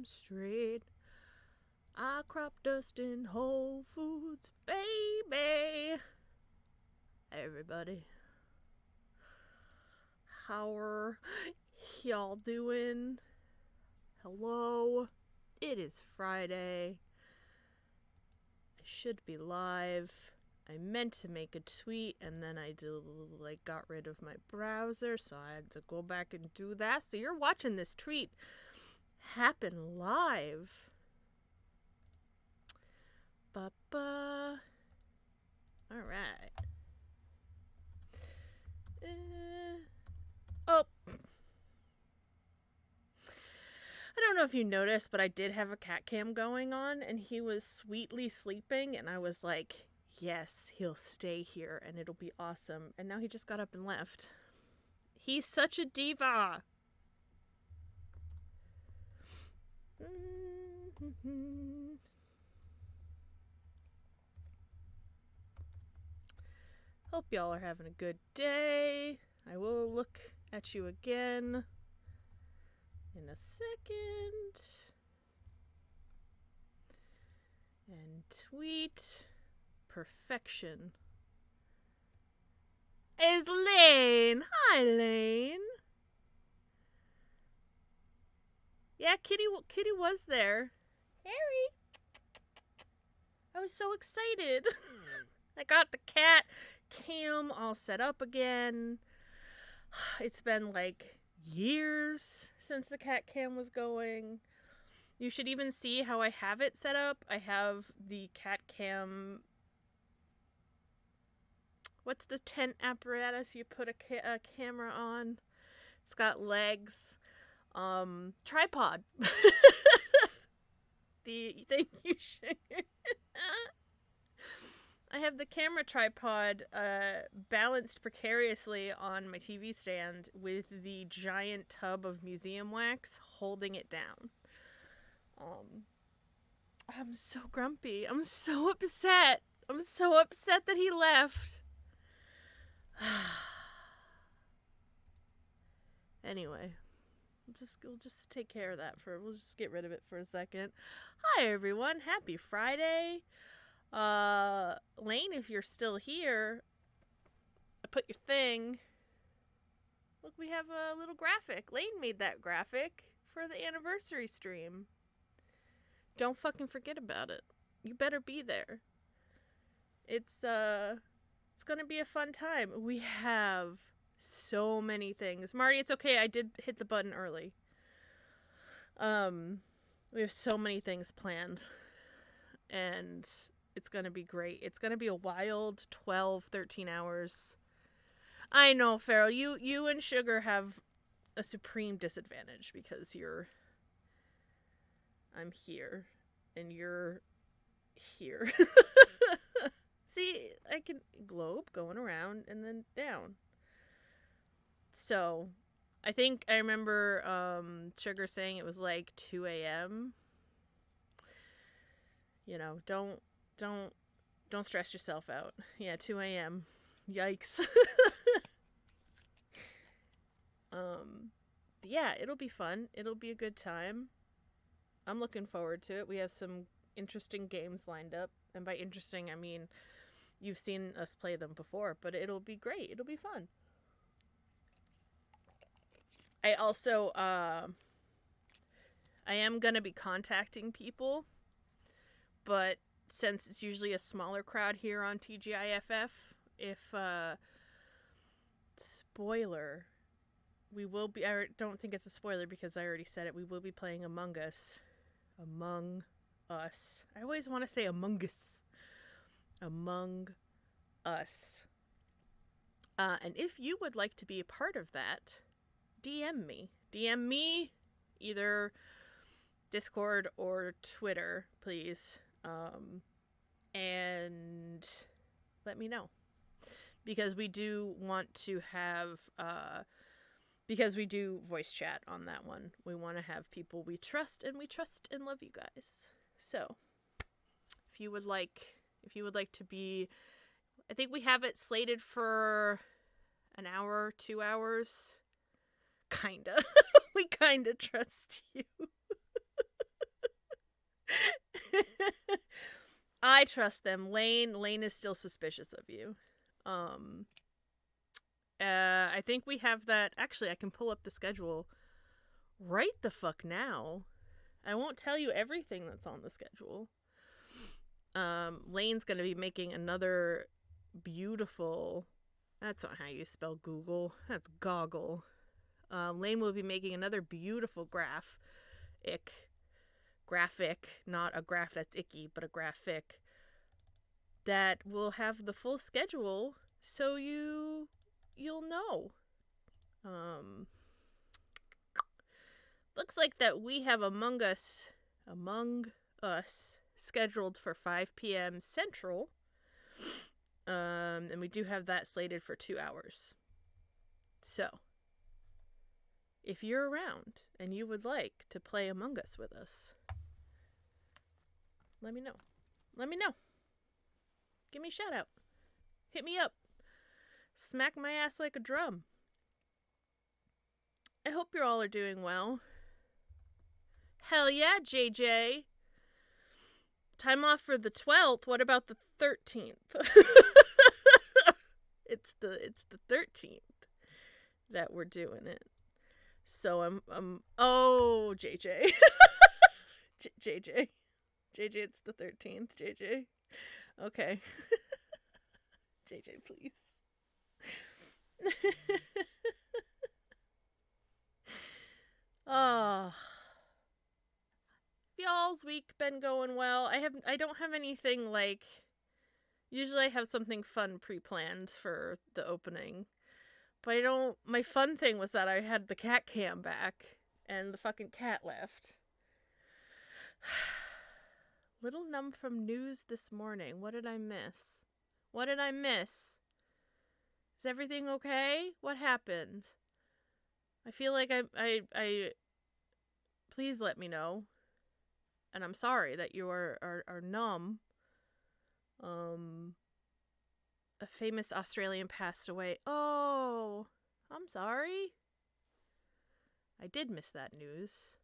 straight. I crop dust in Whole Foods, baby. Everybody, how are y'all doing? Hello. It is Friday. I should be live. I meant to make a tweet and then I got rid of my browser, so I had to go back and do that. So you're watching this tweet happen live. Ba-ba. All right. Oh. I don't know if you noticed, but I did have a cat cam going on, and he was sweetly sleeping, and I was like, yes, he'll stay here, and it'll be awesome. And now he just got up and left. He's such a diva! Hope y'all are having a good day. I will look at you again in a second. And tweet perfection is Layne. Hi, Layne. Yeah, Kitty was there. Harry. I was so excited. I got the cat cam all set up again. It's been like years since the cat cam was going. You should even see how I have it set up. I have the cat cam. What's the tent apparatus you put a camera on? It's got legs. Tripod. Thank you, Sugar. I have the camera tripod balanced precariously on my TV stand with the giant tub of museum wax holding it down. I'm so grumpy. I'm so upset. I'm so upset that he left. Anyway, we'll just take care of that we'll just get rid of it for a second. Hi everyone, happy Friday. Layne, if you're still here, I put your thing. Look, we have a little graphic. Layne made that graphic for the anniversary stream. Don't fucking forget about it. You better be there. It's gonna be a fun time. We have so many things. Marty, it's okay. I did hit the button early. We have so many things planned. And it's gonna be great. It's gonna be a wild 12, 13 hours. I know, Farrell, you and Sugar have a supreme disadvantage because I'm here and you're here. See, I can globe going around and then down. So, I think I remember Sugar saying it was like 2 a.m. You know, don't stress yourself out. Yeah, 2 a.m. Yikes. But yeah, it'll be fun. It'll be a good time. I'm looking forward to it. We have some interesting games lined up. And by interesting, I mean you've seen us play them before, but it'll be great. It'll be fun. I also, I am going to be contacting people, but since it's usually a smaller crowd here on TGIFF, if, spoiler, we will be, I don't think it's a spoiler because I already said it, we will be playing Among Us. Among Us. I always want to say Among Us. Among Us. And if you would like to be a part of that, DM me. DM me, either Discord or Twitter, please. And let me know. Because we do want to have, because we do voice chat on that one. We want to have people we trust and love you guys. So, if you would like to be, I think we have it slated for an hour, 2 hours. Kinda. We kinda trust you. I trust them. Layne is still suspicious of you. I think we have that. Actually, I can pull up the schedule right the fuck now. I won't tell you everything that's on the schedule. Layne's gonna be making another beautiful. That's not how you spell Google. That's goggle. Layne will be making another beautiful graphic, not a graph that's icky, but a graphic that will have the full schedule, so you'll know. Looks like that we have Among Us scheduled for 5 p.m. Central. And we do have that slated for 2 hours. So, if you're around and you would like to play Among Us with us, let me know. Give me a shout out. Hit me up. Smack my ass like a drum. I hope you all are doing well. Hell yeah, JJ. Time off for the 12th. What about the 13th? It's the 13th that we're doing it. So I'm oh, JJ. JJ, it's the 13th, JJ. Okay. JJ, please. Oh. Y'all's week been going well. I don't have anything like. Usually I have something fun pre-planned for the opening. But I don't. My fun thing was that I had the cat cam back and the fucking cat left. Little numb from news this morning. What did I miss? Is everything okay? What happened? I feel like I please let me know. And I'm sorry that you are numb. A famous Australian passed away. Oh, I'm sorry. I did miss that news.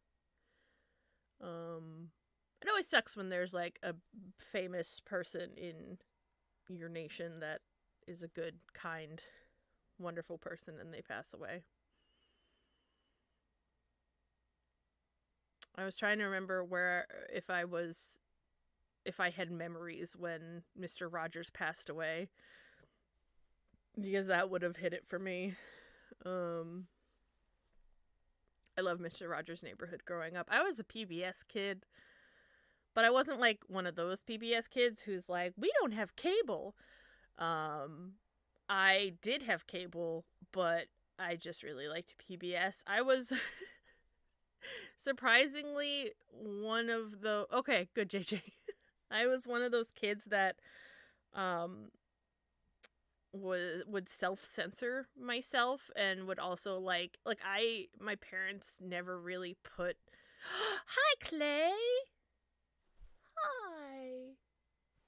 It always sucks when there's like a famous person in your nation that is a good, kind, wonderful person and they pass away. I was trying to remember if I had memories when Mr. Rogers passed away, because that would have hit it for me. I love Mr. Rogers' Neighborhood growing up. I was a PBS kid, but I wasn't like one of those PBS kids who's like, we don't have cable. I did have cable, but I just really liked PBS. I was surprisingly one of the... Okay, good, JJ. I was one of those kids that would self-censor myself and would also like my parents never really put... Hi, Clay! Hi!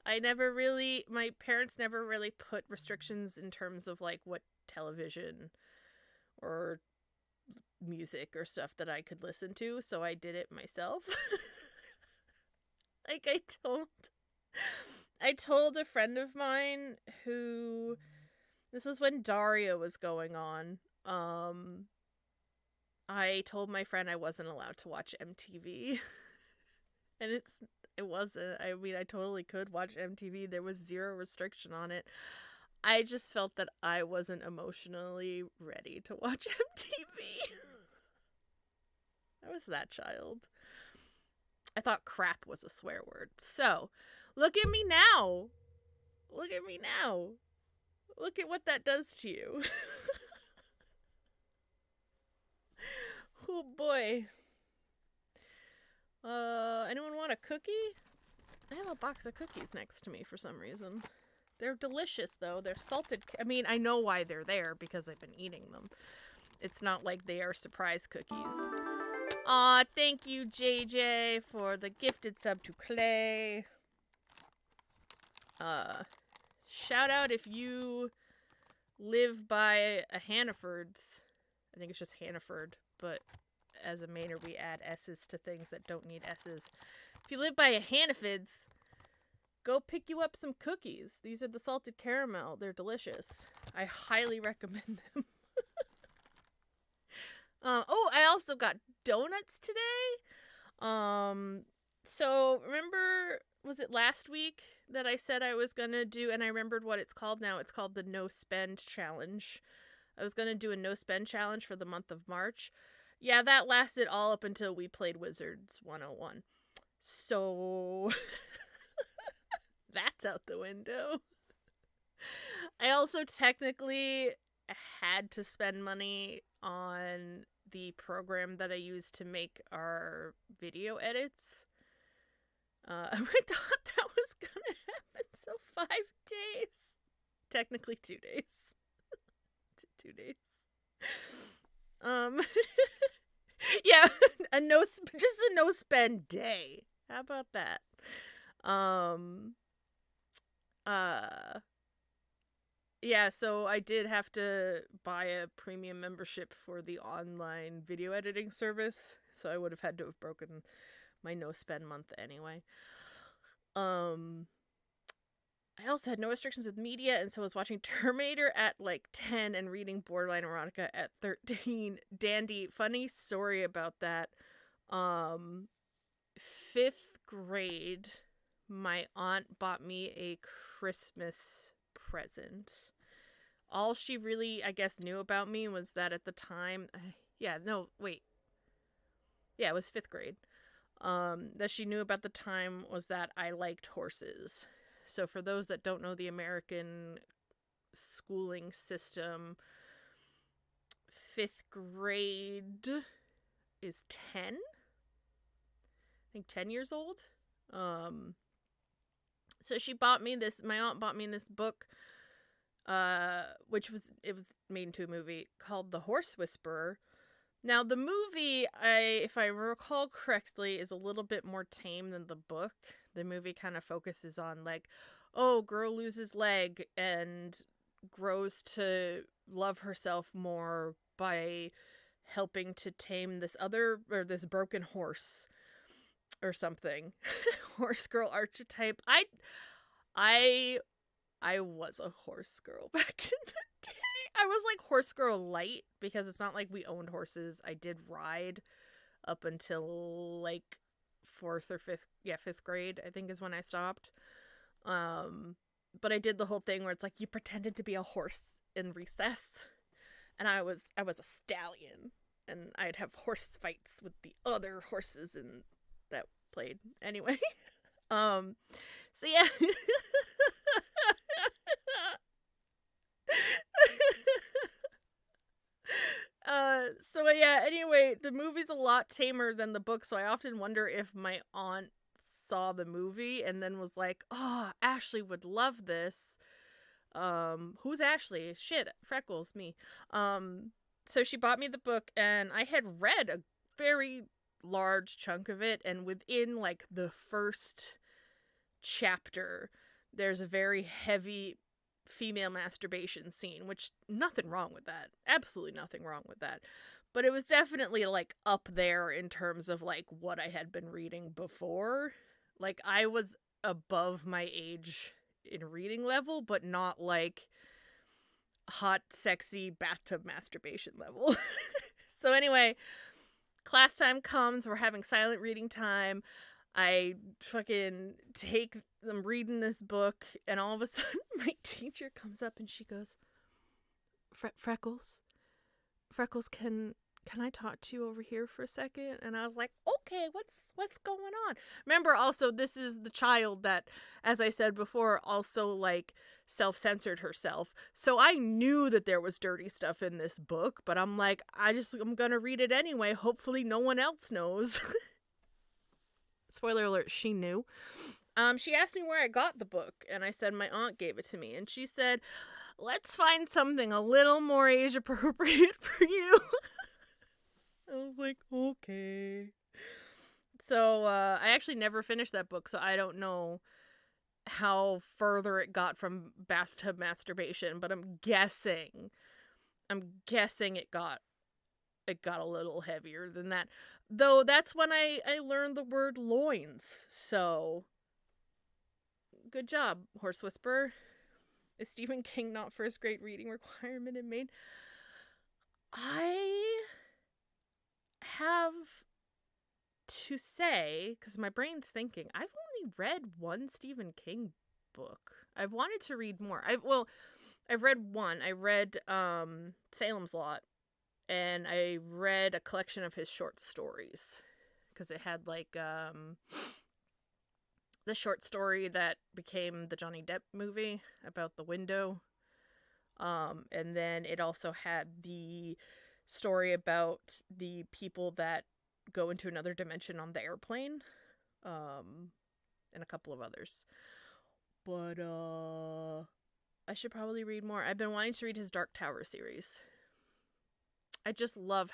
My parents never really put restrictions in terms of like what television or music or stuff that I could listen to, so I did it myself. Like I told a friend of mine who, this was when Daria was going on. I told my friend I wasn't allowed to watch MTV. And it wasn't. I mean, I totally could watch MTV. There was zero restriction on it. I just felt that I wasn't emotionally ready to watch MTV. I was that child. I thought crap was a swear word. So, look at me now. Look at what that does to you. Oh boy. Anyone want a cookie? I have a box of cookies next to me for some reason. They're delicious though. They're salted. I mean, I know why they're there because I've been eating them. It's not like they are surprise cookies. Aw, thank you, JJ, for the gifted sub to Clay. Shout out if you live by a Hannaford's. I think it's just Hannaford, but as a Mainer, we add S's to things that don't need S's. If you live by a Hannaford's, go pick you up some cookies. These are the salted caramel. They're delicious. I highly recommend them. I also got donuts today. So remember, was it last week that I said I was gonna do, and I remembered what it's called now. It's called the No Spend Challenge. I was gonna do a no spend challenge for the month of March. Yeah, that lasted all up until we played Wizards 101. So that's out the window. I also technically had to spend money on the program that I use to make our video edits. I thought that was gonna happen, so 5 days. Technically 2 days. 2 days. Yeah, just a no spend day. How about that? Yeah, so I did have to buy a premium membership for the online video editing service, so I would have had to have broken my no spend month anyway. I also had no restrictions with media, and so I was watching Terminator at like 10 and reading Borderline Erotica at 13. Dandy, funny story about that. 5th grade, my aunt bought me a Christmas present. All she really, I guess, knew about me was that at the time, it was 5th grade. That she knew about the time was that I liked horses. So for those that don't know the American schooling system, 5th grade is 10. I think 10 years old. So she bought me this, my aunt bought me this book, it was made into a movie called The Horse Whisperer. Now the movie, if I recall correctly, is a little bit more tame than the book. The movie kind of focuses on like, girl loses leg and grows to love herself more by helping to tame this broken horse or something. Horse girl archetype. I was a horse girl back in the day. I was like horse girl light because it's not like we owned horses. I did ride up until like 4th or 5th grade, I think is when I stopped. But I did the whole thing where it's like you pretended to be a horse in recess, and I was a stallion, and I'd have horse fights with the other horses and that played anyway. So yeah. Anyway, the movie's a lot tamer than the book, so I often wonder if my aunt saw the movie and then was like, "Oh, Ashley would love this." Who's Ashley? Shit, Freckles, me. So she bought me the book, and I had read a very large chunk of it, and within like the first chapter, there's a very heavy female masturbation scene, which nothing wrong with that. Absolutely nothing wrong with that. But it was definitely like up there in terms of like what I had been reading before. Like I was above my age in reading level, but not like hot, sexy bathtub masturbation level. So anyway, class time comes, we're having silent reading time. I fucking I'm reading this book, and all of a sudden my teacher comes up and she goes, Freckles, can I talk to you over here for a second? And I was like, okay, what's going on? Remember, also, this is the child that, as I said before, also like self-censored herself. So I knew that there was dirty stuff in this book, but I'm like, I'm gonna read it anyway. Hopefully no one else knows. Spoiler alert, she knew. She asked me where I got the book, and I said my aunt gave it to me, and she said, let's find something a little more age appropriate for you. I was like, okay. So, I actually never finished that book, so I don't know how further it got from bathtub masturbation, but I'm guessing it got a little heavier than that. Though that's when I learned the word loins, so Good job, Horse Whisperer. Is Stephen King not first grade reading requirement in Maine? I have to say, because my brain's thinking, I've only read one Stephen King book. I've wanted to read more. I've read one. I read Salem's Lot, and I read a collection of his short stories, because it had like the short story that became the Johnny Depp movie about the window. And then it also had the story about the people that go into another dimension on the airplane. And a couple of others. But I should probably read more. I've been wanting to read his Dark Tower series. I just love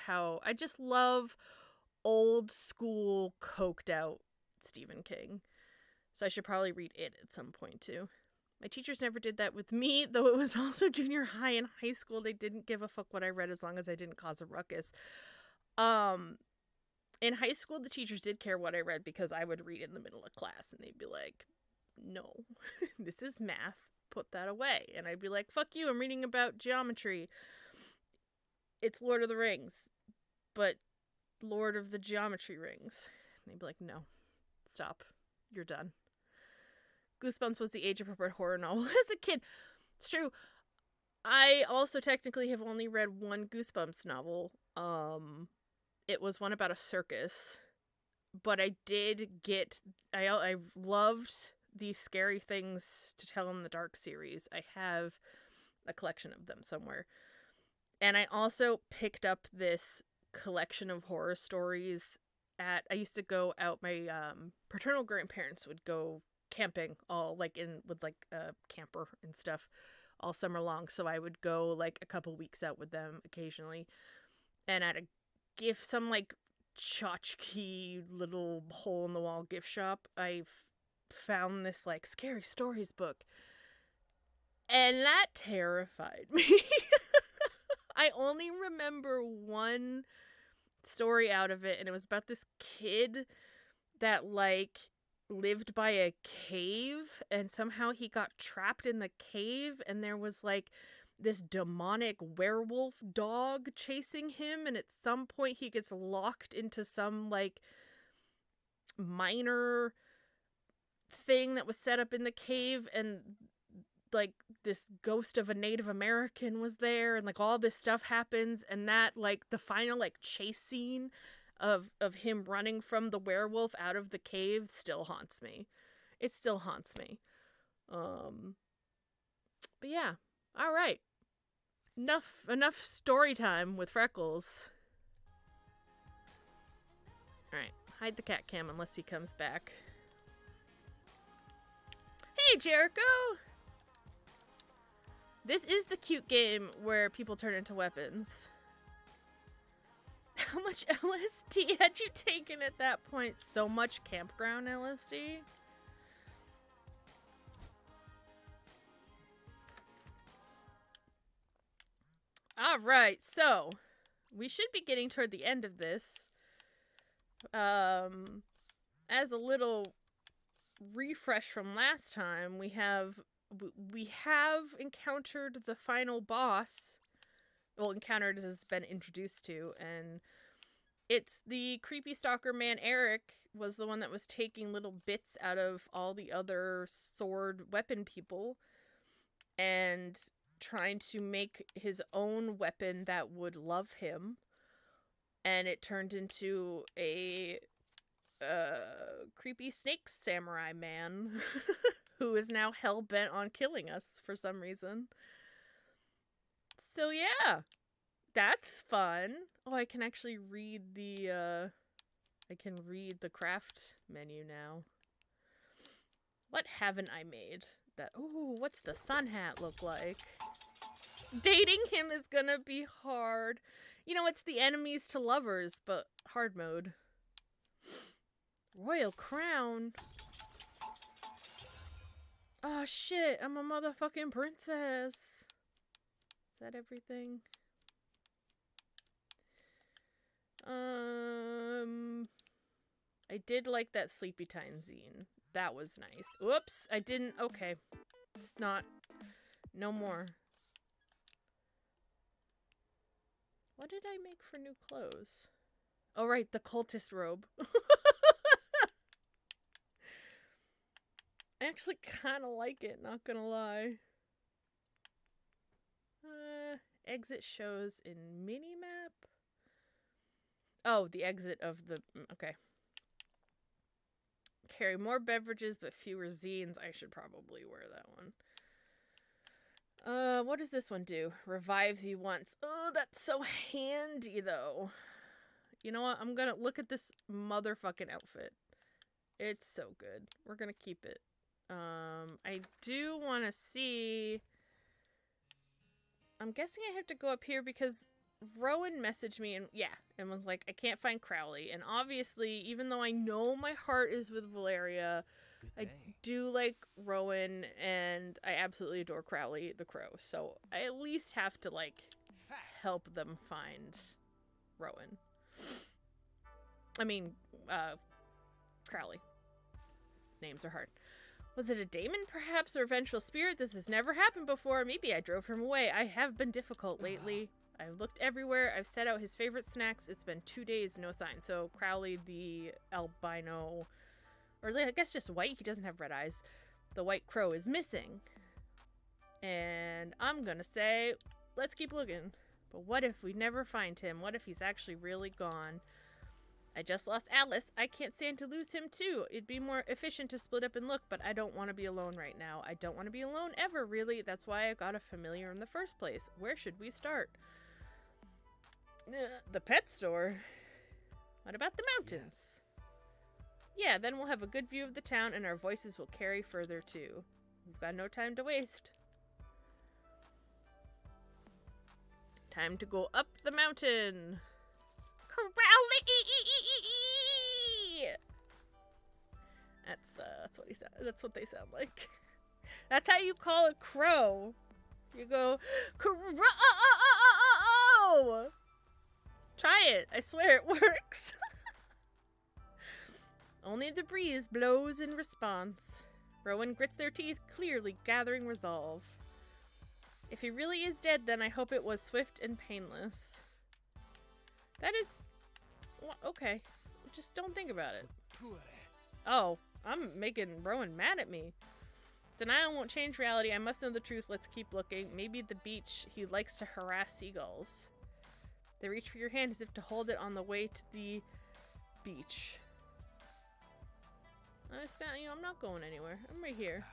old school coked out Stephen King. So I should probably read it at some point too. My teachers never did that with me, though it was also junior high and high school. They didn't give a fuck what I read as long as I didn't cause a ruckus. In high school, the teachers did care what I read because I would read in the middle of class and they'd be like, no, this is math. Put that away. And I'd be like, fuck you, I'm reading about geometry. It's Lord of the Rings, but Lord of the Geometry Rings. And they'd be like, no, stop. You're done. Goosebumps was the age-appropriate horror novel as a kid. It's true. I also technically have only read one Goosebumps novel. It was one about a circus. But I did get... I loved the Scary Things to Tell in the Dark series. I have a collection of them somewhere. And I also picked up this collection of horror stories I used to go out, my paternal grandparents would go camping all with a camper and stuff all summer long. So I would go like a couple weeks out with them occasionally. And at a gift, some like tchotchke little hole in the wall gift shop, I found this like scary stories book. And that terrified me. I only remember one story out of it, and it was about this kid that like lived by a cave, and somehow he got trapped in the cave, and there was like this demonic werewolf dog chasing him, and at some point he gets locked into some like minor thing that was set up in the cave, and like this ghost of a Native American was there, and like all this stuff happens, and that like the final like chase scene of him running from the werewolf out of the cave still haunts me. It still haunts me. But yeah. All right. Enough story time with Freckles. All right. Hide the cat cam unless he comes back. Hey, Jericho! This is the cute game where people turn into weapons. How much LSD had you taken at that point? So much campground LSD? Alright, so we should be getting toward the end of this. As a little refresh from last time, we have encountered the final boss. Well, encountered has been introduced to, and it's the creepy stalker man Eric was the one that was taking little bits out of all the other sword weapon people and trying to make his own weapon that would love him, and it turned into a creepy snake samurai man who is now hell-bent on killing us for some reason. So yeah, that's fun. Oh, I can actually read the craft menu now. What haven't I made? What's the sun hat look like? Dating him is gonna be hard. You know, it's the enemies to lovers, but hard mode. Royal crown. Oh shit, I'm a motherfucking princess. Is that everything? I did like that Sleepy Time zine. That was nice. Whoops, I didn't. Okay. It's not. No more. What did I make for new clothes? Oh, right, the cultist robe. I actually kind of like it, not gonna lie. Exit shows in minimap. Oh, the exit of the... Okay. Carry more beverages but fewer zines. I should probably wear that one. What does this one do? Revives you once. Oh, that's so handy, though. You know what? I'm gonna look at this motherfucking outfit. It's so good. We're gonna keep it. I do want to see... I'm guessing I have to go up here because Rowan messaged me and was like, I can't find Crowley. And obviously, even though I know my heart is with Valeria, I do like Rowan and I absolutely adore Crowley the Crow. So I at least have to like help them find Rowan. I mean, Crowley. Names are hard. Was it a daemon, perhaps, or a vengeful spirit? This has never happened before. Maybe I drove him away. I have been difficult lately. I've looked everywhere. I've set out his favorite snacks. It's been 2 days, no sign. So Crowley, the albino, or I guess just white. He doesn't have red eyes. The white crow is missing. And I'm gonna say, let's keep looking. But what if we never find him? What if he's actually really gone? I just lost Alice. I can't stand to lose him too. It'd be more efficient to split up and look, but I don't want to be alone right now. I don't want to be alone ever, really. That's why I got a familiar in the first place. Where should we start? The pet store? What about the mountains? Yeah, then we'll have a good view of the town and our voices will carry further too. We've got no time to waste. Time to go up the mountain. Crowley! That's what they sound like. That's how you call a crow. You go, crow! Try it. I swear it works. Only the breeze blows in response. Rowan grits their teeth, clearly gathering resolve. If he really is dead, then I hope it was swift and painless. That is... Okay. Just don't think about it. Oh, I'm making Rowan mad at me. Denial won't change reality. I must know the truth. Let's keep looking. Maybe the beach. He likes to harass seagulls. They reach for your hand as if to hold it on the way to the beach. I'm not going anywhere. I'm right here.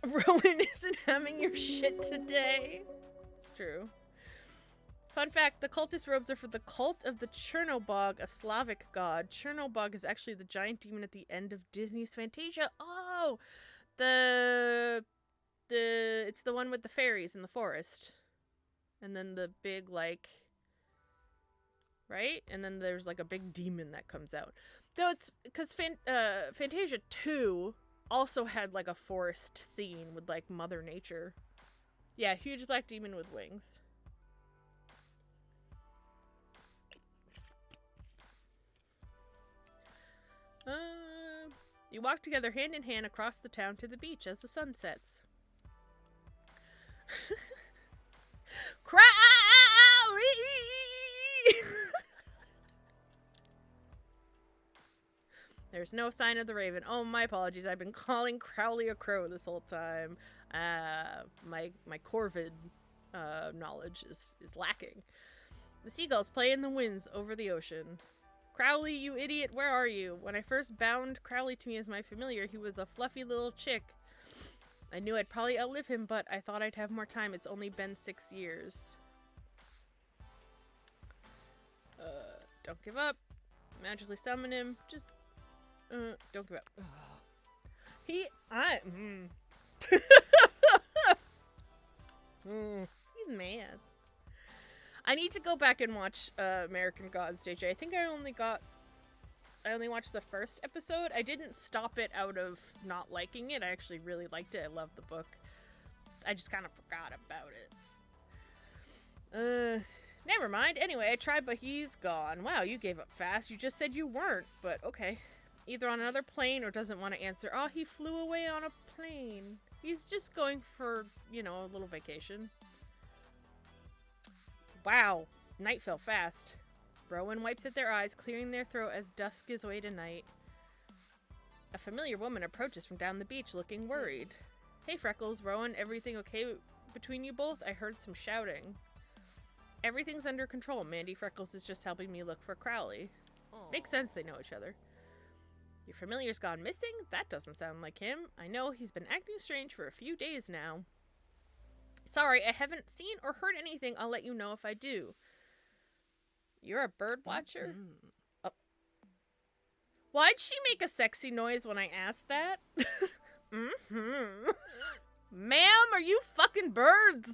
Rowan isn't having your shit today. It's true. Fun fact, the cultist robes are for the cult of the Chernobog, a Slavic god. Chernobog is actually the giant demon at the end of Disney's Fantasia. Oh! It's the one with the fairies in the forest. And then the big, like... Right? And then there's, like, a big demon that comes out. Though it's... Because Fantasia 2 also had, like, a forest scene with, like, Mother Nature. Yeah, huge black demon with wings. You walk together hand in hand across the town to the beach as the sun sets. Crowley! There's no sign of the raven. Oh, my apologies. I've been calling Crowley a crow this whole time. My Corvid knowledge is lacking. The seagulls play in the winds over the ocean. Crowley, you idiot, where are you? When I first bound Crowley to me as my familiar, he was a fluffy little chick. I knew I'd probably outlive him, but I thought I'd have more time. It's only been 6 years. Don't give up. Magically summon him. Just, don't give up. He's mad. I need to go back and watch American Gods, JJ. I think I only watched the first episode. I didn't stop it out of not liking it. I actually really liked it. I love the book. I just kind of forgot about it. Never mind. Anyway, I tried, but he's gone. Wow, you gave up fast. You just said you weren't, but okay. either on another plane or doesn't want to answer. Oh, he flew away on a plane. He's just going for, you know, a little vacation. Wow, night fell fast. Rowan wipes at their eyes, clearing their throat as dusk gives way to night. A familiar woman approaches from down the beach, looking worried. Hey, Freckles, Rowan, everything okay between you both? I heard some shouting. Everything's under control. Mandy Freckles is just helping me look for Crowley. Aww. Makes sense they know each other. Your familiar's gone missing? That doesn't sound like him. I know he's been acting strange for a few days now. Sorry, I haven't seen or heard anything. I'll let you know if I do. You're a bird watcher? Oh. Why'd she make a sexy noise when I asked that? Ma'am, are you fucking birds?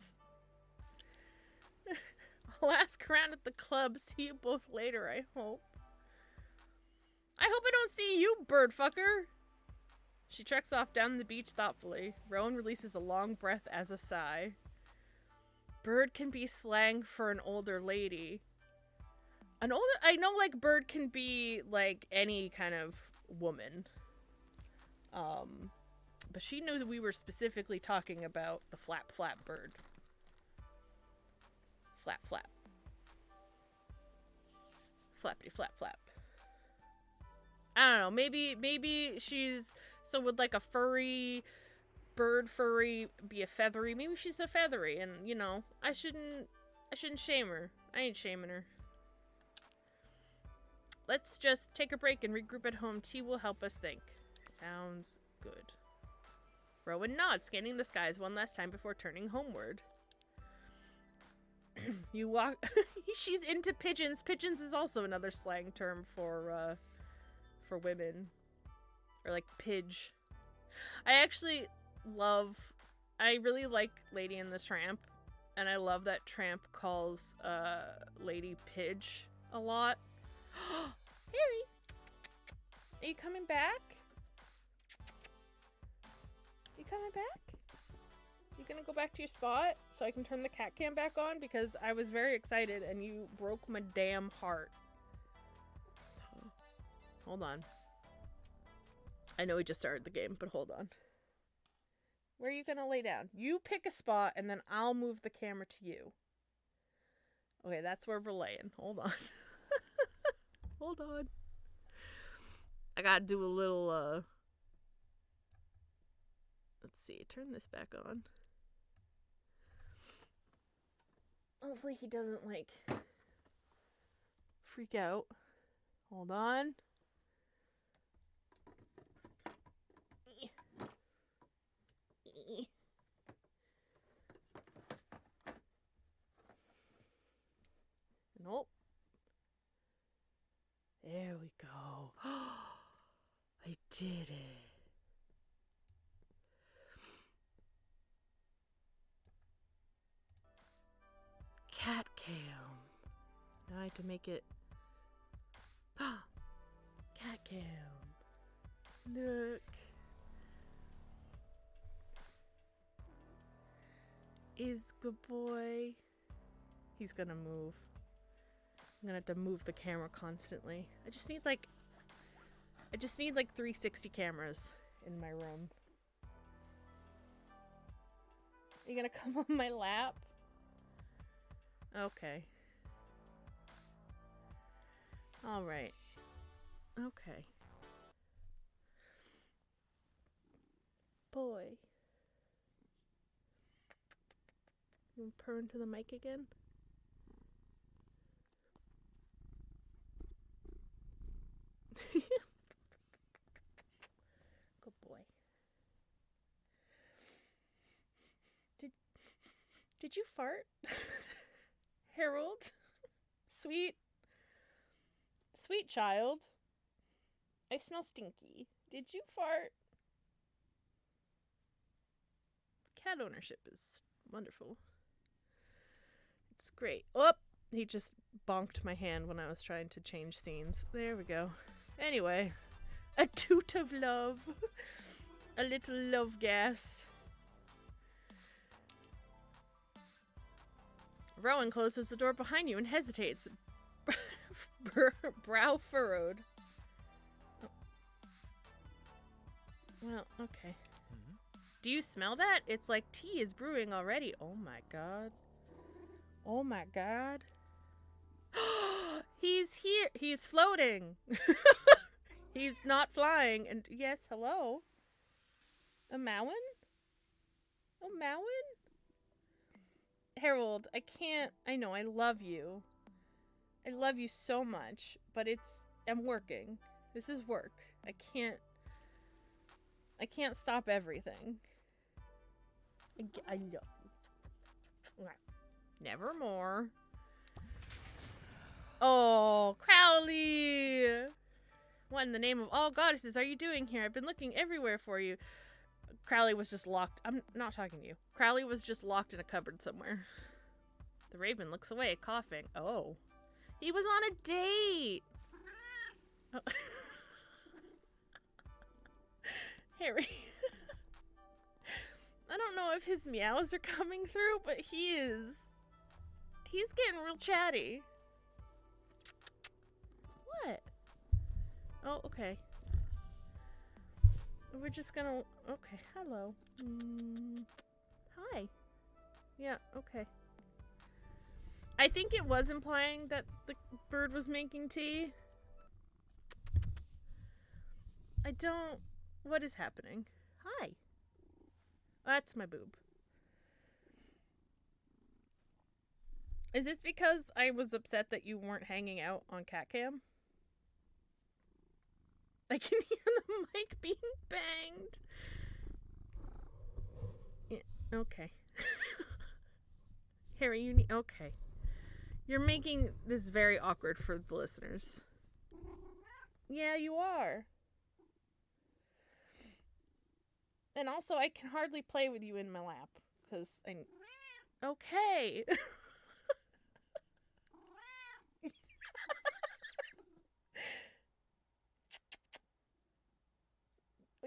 I'll ask around at the club. See you both later, I hope. I hope I don't see you, bird fucker. She treks off down the beach thoughtfully. Rowan releases a long breath as a sigh. Bird can be slang for an older lady. I know, like, bird can be, like, any kind of woman. But she knew that we were specifically talking about the flap bird. Flap. Flappity flap. I don't know, maybe she's, so would like a furry be a feathery? Maybe she's a feathery, and, you know, I shouldn't shame her. I ain't shaming her. Let's just take a break and regroup at home. Tea will help us think. Sounds good. Rowan nods, scanning the skies one last time before turning homeward. You walk... She's into pigeons. Pigeons is also another slang term for women. Or, like, pidge. I really like Lady and the Tramp. And I love that Tramp calls Lady Pidge a lot. Harry! Are you coming back? You coming back? You gonna go back to your spot so I can turn the cat cam back on? Because I was very excited and you broke my damn heart. Hold on. I know we just started the game, but hold on. Where are you gonna lay down? You pick a spot and then I'll move the camera to you. Okay, that's where we're laying. Hold on. Hold on. I gotta do a little, let's see, turn this back on. Hopefully he doesn't, like, freak out. Hold on. Nope. There we go. I did it. Cat cam. Now I have to make it. Cat cam. Look. Is good boy. He's gonna move. I'm gonna have to move the camera constantly. I just need like 360 cameras in my room. Are you gonna come on my lap? Okay. Alright. Okay. Boy. You purr into the mic again? Good boy. Did you fart? Harold? Sweet child. I smell stinky. Did you fart? Cat ownership is wonderful. It's great. Oh, he just bonked my hand when I was trying to change scenes. There we go. Anyway, a toot of love. A little love gas. Rowan closes the door behind you and hesitates. Brow furrowed. Well, okay. Do you smell that? It's like tea is brewing already. Oh my god. Oh my god. He's here. He's floating. He's not flying. And yes, hello. A Mowen? A Mowen? Harold, I can't. I know, I love you. I love you so much, but I'm working. This is work. I can't stop everything. I know. Nevermore. Oh, Crowley! What in the name of all goddesses are you doing here? I've been looking everywhere for you. Crowley was just locked. I'm not talking to you. Crowley was just locked in a cupboard somewhere. The raven looks away, coughing. Oh. He was on a date! Oh. Harry. I don't know if his meows are coming through, but he's getting real chatty. What? Oh, okay. We're just gonna... Okay, hello. Hi. Yeah, okay. I think it was implying that the bird was making tea. I don't... What is happening? Hi. That's my boob. Is this because I was upset that you weren't hanging out on cat cam? I can hear the mic being banged. Yeah, okay. Harry, you need... Okay. You're making this very awkward for the listeners. Yeah, you are. And also, I can hardly play with you in my lap. Because I... Okay.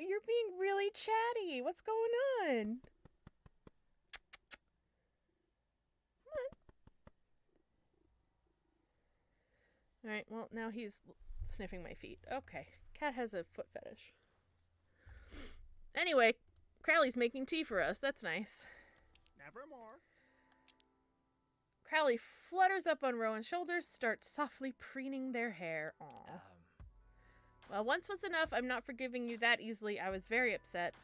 You're being really chatty. What's going on? Come on. Alright, well, now he's sniffing my feet. Okay. Cat has a foot fetish. Anyway, Crowley's making tea for us. That's nice. Nevermore. Crowley flutters up on Rowan's shoulders, starts softly preening their hair. Aww. Well, once was enough. I'm not forgiving you that easily. I was very upset.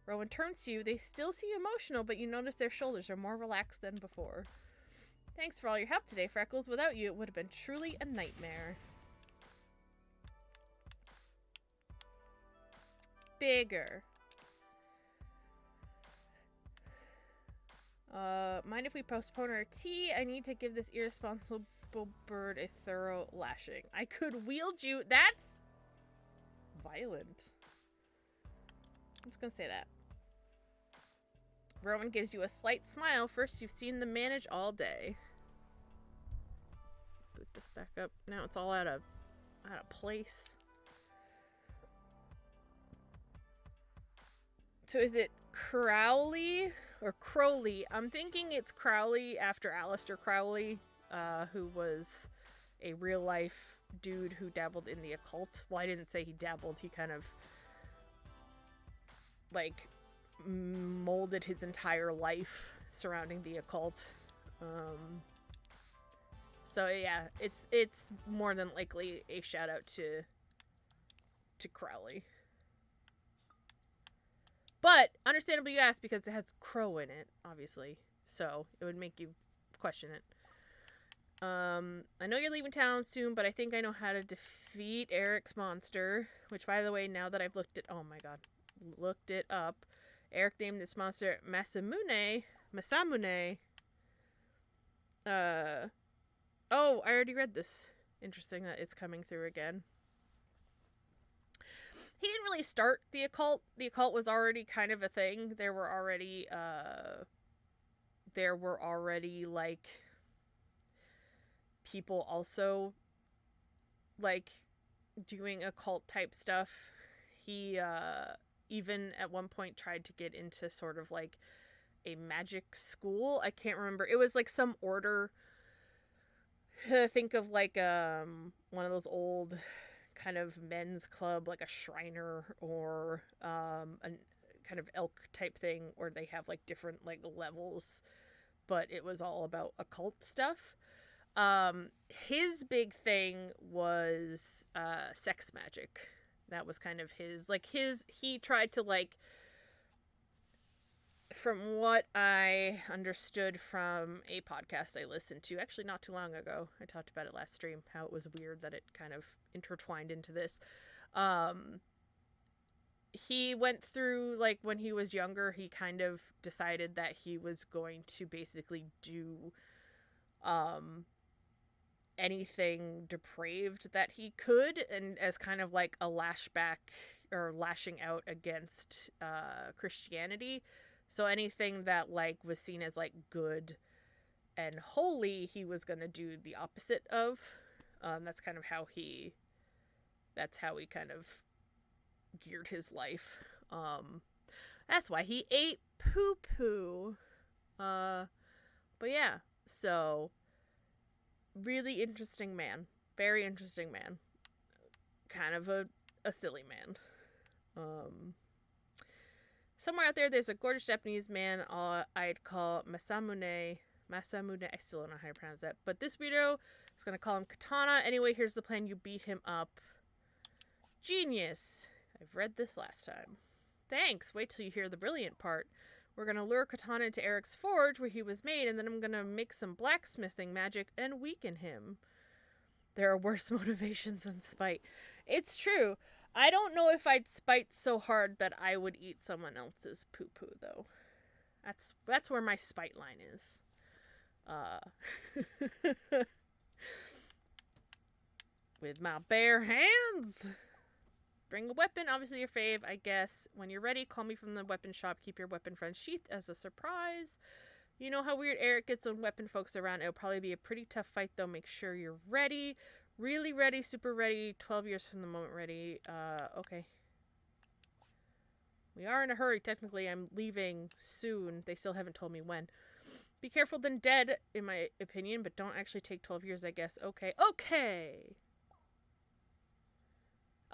Rowan turns to you. They still seem emotional, but you notice their shoulders are more relaxed than before. Thanks for all your help today, Freckles. Without you, it would have been truly a nightmare. Bigger. Mind if we postpone our tea? I need to give this irresponsible bird a thorough lashing. I could wield you. That's violent. I'm just gonna say that. Rowan gives you a slight smile. First, you've seen them manage all day. Boot this back up. Now it's all out of place. So is it Crowley or Crowley? I'm thinking it's Crowley after Aleister Crowley, who was a real life dude who dabbled in the occult. Well, I didn't say he dabbled. He kind of like molded his entire life surrounding the occult. So yeah, it's more than likely a shout out to Crowley. But understandably you ask, because it has crow in it, obviously. So it would make you question it. I know you're leaving town soon, but I think I know how to defeat Eric's monster. Which, by the way, now that I've looked it up, Eric named this monster Masamune. Oh, I already read this. Interesting that it's coming through again. He didn't really start the occult. The occult was already kind of a thing. There were already like people also like doing occult type stuff. He even at one point tried to get into sort of like a magic school. I can't remember. It was like some order. Think of like one of those old kind of men's club, like a Shriner or a kind of elk type thing, where they have like different like levels, but it was all about occult stuff. His big thing was sex magic. That was kind of his, like, he tried to, like, from what I understood from a podcast I listened to, actually not too long ago, I talked about it last stream, how it was weird that it kind of intertwined into this. He went through, like, when he was younger, he kind of decided that he was going to basically do anything depraved that he could, and as kind of like a lashback or lashing out against Christianity. So anything that like was seen as like good and holy, he was gonna do the opposite of. That's kind of how he kind of geared his life. That's why he ate poo poo. But yeah, so really interesting man. Very interesting man. Kind of a silly man. Somewhere out there's a gorgeous Japanese man I'd call Masamune. I still don't know how to pronounce that. But this video is going to call him Katana. Anyway, here's the plan. You beat him up. Genius. I've read this last time. Thanks. Wait till you hear the brilliant part. We're going to lure Katana into Eric's forge where he was made, and then I'm going to make some blacksmithing magic and weaken him. There are worse motivations than spite. It's true. I don't know if I'd spite so hard that I would eat someone else's poo-poo, though. That's where my spite line is. With my bare hands. Bring a weapon, obviously your fave, I guess. When you're ready, call me from the weapon shop. Keep your weapon friends sheathed as a surprise. You know how weird Eric gets when weapon folks are around. It'll probably be a pretty tough fight, though. Make sure you're ready. Really ready, super ready. 12 years from the moment ready. Okay. We are in a hurry, technically. I'm leaving soon. They still haven't told me when. Be careful than dead, in my opinion, but don't actually take 12 years, I guess. Okay. Okay!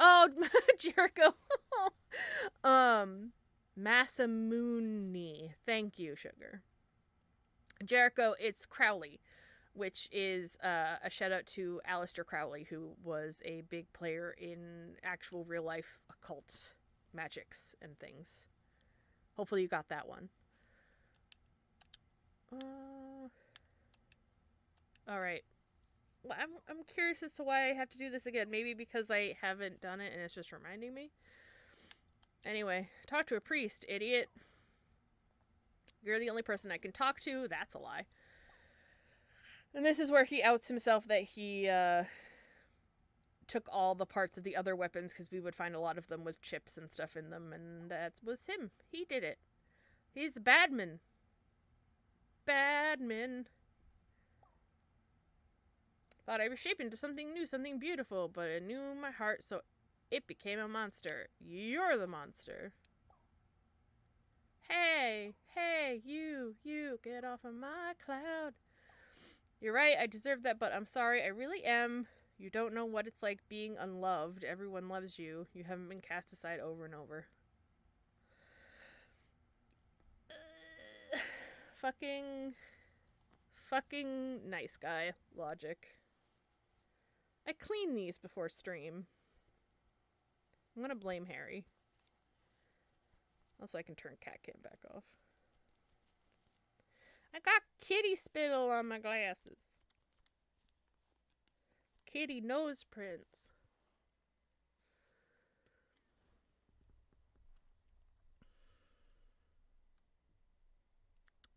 Oh, Jericho. Masamune. Thank you, sugar. Jericho, it's Crowley, which is a shout out to Aleister Crowley, who was a big player in actual real life occult magics and things. Hopefully you got that one. Alright. Well, I'm curious as to why I have to do this again. Maybe because I haven't done it and it's just reminding me. Anyway, talk to a priest, idiot. You're the only person I can talk to. That's a lie. And this is where he outs himself that he took all the parts of the other weapons, because we would find a lot of them with chips and stuff in them, and that was him. He did it. He's a badman. Badman. Thought I was shaped into something new, something beautiful, but it knew my heart, so it became a monster. You're the monster. Hey, you, get off of my cloud. You're right, I deserve that, but I'm sorry, I really am. You don't know what it's like being unloved. Everyone loves you. You haven't been cast aside over and over. Fucking nice guy logic. I clean these before stream. I'm gonna blame Harry. Also, I can turn cat cam back off. I got kitty spittle on my glasses. Kitty nose prints.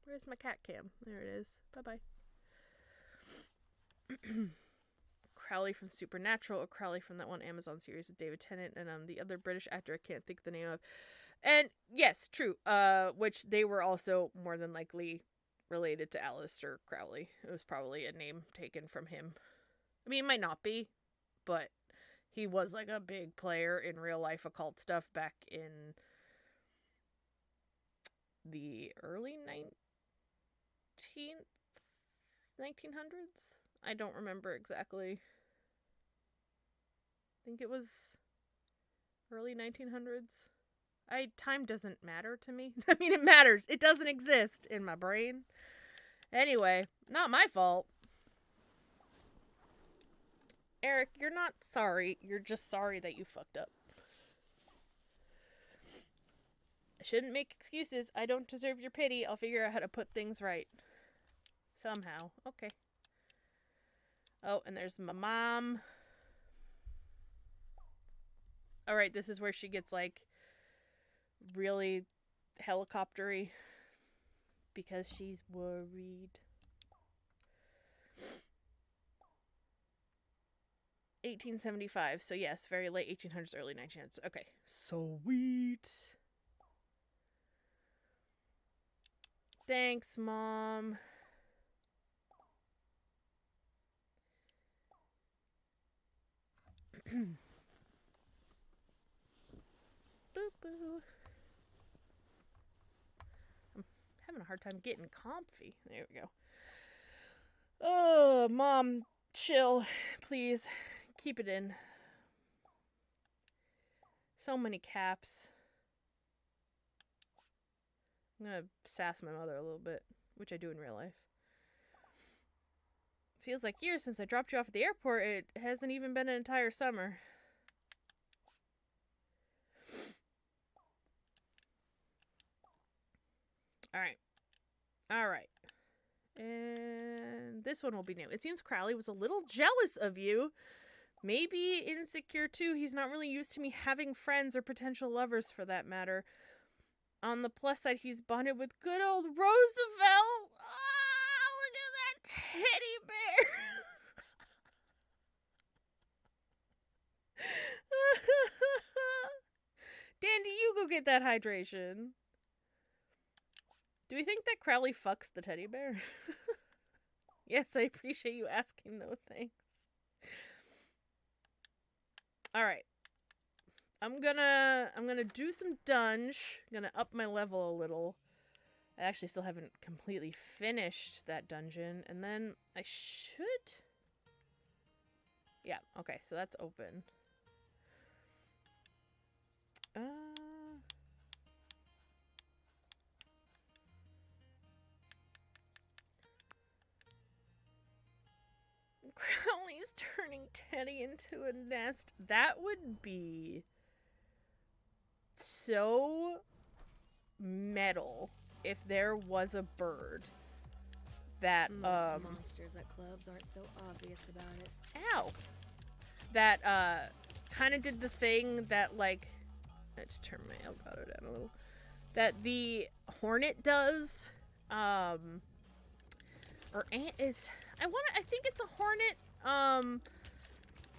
Where's my cat cam? There it is. Bye-bye. Crowley from Supernatural, or Crowley from that one Amazon series with David Tennant, and the other British actor I can't think the name of. And yes, true. Which they were also more than likely related to Aleister Crowley. It was probably a name taken from him. I mean, it might not be, but he was like a big player in real life occult stuff back in the early 1900s. I don't remember exactly. think it was early 1900s. Time doesn't matter to me. I mean, it matters. It doesn't exist in my brain. Anyway, not my fault. Eric, you're not sorry. You're just sorry that you fucked up. I shouldn't make excuses. I don't deserve your pity. I'll figure out how to put things right. Somehow. Okay. Oh, and there's my mom. Alright, this is where she gets, like, really helicoptery. Because she's worried. 1875. So yes, very late 1800s, early 1900s. Okay. Sweet. Thanks, Mom. Boo boo. I'm having a hard time getting comfy. There we go. Oh, Mom, chill. Please. Keep it in. So many caps. I'm gonna sass my mother a little bit, which I do in real life. Feels like years since I dropped you off at the airport. It hasn't even been an entire summer. Alright. Alright. And this one will be new. It seems Crowley was a little jealous of you. Maybe insecure too. He's not really used to me having friends or potential lovers for that matter. On the plus side, he's bonded with good old Roosevelt. Ah, look at that teddy bear. Dandy, you go get that hydration. Do we think that Crowley fucks the teddy bear? Yes, I appreciate you asking though. Thanks. Alright. I'm gonna do some dunge. I'm gonna up my level a little. I actually still haven't completely finished that dungeon. And then I should... Yeah, okay, so that's open. Crowley's turning Teddy into a nest. That would be so metal if there was a bird that Most monsters at clubs aren't so obvious about it. Ow. That kind of did the thing that, like, I just turned my Elgato down a little. That the hornet does. I think it's a hornet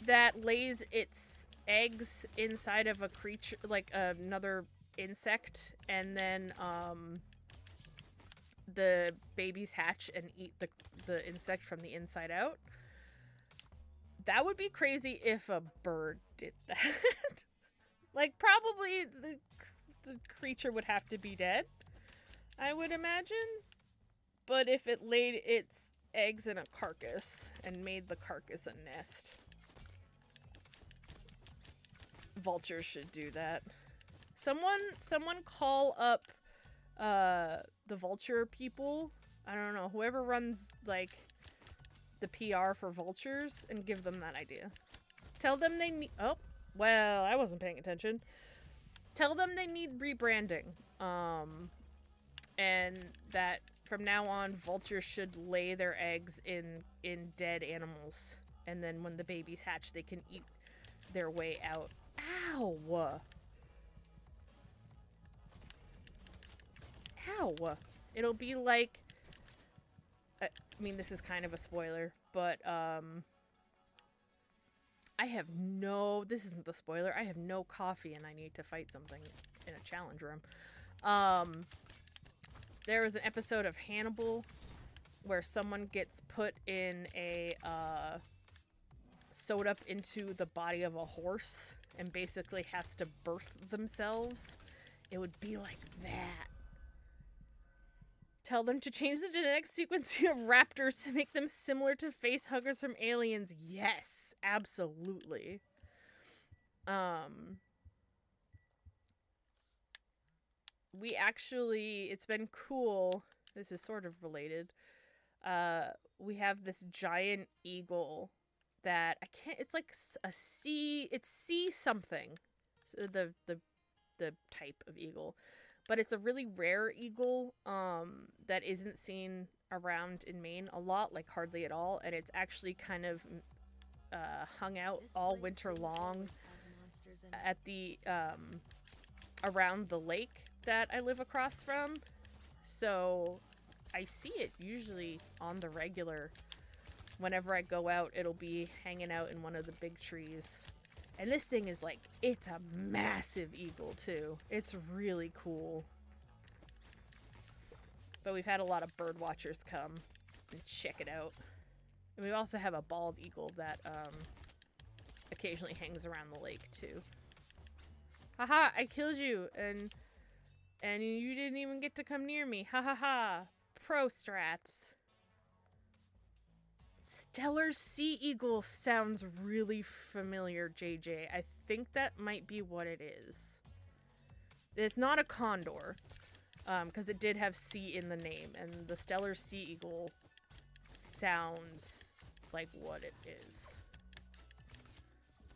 that lays its eggs inside of a creature, like another insect, and then the babies hatch and eat the insect from the inside out. That would be crazy if a bird did that. Like, probably the creature would have to be dead, I would imagine. But if it laid its eggs in a carcass and made the carcass a nest, vultures should do that. Someone call up the vulture people. I don't know, whoever runs, like, the PR for vultures, and give them that idea. Tell them they need... Oh, well, I wasn't paying attention. Tell them they need rebranding. And that from now on, vultures should lay their eggs in dead animals. And then when the babies hatch, they can eat their way out. Ow! Ow! It'll be like... I mean, this is kind of a spoiler, but, I have no... This isn't the spoiler. I have no coffee and I need to fight something in a challenge room. There was an episode of Hannibal where someone gets put in a, sewed up into the body of a horse and basically has to birth themselves. It would be like that. Tell them to change the genetic sequencing of raptors to make them similar to face huggers from Aliens. Yes, absolutely. Um, we actually, it's been cool. This is sort of related. We have this giant eagle that I can't. It's like a sea. It's sea something. So the type of eagle, but it's a really rare eagle. That isn't seen around in Maine a lot, like hardly at all, and it's actually kind of hung out all winter long at the around the lake that I live across from. So I see it usually on the regular. Whenever I go out, it'll be hanging out in one of the big trees. And this thing is like, it's a massive eagle too. It's really cool. But we've had a lot of bird watchers come and check it out. And we also have a bald eagle that occasionally hangs around the lake too. Haha, I killed you and you didn't even get to come near me. Ha ha ha. Pro strats. Stellar Sea Eagle sounds really familiar, JJ. I think that might be what it is. It's not a condor, because it did have sea in the name, and the Stellar Sea Eagle sounds like what it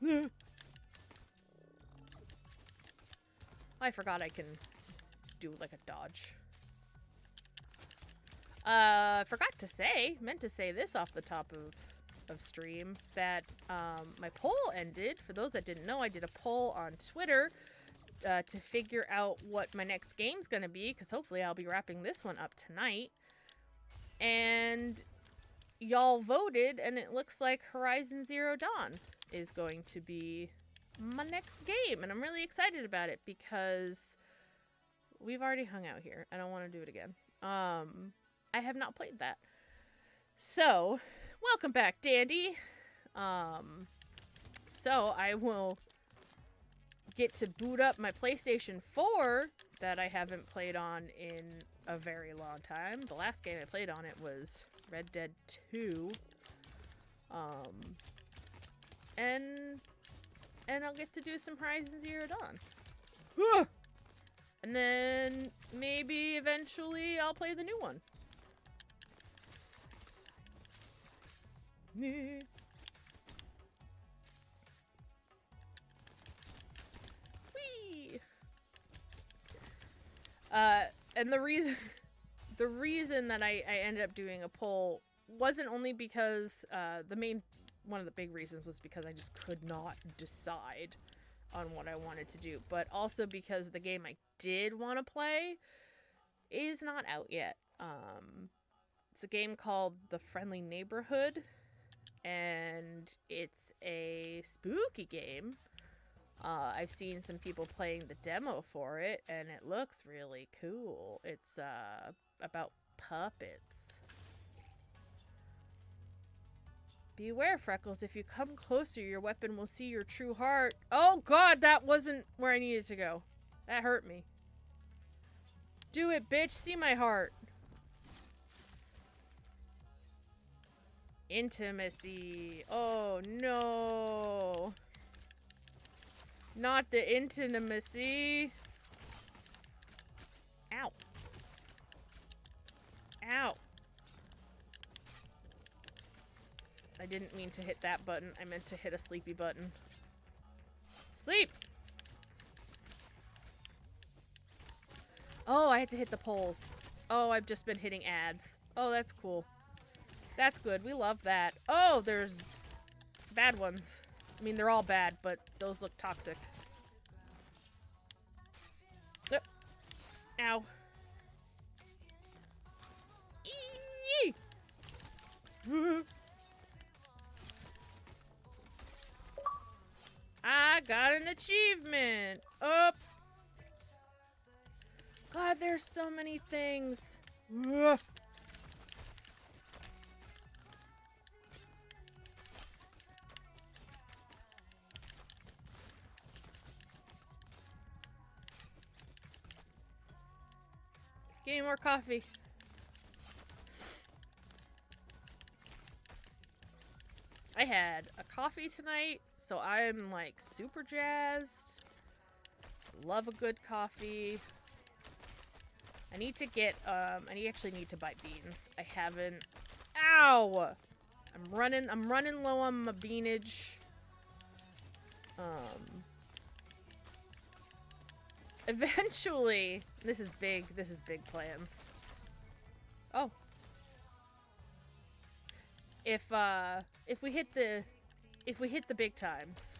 is. I forgot I can do like a dodge. Forgot to say, meant to say this off the top of stream, that my poll ended. For those that didn't know, I did a poll on Twitter to figure out what my next game's gonna be, because hopefully I'll be wrapping this one up tonight. And y'all voted, and it looks like Horizon Zero Dawn is going to be my next game, and I'm really excited about it because we've already hung out here. I don't want to do it again. I have not played that. So, welcome back, Dandy. So I will get to boot up my PlayStation 4 that I haven't played on in a very long time. The last game I played on it was Red Dead 2. And I'll get to do some Horizon Zero Dawn. And then maybe eventually I'll play the new one. Whee! And the reason that I ended up doing a poll wasn't only because one of the big reasons was because I just could not decide on what I wanted to do, but also because the game I did want to play is not out yet. It's a game called The Friendly Neighborhood, and it's a spooky game. I've seen some people playing the demo for it, and it looks really cool. It's about puppets. Beware, Freckles. If you come closer, your weapon will see your true heart. Oh god, that wasn't where I needed to go. That hurt me. Do it, bitch. See my heart. Intimacy. Oh no. Not the intimacy. Ow. Ow. I didn't mean to hit that button. I meant to hit a sleepy button. Sleep! Oh, I had to hit the poles. Oh, I've just been hitting ads. Oh, that's cool. That's good. We love that. Oh, there's bad ones. I mean, they're all bad, but those look toxic. Yep. Ow. Eee! I got an achievement. Up. God, there's so many things. Give me more coffee. I had a coffee tonight, So I'm like super jazzed. Love a good coffee. I need to get, I actually need to buy beans. I haven't. Ow! I'm running low on my beanage. Eventually, this is big plans. Oh. If we hit the big times,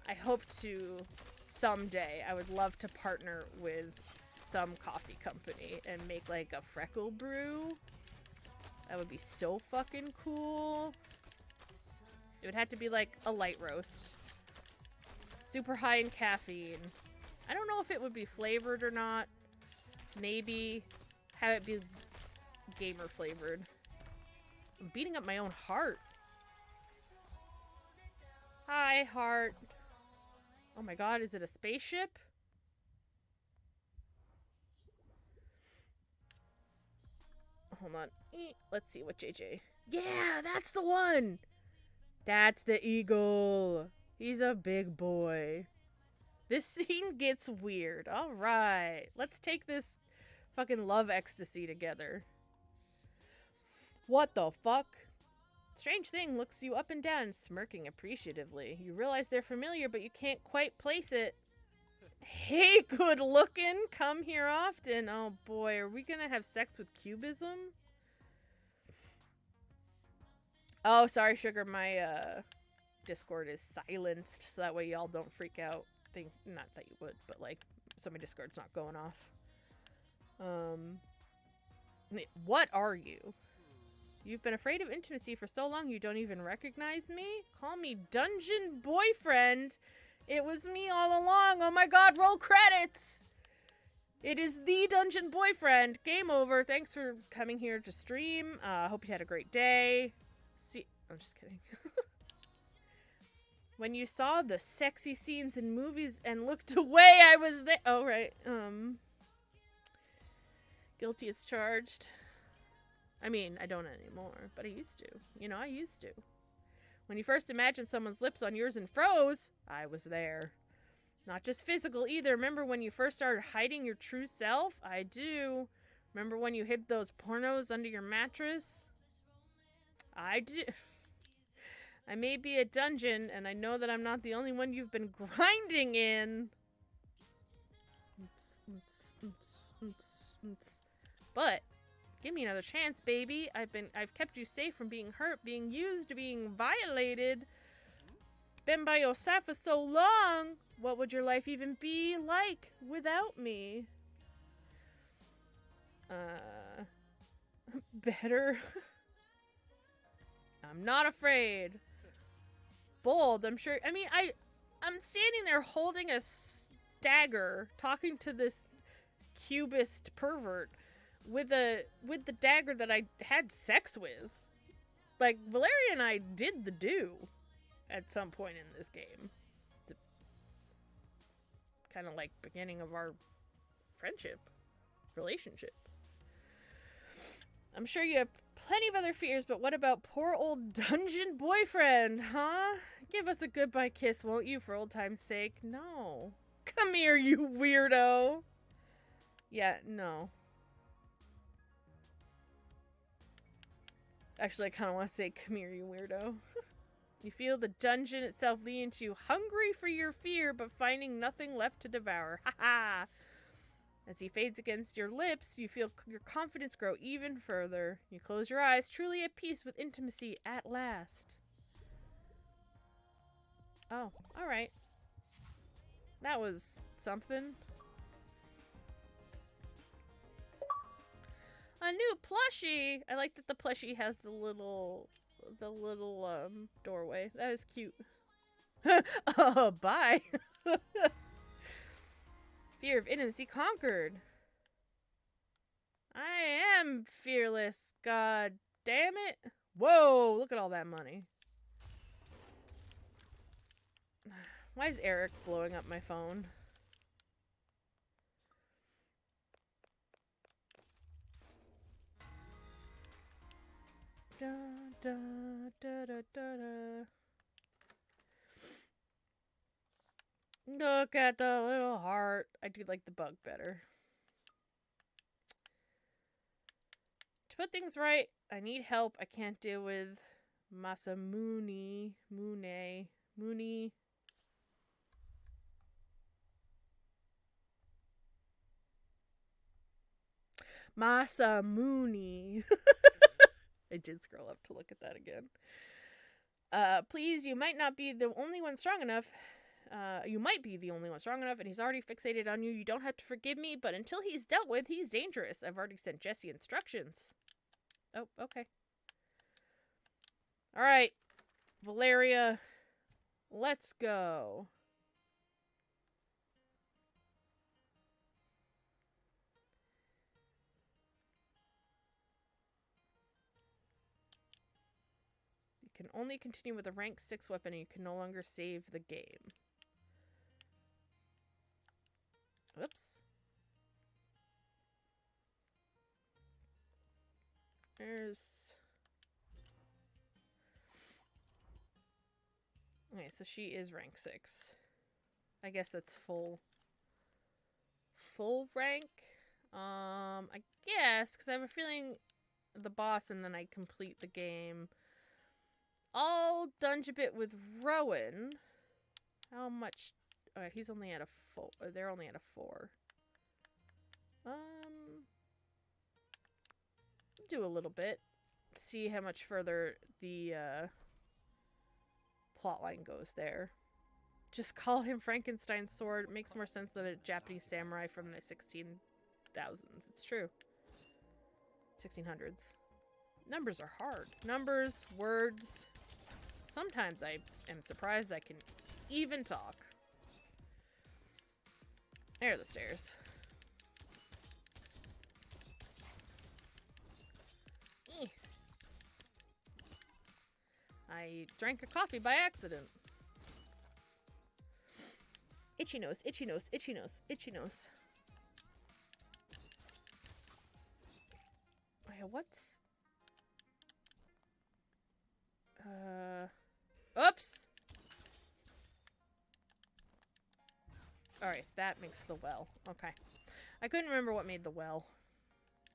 I hope to someday, I would love to partner with some coffee company and make like a Freckle brew. That would be so fucking cool. It would have to be like a light roast. Super high in caffeine. I don't know if it would be flavored or not. Maybe have it be gamer flavored. I'm beating up my own heart. Hi, heart. Oh my god, is it a spaceship? Hold on. Let's see what JJ... Yeah, that's the one! That's the eagle. He's a big boy. This scene gets weird. Alright. Let's take this fucking love ecstasy together. What the fuck? Strange thing looks you up and down, smirking appreciatively. You realize they're familiar, but you can't quite place it. Hey, good looking. Come here often. Oh boy, are we gonna have sex with cubism? Oh, sorry, sugar. My Discord is silenced, so that way y'all don't freak out. Not that you would, but like, so my Discord's not going off. What are you? You've been afraid of intimacy for so long you don't even recognize me? Call me Dungeon Boyfriend. It was me all along. Oh my god, roll credits! It is the Dungeon Boyfriend. Game over. Thanks for coming here to stream. Hope you had a great day. I'm just kidding. When you saw the sexy scenes in movies and looked away, I was there. Oh, right. Guilty as charged. I mean, I don't anymore, but I used to. You know, I used to. When you first imagined someone's lips on yours and froze, I was there. Not just physical either. Remember when you first started hiding your true self? I do. Remember when you hid those pornos under your mattress? I do. I may be a dungeon, and I know that I'm not the only one you've been grinding in. But give me another chance, baby. I've kept you safe from being hurt, being used, being violated. Been by your side for so long. What would your life even be like without me? Better. I'm not afraid. Bold, I'm sure. I mean, I'm standing there holding a dagger, talking to this cubist pervert with the dagger that I had sex with. Like, Valeria and I did the do at some point in this game. Kind of like beginning of our friendship, relationship. I'm sure you have plenty of other fears, but what about poor old Dungeon Boyfriend, huh? Give us a goodbye kiss, won't you, for old time's sake? No. Come here, you weirdo. Yeah, no. Actually, I kind of want to say, come here, you weirdo. You feel the dungeon itself lean into you, hungry for your fear, but finding nothing left to devour. Ha ha! As he fades against your lips, you feel your confidence grow even further. You close your eyes, truly at peace with intimacy at last. Oh, alright. That was something. A new plushie! I like that the plushie has the little doorway. That is cute. Oh, bye! Fear of intimacy conquered. I am fearless, god damn it. Whoa, look at all that money. Why is Eric blowing up my phone? Da, da, da, da, da, da. Look at the little heart. I do like the bug better. To put things right, I need help. I can't deal with Masamune. Mooney. Masamune. I did scroll up to look at that again. Please, you might not be the only one strong enough. You might be the only one strong enough, and he's already fixated on you. You don't have to forgive me, but until he's dealt with, he's dangerous. I've already sent Jesse instructions. Oh, okay. All right, Valeria, let's go. You can only continue with a rank 6 weapon, and you can no longer save the game. Whoops. There's... Okay, so she is rank 6. I guess that's full rank. I guess, because I have a feeling the boss and then I complete the game. I'll dungeon bit with Rowan. How much? He's only at a 4. They're only at a 4. Do a little bit. See how much further the plotline goes there. Just call him Frankenstein's sword. It makes more sense than a Japanese samurai from the 16,000s. It's true. 1600s. Numbers are hard. Numbers, words. Sometimes I am surprised I can even talk. There are the stairs. I drank a coffee by accident. Itchy nose, itchy nose, itchy nose, itchy nose. Okay, what's... Oops! Alright, that makes the well. Okay. I couldn't remember what made the well.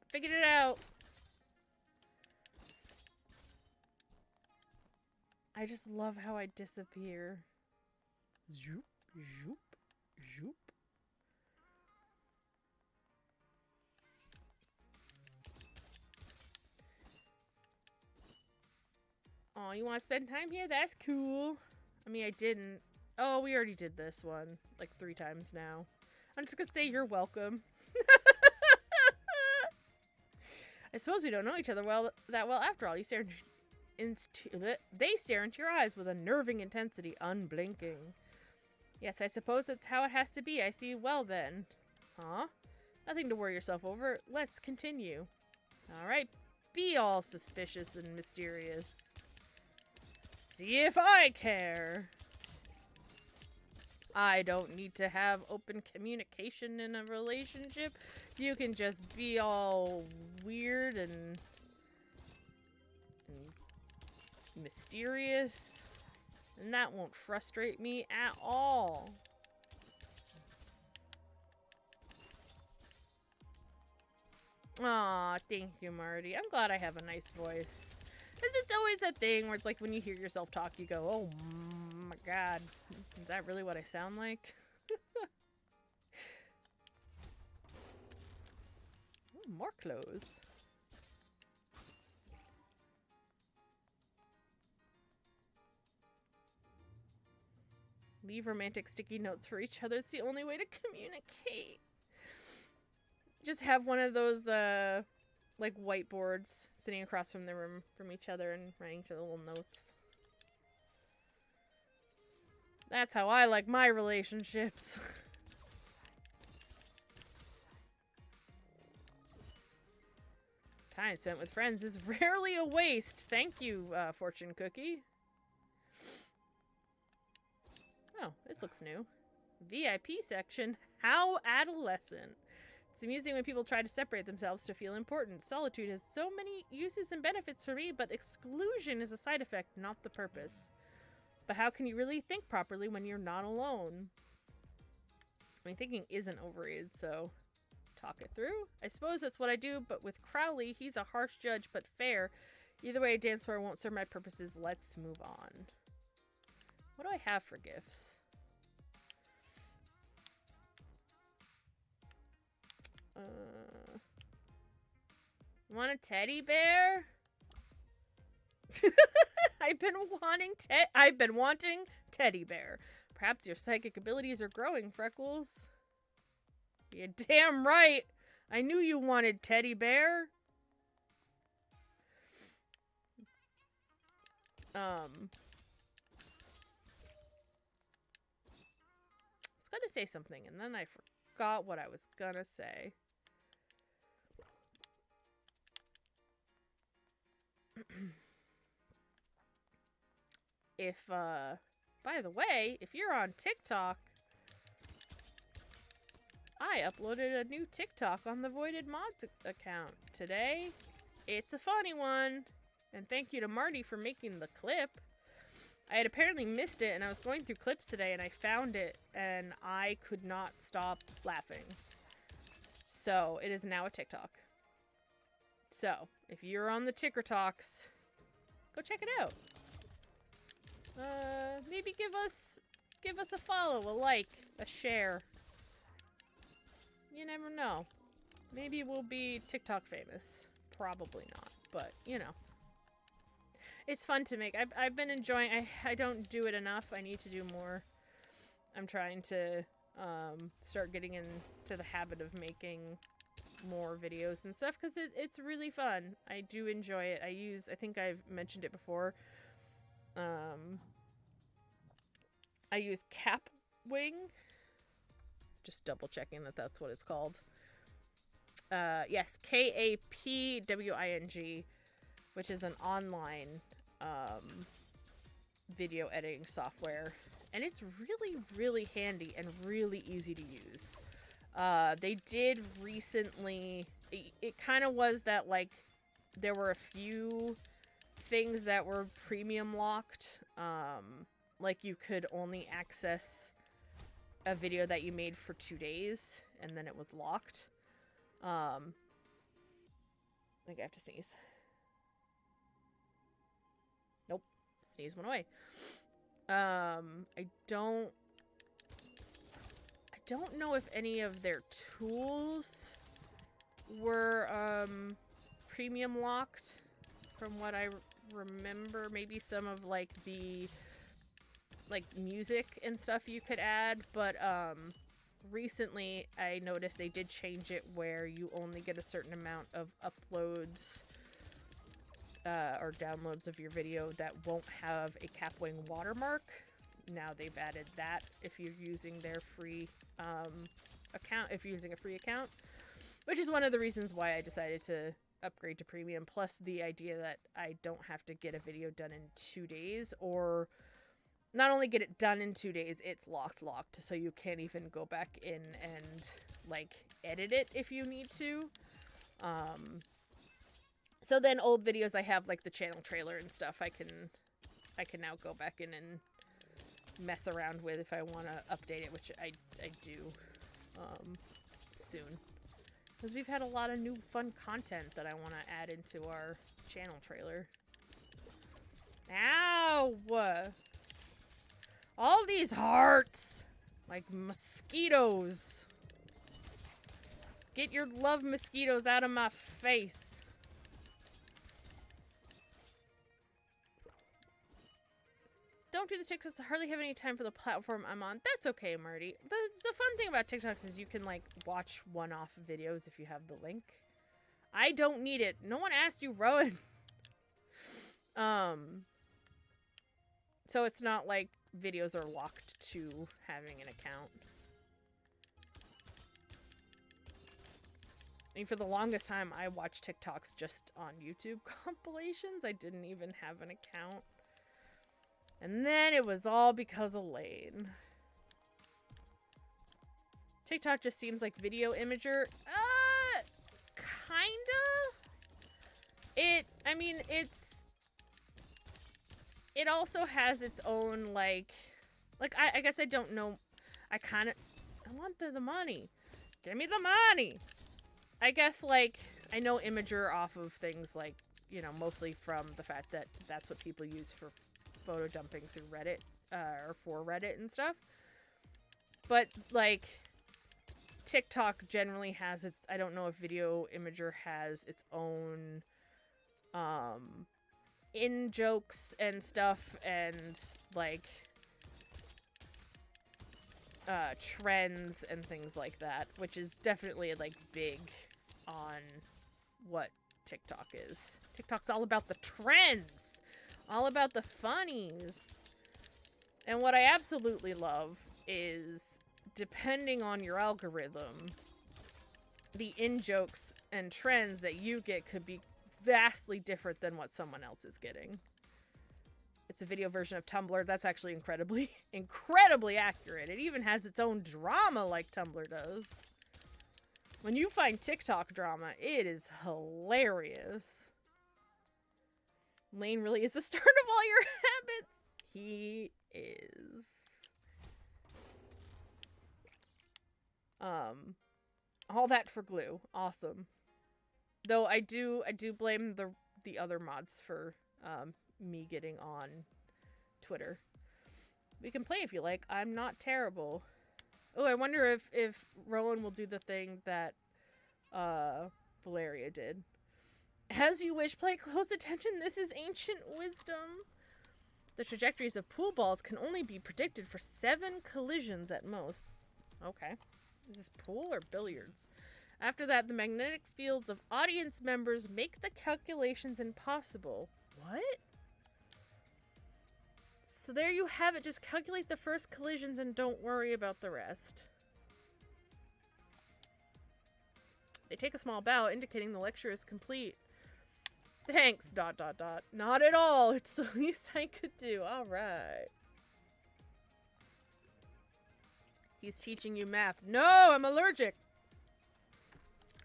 Figured it out! I just love how I disappear. Zoop, zoop, zoop. Oh, you want to spend time here? That's cool. I mean, I didn't. Oh, we already did this one like 3 times now. I'm just gonna say you're welcome. I suppose we don't know each other that well after all. You stare they stare into your eyes with unnerving intensity, unblinking. Yes, I suppose that's how it has to be. I see. Well then. Huh? Nothing to worry yourself over. Let's continue. Alright. Be all suspicious and mysterious. See if I care. I don't need to have open communication in a relationship. You can just be all weird and mysterious, and that won't frustrate me at all. Aw, thank you, Marty. I'm glad I have a nice voice. Because it's always a thing where it's like when you hear yourself talk, you go, oh my god, is that really what I sound like? Ooh, more clothes. Leave romantic sticky notes for each other. It's the only way to communicate. Just have one of those, like, whiteboards sitting across from the room from each other and writing each other little notes. That's how I like my relationships. Time spent with friends is rarely a waste. Thank you, Fortune Cookie. Oh, this looks new. VIP section. How adolescent. It's amusing when people try to separate themselves to feel important. Solitude has so many uses and benefits for me, but exclusion is a side effect, not the purpose. But how can you really think properly when you're not alone? I mean, thinking isn't overrated, so talk it through. I suppose that's what I do, but with Crowley, he's a harsh judge, but fair. Either way, a dance floor won't serve my purposes. Let's move on. What do I have for gifts? Want a teddy bear? I've been wanting teddy bear. Perhaps your psychic abilities are growing, Freckles. You're damn right. I knew you wanted teddy bear. I was gonna say something and then I forgot what I was gonna say. By the way, if you're on TikTok, I uploaded a new TikTok on the Voided Mods account today. It's a funny one, and thank you to Marty for making the clip. I had apparently missed it, and I was going through clips today, and I found it, and I could not stop laughing. So, it is now a TikTok. So, if you're on the TikToks, go check it out. Maybe give us a follow, a like, a share. You never know. Maybe we'll be TikTok famous. Probably not, but you know. It's fun to make. I've been enjoying. I don't do it enough. I need to do more. I'm trying to start getting into the habit of making more videos and stuff because it's really fun. I do enjoy it. I think I've mentioned it before. I use Capwing. Just double checking that that's what it's called. Yes, Kapwing, which is an online video editing software, and it's really, really handy and really easy to use. They did recently. It kind of was that like there were a few things that were premium locked. Like you could only access a video that you made for 2 days, and then it was locked. I think I have to sneeze. Nope. Sneeze went away. I don't know if any of their tools were premium locked from what I remember. Maybe some of like the music and stuff you could add, but recently I noticed they did change it where you only get a certain amount of uploads or downloads of your video that won't have a Capwing watermark. Now they've added that if you're using their free account, if you're using a free account, which is one of the reasons why I decided to upgrade to premium, plus the idea that I don't have to get a video done in 2 days, or not only get it done in 2 days, it's locked, so you can't even go back in and like edit it if you need to. So then old videos I have like the channel trailer and stuff, I can now go back in and mess around with if I want to update it, which I do soon, because we've had a lot of new fun content that I want to add into our channel trailer. Ow! All these hearts! Like mosquitoes. Get your love mosquitoes out of my face. Don't do the TikToks. I hardly have any time for the platform I'm on. That's okay, Marty. The fun thing about TikToks is you can, like, watch one-off videos if you have the link. I don't need it. No one asked you, Rowan. So it's not like videos are locked to having an account. I mean, for the longest time, I watched TikToks just on YouTube compilations. I didn't even have an account. And then it was all because of Layne. TikTok just seems like video imager. Kinda. I mean, it also has its own, like I guess I don't know. I kind of, I want the money. Give me the money. I guess, like, I know Imager off of things like, you know, mostly from the fact that that's what people use for photo dumping through Reddit, or for Reddit and stuff. But, like, TikTok generally has its, I don't know if Video Imager has its own, in-jokes and stuff, and, like, trends and things like that, which is definitely, like, big on what TikTok is. TikTok's all about the trends, all about the funnies. And what I absolutely love is, depending on your algorithm, the in-jokes and trends that you get could be vastly different than what someone else is getting. It's a video version of Tumblr. That's actually incredibly, incredibly accurate. It even has its own drama like Tumblr does. When you find TikTok drama, it is hilarious. Layne really is the start of all your habits. He is. All that for glue. Awesome. Though I do blame the other mods for me getting on Twitter. We can play if you like. I'm not terrible. Oh, I wonder if Rowan will do the thing that Valeria did. As you wish, pay close attention. This is ancient wisdom. The trajectories of pool balls can only be predicted for 7 collisions at most. Okay. Is this pool or billiards? After that, the magnetic fields of audience members make the calculations impossible. What? So there you have it. Just calculate the first collisions and don't worry about the rest. They take a small bow, indicating the lecture is complete. Thanks, ... Not at all. It's the least I could do. All right. He's teaching you math. No, I'm allergic.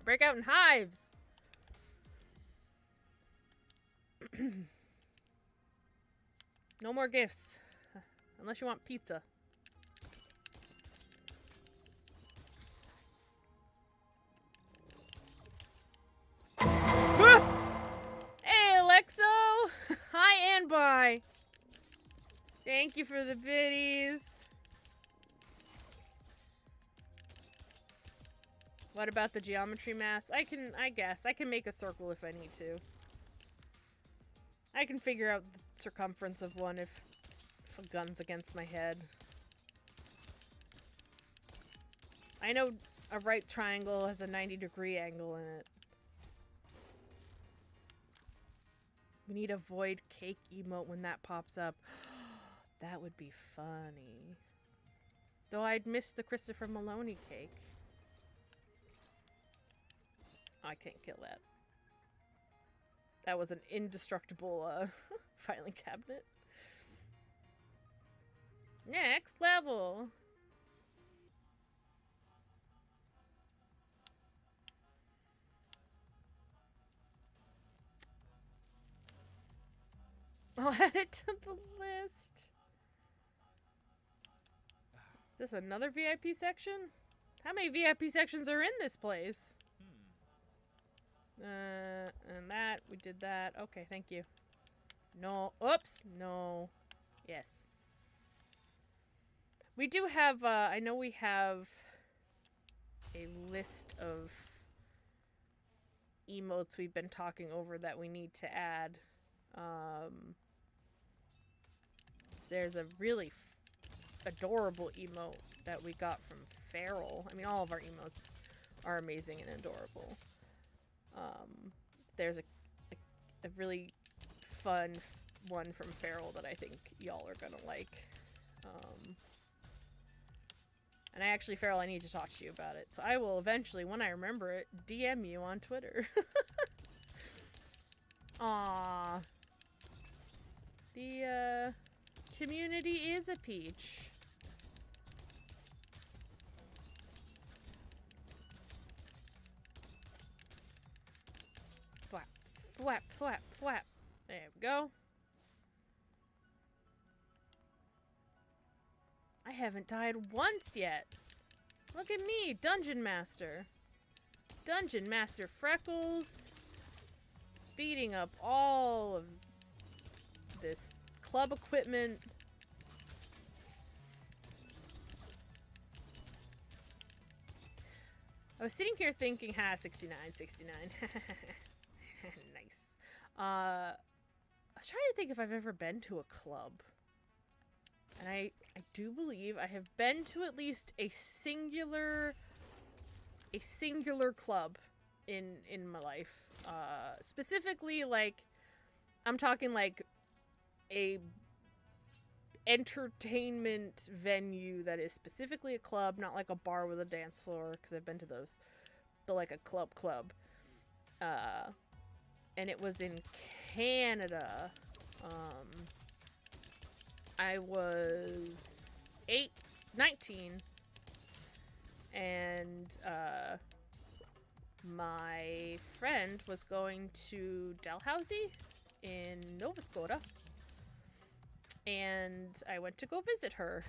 Break out in hives. No more gifts. Unless you want pizza. Ah! Hey, Alexo! Hi and bye. Thank you for the biddies. What about the geometry maths? I guess. I can make a circle if I need to. I can figure out the circumference of one if a gun's against my head. I know a right triangle has a 90-degree angle in it. We need a void cake emote when that pops up. That would be funny. Though I'd miss the Christopher Maloney cake. I can't kill that. That was an indestructible filing cabinet. Next level. I'll add it to the list. Is this another VIP section? How many VIP sections are in this place? And that, we did that. Okay, thank you. No, oops, no. Yes. We do have, I know we have a list of emotes we've been talking over that we need to add. There's a really adorable emote that we got from Feral. I mean, all of our emotes are amazing and adorable. There's a really fun one from Feral that I think y'all are gonna like. And actually, Feral, I need to talk to you about it. So I will eventually, when I remember it, DM you on Twitter. Aww. The, community is a peach. Flap, flap, flap, flap. There we go. I haven't died once yet. Look at me, Dungeon Master. Dungeon Master Freckles. Beating up all of this club equipment. I was sitting here thinking, 69. Nice. I was trying to think if I've ever been to a club. And I do believe I have been to at least a singular club in my life. Specifically, like, I'm talking like a entertainment venue that is specifically a club, not like a bar with a dance floor, because I've been to those, but like a club. And it was in Canada. I was 19, and my friend was going to Dalhousie in Nova Scotia, and I went to go visit her,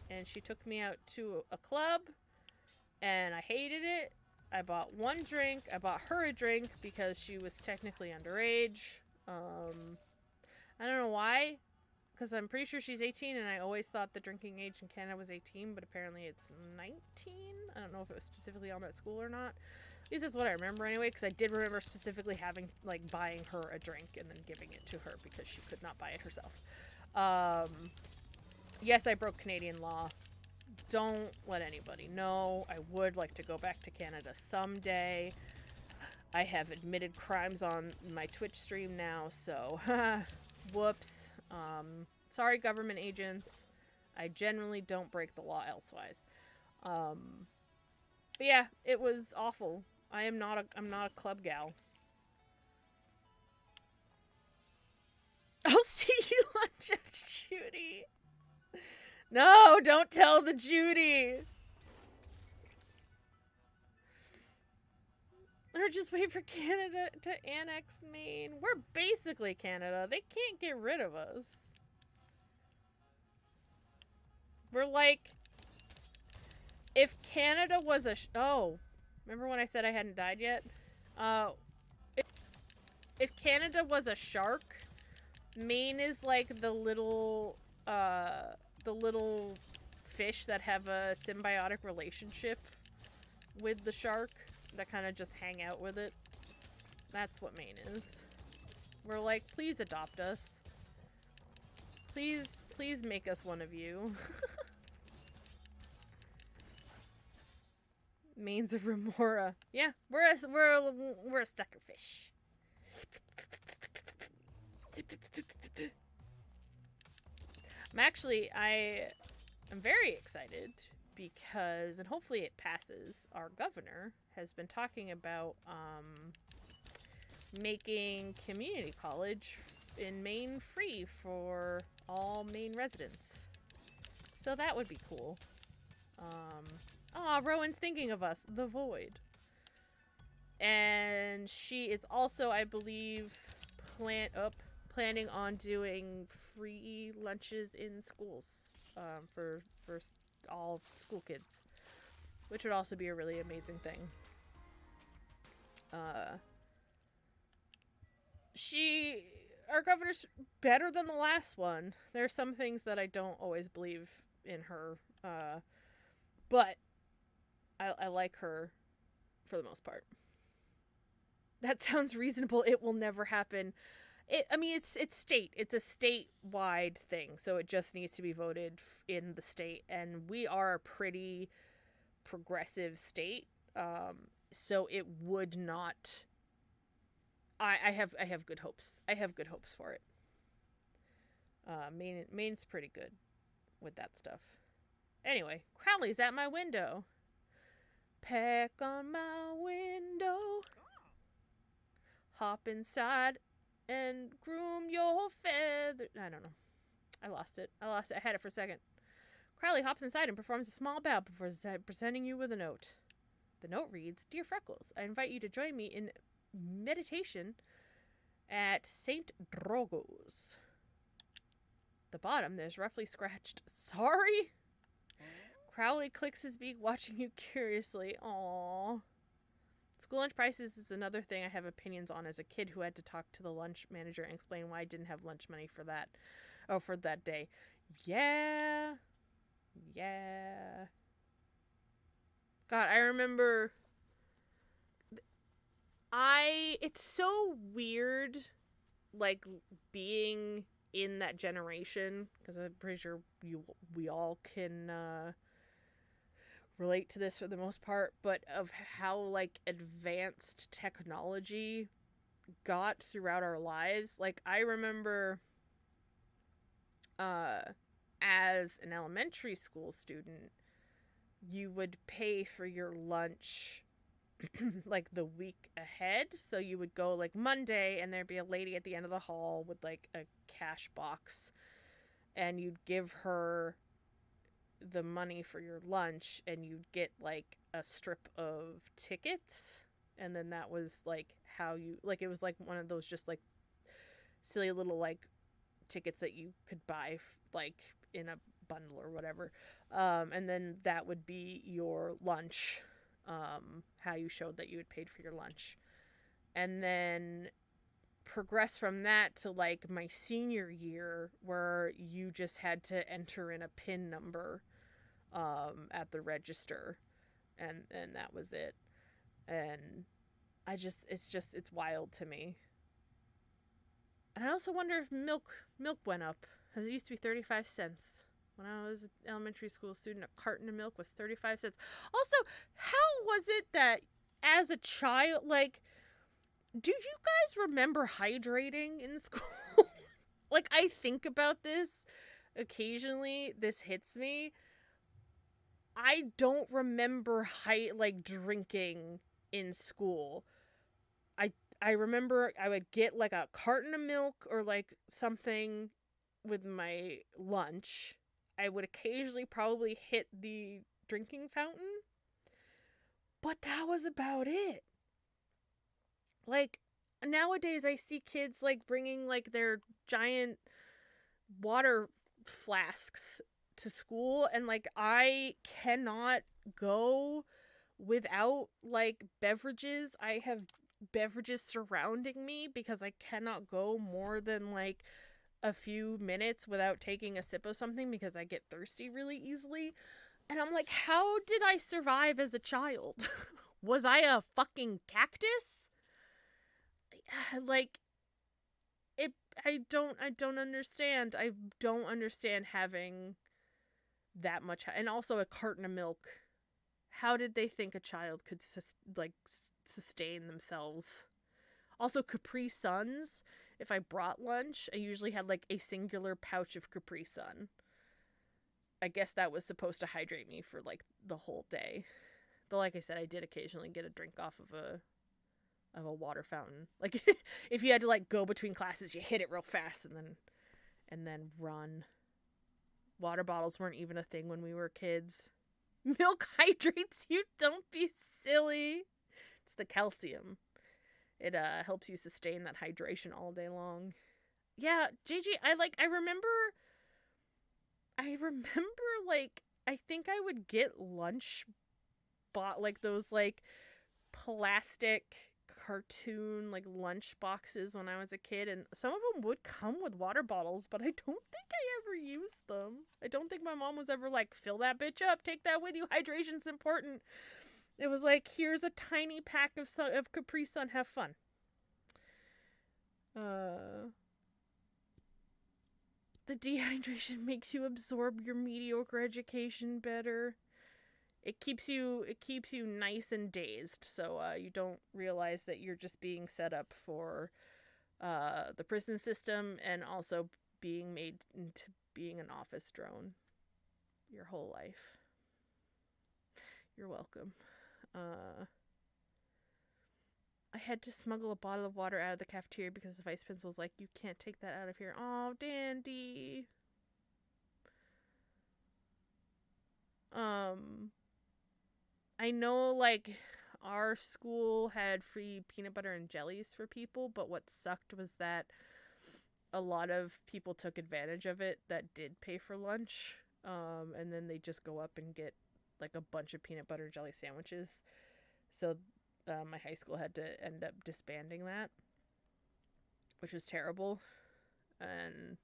and she took me out to a club, and I hated it. I bought one drink. I bought her a drink because she was technically underage. I don't know why, because I'm pretty sure she's 18, and I always thought the drinking age in Canada was 18, but apparently it's 19. I don't know if it was specifically on that school or not. At least that's what I remember anyway, because I did remember specifically having, like, buying her a drink and then giving it to her because she could not buy it herself. Yes, I broke Canadian law. Don't let anybody know. I would like to go back to Canada someday. I have admitted crimes on my Twitch stream now, so whoops. Sorry, government agents. I generally don't break the law elsewise. But yeah, it was awful. I'm not a club gal. I'll see you on Judge Judy. No, don't tell the Judy. Or just wait for Canada to annex Maine. We're basically Canada. They can't get rid of us. We're like, if Canada was a oh, remember when I said I hadn't died yet? If Canada was a shark, Maine is like the little fish that have a symbiotic relationship with the shark that kind of just hang out with it. That's what Maine is. We're like, please adopt us. Please make us one of you. Maine's a remora. Yeah, we're a sucker fish. I'm very excited because, and hopefully it passes, our governor has been talking about making community college in Maine free for all Maine residents. So that would be cool. Rowan's thinking of us, the Void. And she is also, I believe, planning on doing free lunches in schools for all school kids, which would also be a really amazing thing. Our governor's better than the last one. There are some things that I don't always believe in her, but I like her for the most part. That sounds reasonable. It will never happen. It's state. It's a statewide thing, so it just needs to be voted in the state, and we are a pretty progressive state, so it would not. I have good hopes. I have good hopes for it. Maine's pretty good with that stuff. Anyway, Crowley's at my window. Peck on my window. Hop inside and groom your feathers. I don't know. I lost it. I had it for a second. Crowley hops inside and performs a small bow before presenting you with a note. The note reads, Dear Freckles, I invite you to join me in meditation at St. Drogo's. The bottom, there's roughly scratched, Sorry? Crowley clicks his beak, watching you curiously. Aww. School lunch prices is another thing I have opinions on as a kid who had to talk to the lunch manager and explain why I didn't have lunch money for that. Oh, for that day. Yeah. Yeah. God, I remember... It's so weird, like, being in that generation, because I'm pretty sure we all can relate to this for the most part, but of how, like, advanced technology got throughout our lives. Like, I remember as an elementary school student, you would pay for your lunch like the week ahead. So you would go like Monday and there'd be a lady at the end of the hall with like a cash box, and you'd give her the money for your lunch, and you'd get like a strip of tickets, and then that was like how you, like, it was like one of those just like silly little like tickets that you could buy like in a bundle or whatever, and then that would be your lunch, how you showed that you had paid for your lunch. And then progress from that to like my senior year, where you just had to enter in a PIN number at the register, and that was it. And it's wild to me. And I also wonder if milk went up, because it used to be 35 cents. When I was an elementary school student, a carton of milk was 35 cents. Also, how was it that as a child, like, do you guys remember hydrating in school? Like, I think about this occasionally. This hits me. I don't remember drinking in school. I remember I would get like a carton of milk or like something with my lunch. I would occasionally probably hit the drinking fountain, but that was about it. Like, nowadays I see kids like bringing like their giant water flasks to school, and like I cannot go without like beverages. I have beverages surrounding me because I cannot go more than like a few minutes without taking a sip of something, because I get thirsty really easily. And I'm like, how did I survive as a child? Was I a fucking cactus? Like, I don't understand. I don't understand having that much, and also a carton of milk. How did they think a child could sustain themselves? Also, Capri Suns. If I brought lunch, I usually had like a singular pouch of Capri Sun. I guess that was supposed to hydrate me for like the whole day. Though, like I said, I did occasionally get a drink off of a water fountain. Like, if you had to like go between classes, you hit it real fast and then run. Water bottles weren't even a thing when we were kids. Milk hydrates you. Don't be silly. It's the calcium. It helps you sustain that hydration all day long. Yeah, JJ, I remember like, I think I would get lunch bought like those like plastic cartoon like lunch boxes when I was a kid, and some of them would come with water bottles, but I don't think I ever used them. I don't think my mom was ever like, fill that bitch up, take that with you, hydration's important. It was like, here's a tiny pack of Capri Sun, have fun. The dehydration makes you absorb your mediocre education better. It keeps you nice and dazed, so you don't realize that you're just being set up for the prison system, and also being made into being an office drone your whole life. You're welcome. I had to smuggle a bottle of water out of the cafeteria because the vice principal was like, you can't take that out of here. Oh, Dandy. I know, like, our school had free peanut butter and jellies for people, but what sucked was that a lot of people took advantage of it that did pay for lunch, and then they just go up and get like a bunch of peanut butter jelly sandwiches. So my high school had to end up disbanding that, which was terrible. And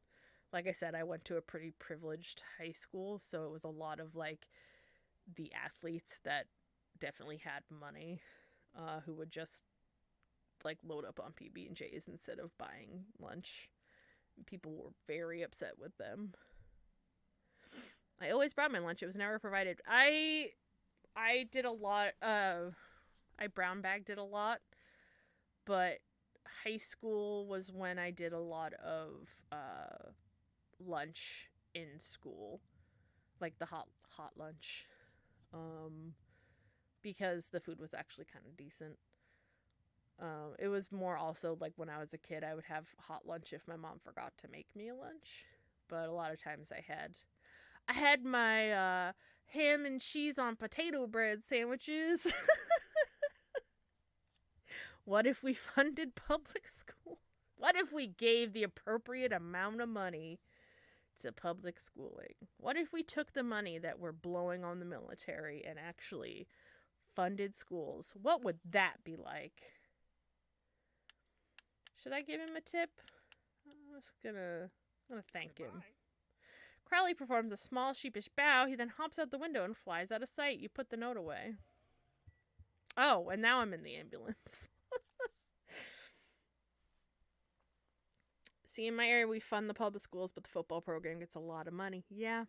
like I said, I went to a pretty privileged high school, so it was a lot of like the athletes that definitely had money, who would just like load up on PB&Js instead of buying lunch. People were very upset with them. I always brought my lunch. It was never provided. I did a lot of... I brown bagged it a lot. But high school was when I did a lot of lunch in school. Like the hot lunch. Because the food was actually kind of decent. It was more also like when I was a kid, I would have hot lunch if my mom forgot to make me a lunch. But a lot of times I had my ham and cheese on potato bread sandwiches. What if we funded public school? What if we gave the appropriate amount of money to public schooling? What if we took the money that we're blowing on the military and actually funded schools? What would that be like? Should I give him a tip? I'm just gonna thank him. Crowley performs a small, sheepish bow. He then hops out the window and flies out of sight. You put the note away. Oh, and now I'm in the ambulance. See, in my area, we fund the public schools, but the football program gets a lot of money. Yeah.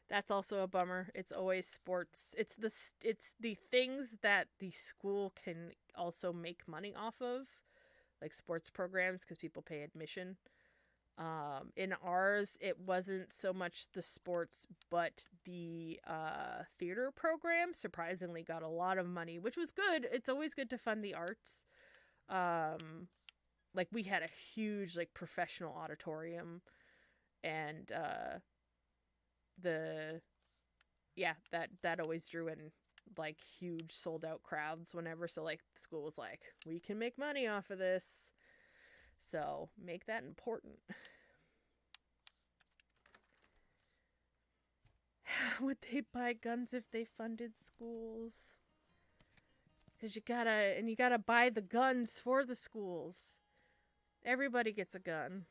That's also a bummer. It's always sports. It's the things that the school can also make money off of, like sports programs, because people pay admission. In ours, it wasn't so much the sports, but the theater program surprisingly got a lot of money, which was good. It's always good to fund the arts. Like we had a huge like professional auditorium, and that always drew in like huge sold out crowds whenever. So like the school was like, we can make money off of this. So make that important. Would they buy guns if they funded schools? Because you gotta buy the guns for the schools. Everybody gets a gun.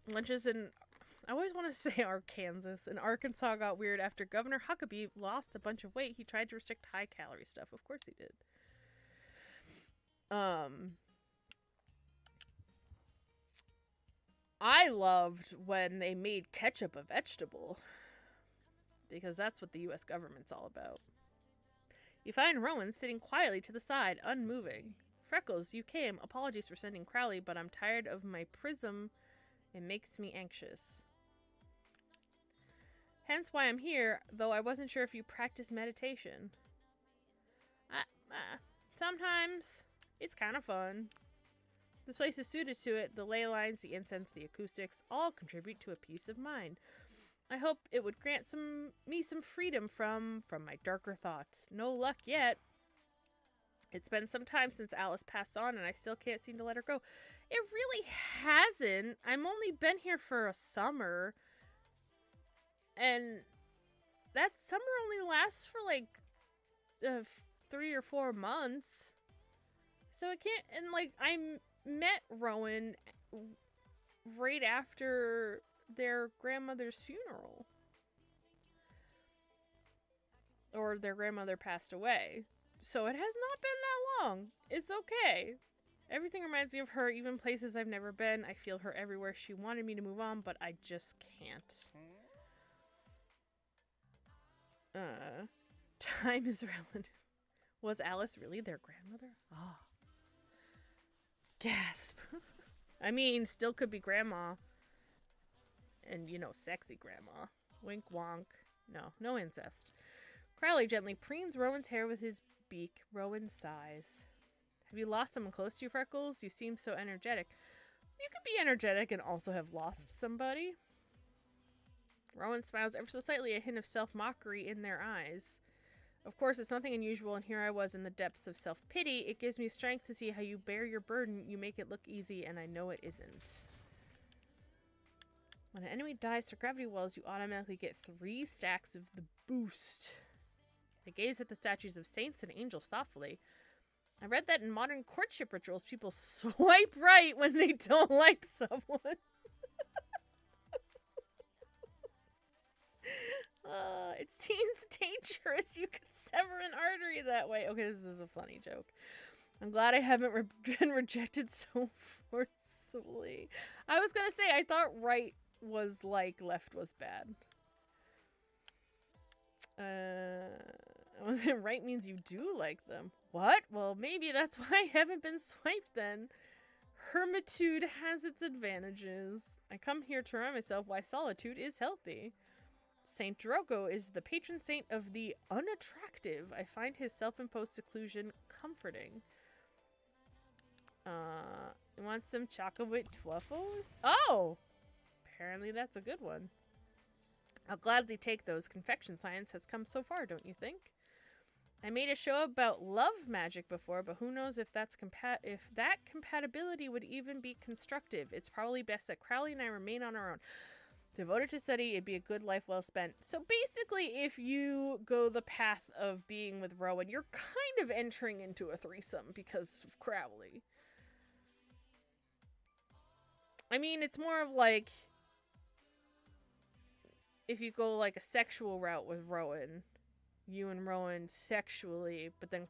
Lunches in... I always want to say Arkansas. In Arkansas got weird after Governor Huckabee lost a bunch of weight. He tried to restrict high-calorie stuff. Of course he did. I loved when they made ketchup a vegetable. Because that's what the U.S. government's all about. You find Rowan sitting quietly to the side, unmoving. Freckles, you came. Apologies for sending Crowley, but I'm tired of my prism. It makes me anxious. Hence why I'm here, though I wasn't sure if you practice meditation. Sometimes. It's kind of fun. This place is suited to it. The ley lines, the incense, the acoustics, all contribute to a peace of mind. I hope it would grant me some freedom from my darker thoughts. No luck yet. It's been some time since Alice passed on, and I still can't seem to let her go. It really hasn't. I've only been here for a summer. And that summer only lasts for like 3 or 4 months. So it can't... And like, I met Rowan right after their grandmother's funeral. Or their grandmother passed away. So it has not been that long. It's okay. Everything reminds me of her, even places I've never been. I feel her everywhere. She wanted me to move on, but I just can't. Time is relative. Was Alice really their grandmother? Oh. Gasp. I mean, still could be grandma. And, you know, sexy grandma. Wink wonk. No incest. Crowley gently preens Rowan's hair with his beak. Rowan sighs. Have you lost someone close to you, Freckles? You seem so energetic. You could be energetic and also have lost somebody. Rowan smiles ever so slightly, a hint of self-mockery in their eyes. Of course, it's nothing unusual, and here I was in the depths of self-pity. It gives me strength to see how you bear your burden. You make it look easy, and I know it isn't. When an enemy dies to gravity wells, you automatically get 3 stacks of the boost. I gaze at the statues of saints and angels thoughtfully. I read that in modern courtship rituals, people swipe right when they don't like someone. It seems dangerous. You could sever an artery that way. Okay, this is a funny joke. I'm glad I haven't been rejected so forcibly. I was gonna say, I thought right was like left was bad. Was it right means you do like them? What? Well, maybe that's why I haven't been swiped then. Hermitude has its advantages. I come here to remind myself why solitude is healthy. Saint Drogo is the patron saint of the unattractive. I find his self-imposed seclusion comforting. You want some chocolate truffles? Oh! Apparently that's a good one. I'll gladly take those. Confection science has come so far, don't you think? I made a show about love magic before, but who knows if that's if that compatibility would even be constructive. It's probably best that Crowley and I remain on our own. Devoted to study, it'd be a good life well spent. So basically, if you go the path of being with Rowan, you're kind of entering into a threesome because of Crowley. I mean, it's more of like if you go like a sexual route with Rowan, you and Rowan sexually, but then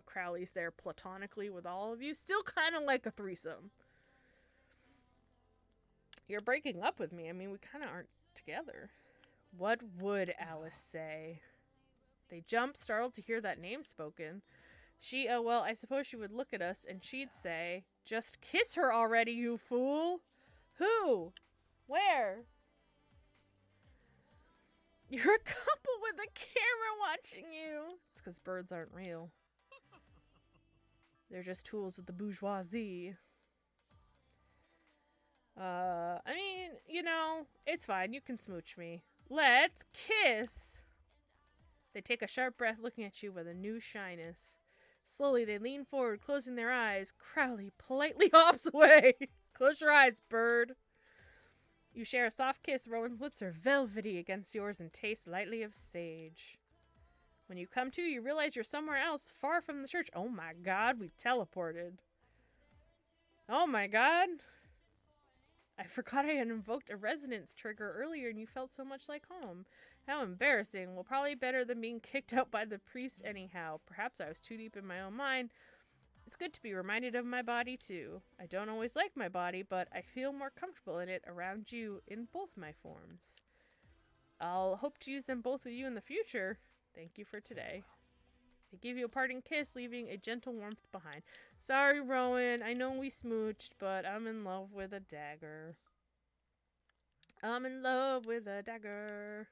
Crowley's there platonically with all of you, still kind of like a threesome. You're breaking up with me. I mean, we kind of aren't together. What would Alice say? They jump, startled to hear that name spoken. She, oh well, I suppose she would look at us and she'd say, just kiss her already, you fool! Who? Where? You're a couple with a camera watching you. It's because birds aren't real. They're just tools of the bourgeoisie. I mean, you know, it's fine. You can smooch me. Let's kiss! They take a sharp breath, looking at you with a new shyness. Slowly, they lean forward, closing their eyes. Crowley politely hops away. Close your eyes, bird. You share a soft kiss. Rowan's lips are velvety against yours and taste lightly of sage. When you come to, you realize you're somewhere else, far from the church. Oh my god, we teleported. Oh my god. I forgot I had invoked a resonance trigger earlier and you felt so much like home. How embarrassing. Well, probably better than being kicked out by the priest anyhow. Perhaps I was too deep in my own mind. It's good to be reminded of my body, too. I don't always like my body, but I feel more comfortable in it around you in both my forms. I'll hope to use them both with you in the future. Thank you for today. I give you a parting kiss, leaving a gentle warmth behind. Sorry, Rowan. I know we smooched, but I'm in love with a dagger. I'm in love with a dagger.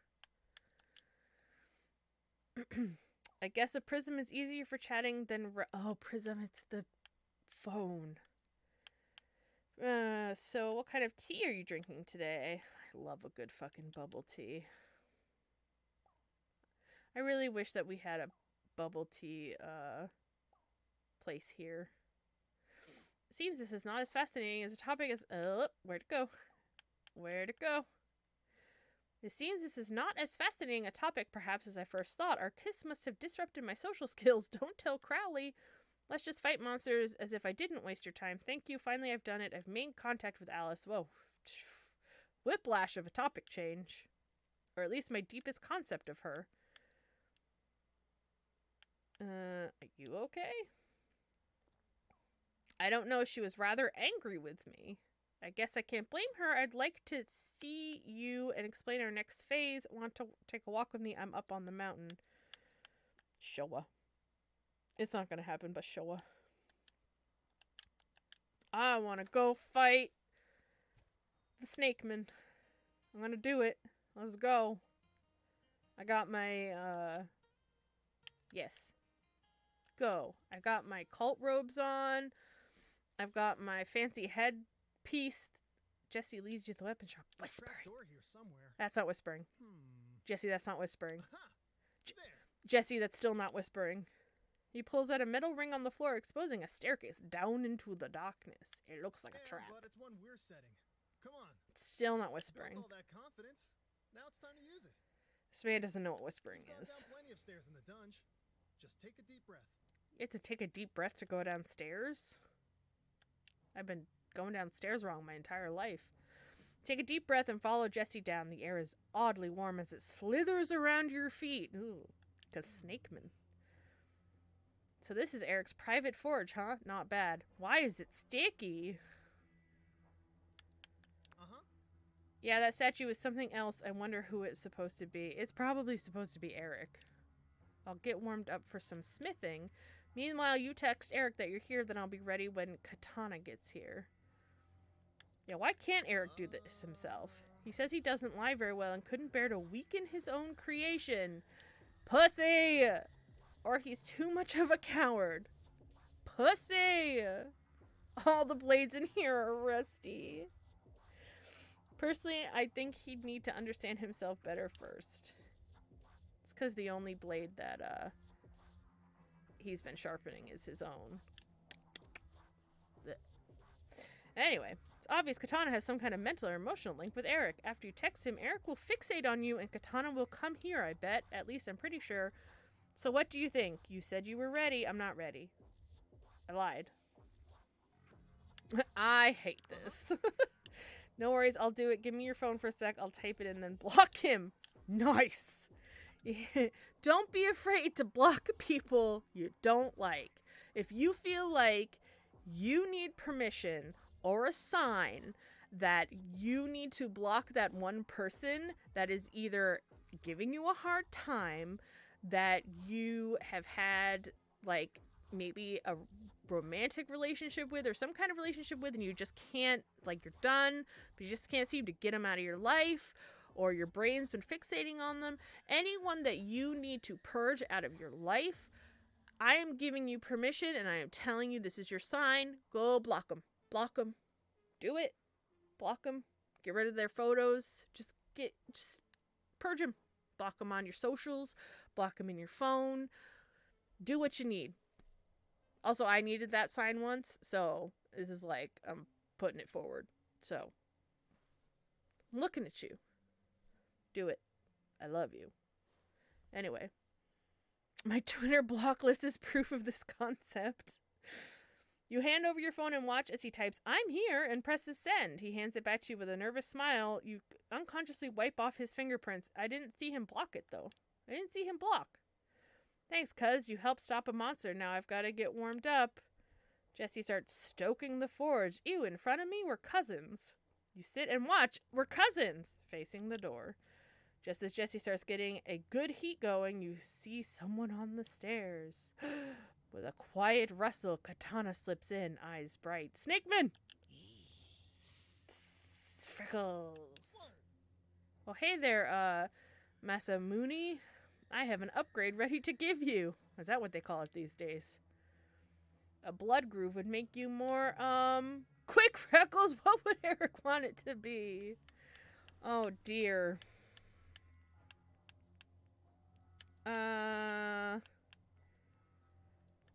I guess a prism is easier for chatting than... Oh, prism, it's the phone. So what kind of tea are you drinking today? I love a good fucking bubble tea. I really wish that we had a bubble tea place here. It seems this is not as fascinating as a topic as... where'd it go? Where'd it go? It seems this is not as fascinating a topic, perhaps, as I first thought. Our kiss must have disrupted my social skills. Don't tell Crowley. Let's just fight monsters as if I didn't waste your time. Thank you. Finally, I've done it. I've made contact with Alice. Whoa. Whiplash of a topic change. Or at least my deepest concept of her. Are you okay? I don't know. She was rather angry with me. I guess I can't blame her. I'd like to see you and explain our next phase. Want to take a walk with me? I'm up on the mountain. Showa. It's not gonna happen, but Showa. I want to go fight the snake man. I'm gonna do it. Let's go. I got my, yes. Go. I got my cult robes on. I've got my fancy headpiece. Jesse leads you to the weapon shop. Whispering. That's not whispering. Jesse, that's not whispering. Jesse, that's still not whispering. He pulls out a metal ring on the floor, exposing a staircase down into the darkness. It looks like a trap. But it's one we're setting. come on. Still not Built whispering. all that confidence. Now it's time to use it. This man doesn't know what whispering We've gone is. down plenty of stairs in the dungeon. Just take a deep breath. You have to take a deep breath to go downstairs? I've been going downstairs wrong my entire life. Take a deep breath and follow Jesse down. The air is oddly warm as it slithers around your feet. Ooh, because snakeman. So this is Eric's private forge, huh? Not bad. Why is it sticky? Uh-huh. Yeah, that statue is something else. I wonder who it's supposed to be. It's probably supposed to be Eric. I'll get warmed up for some smithing. Meanwhile, you text Eric that you're here, then I'll be ready when Katana gets here. Yeah, why can't Eric do this himself? He says he doesn't lie very well and couldn't bear to weaken his own creation. Pussy! Or he's too much of a coward. Pussy! All the blades in here are rusty. Personally, I think he'd need to understand himself better first. It's because the only blade that he's been sharpening is his own. Blech. Anyway, it's obvious Katana has some kind of mental or emotional link with Eric. After you text him, Eric will fixate on you and Katana will come here, I bet. At least I'm pretty sure. So what do you think? You said you were ready. I'm not ready. I lied. I hate this. No worries, I'll do it. Give me your phone for a sec. I'll type it and then block him. Nice. Don't be afraid to block people you don't like. If you feel like you need permission or a sign that you need to block that one person that is either giving you a hard time, that you have had like maybe a romantic relationship with or some kind of relationship with, and you just can't, like, you're done, but you just can't seem to get them out of your life, or your brain's been fixating on them, anyone that you need to purge out of your life, I am giving you permission and I am telling you this is your sign. Go block them. Block them. Do it. Block them. Get rid of their photos. Just purge them. Block them on your socials. Block them in your phone. Do what you need. Also, I needed that sign once, so this is like, I'm putting it forward. So, I'm looking at you. Do it. I love you. Anyway, my Twitter block list is proof of this concept. You hand over your phone and watch as he types, "I'm here," and presses send. He hands it back to you with a nervous smile. You unconsciously wipe off his fingerprints. I didn't see him block it, though. I didn't see him block. Thanks, cuz. You helped stop a monster. Now I've got to get warmed up. Jesse starts stoking the forge. Ew, in front of me? We're cousins. You sit and watch. We're cousins. Facing the door. Just as Jesse starts getting a good heat going, you see someone on the stairs. With a quiet rustle, Katana slips in, eyes bright. Snakeman! Freckles. Oh, hey there, Masamune. I have an upgrade ready to give you. Is that what they call it these days? A blood groove would make you more, quick, Freckles! What would Eric want it to be? Oh, dear. I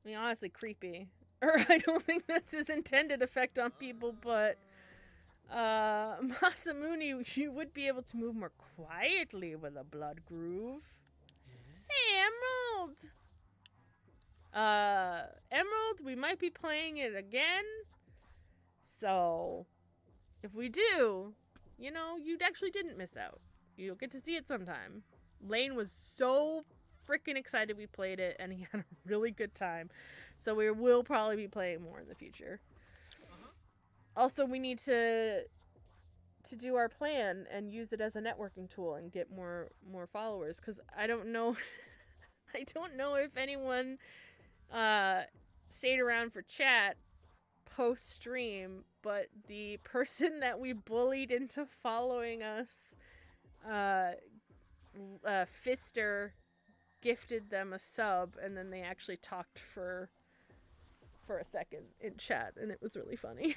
mean, honestly, creepy. Or I don't think that's his intended effect on people, but Masamune, you would be able to move more quietly with a blood groove. Hey, Emerald! Emerald, we might be playing it again. So, if we do, you know, you actually didn't miss out. You'll get to see it sometime. Layne was so freaking excited we played it, and he had a really good time. So we will probably be playing more in the future. Also, we need to do our plan and use it as a networking tool and get more followers, because I don't know I don't know if anyone stayed around for chat post stream, but the person that we bullied into following us, Fister, gifted them a sub, and then they actually talked for a second in chat, and it was really funny.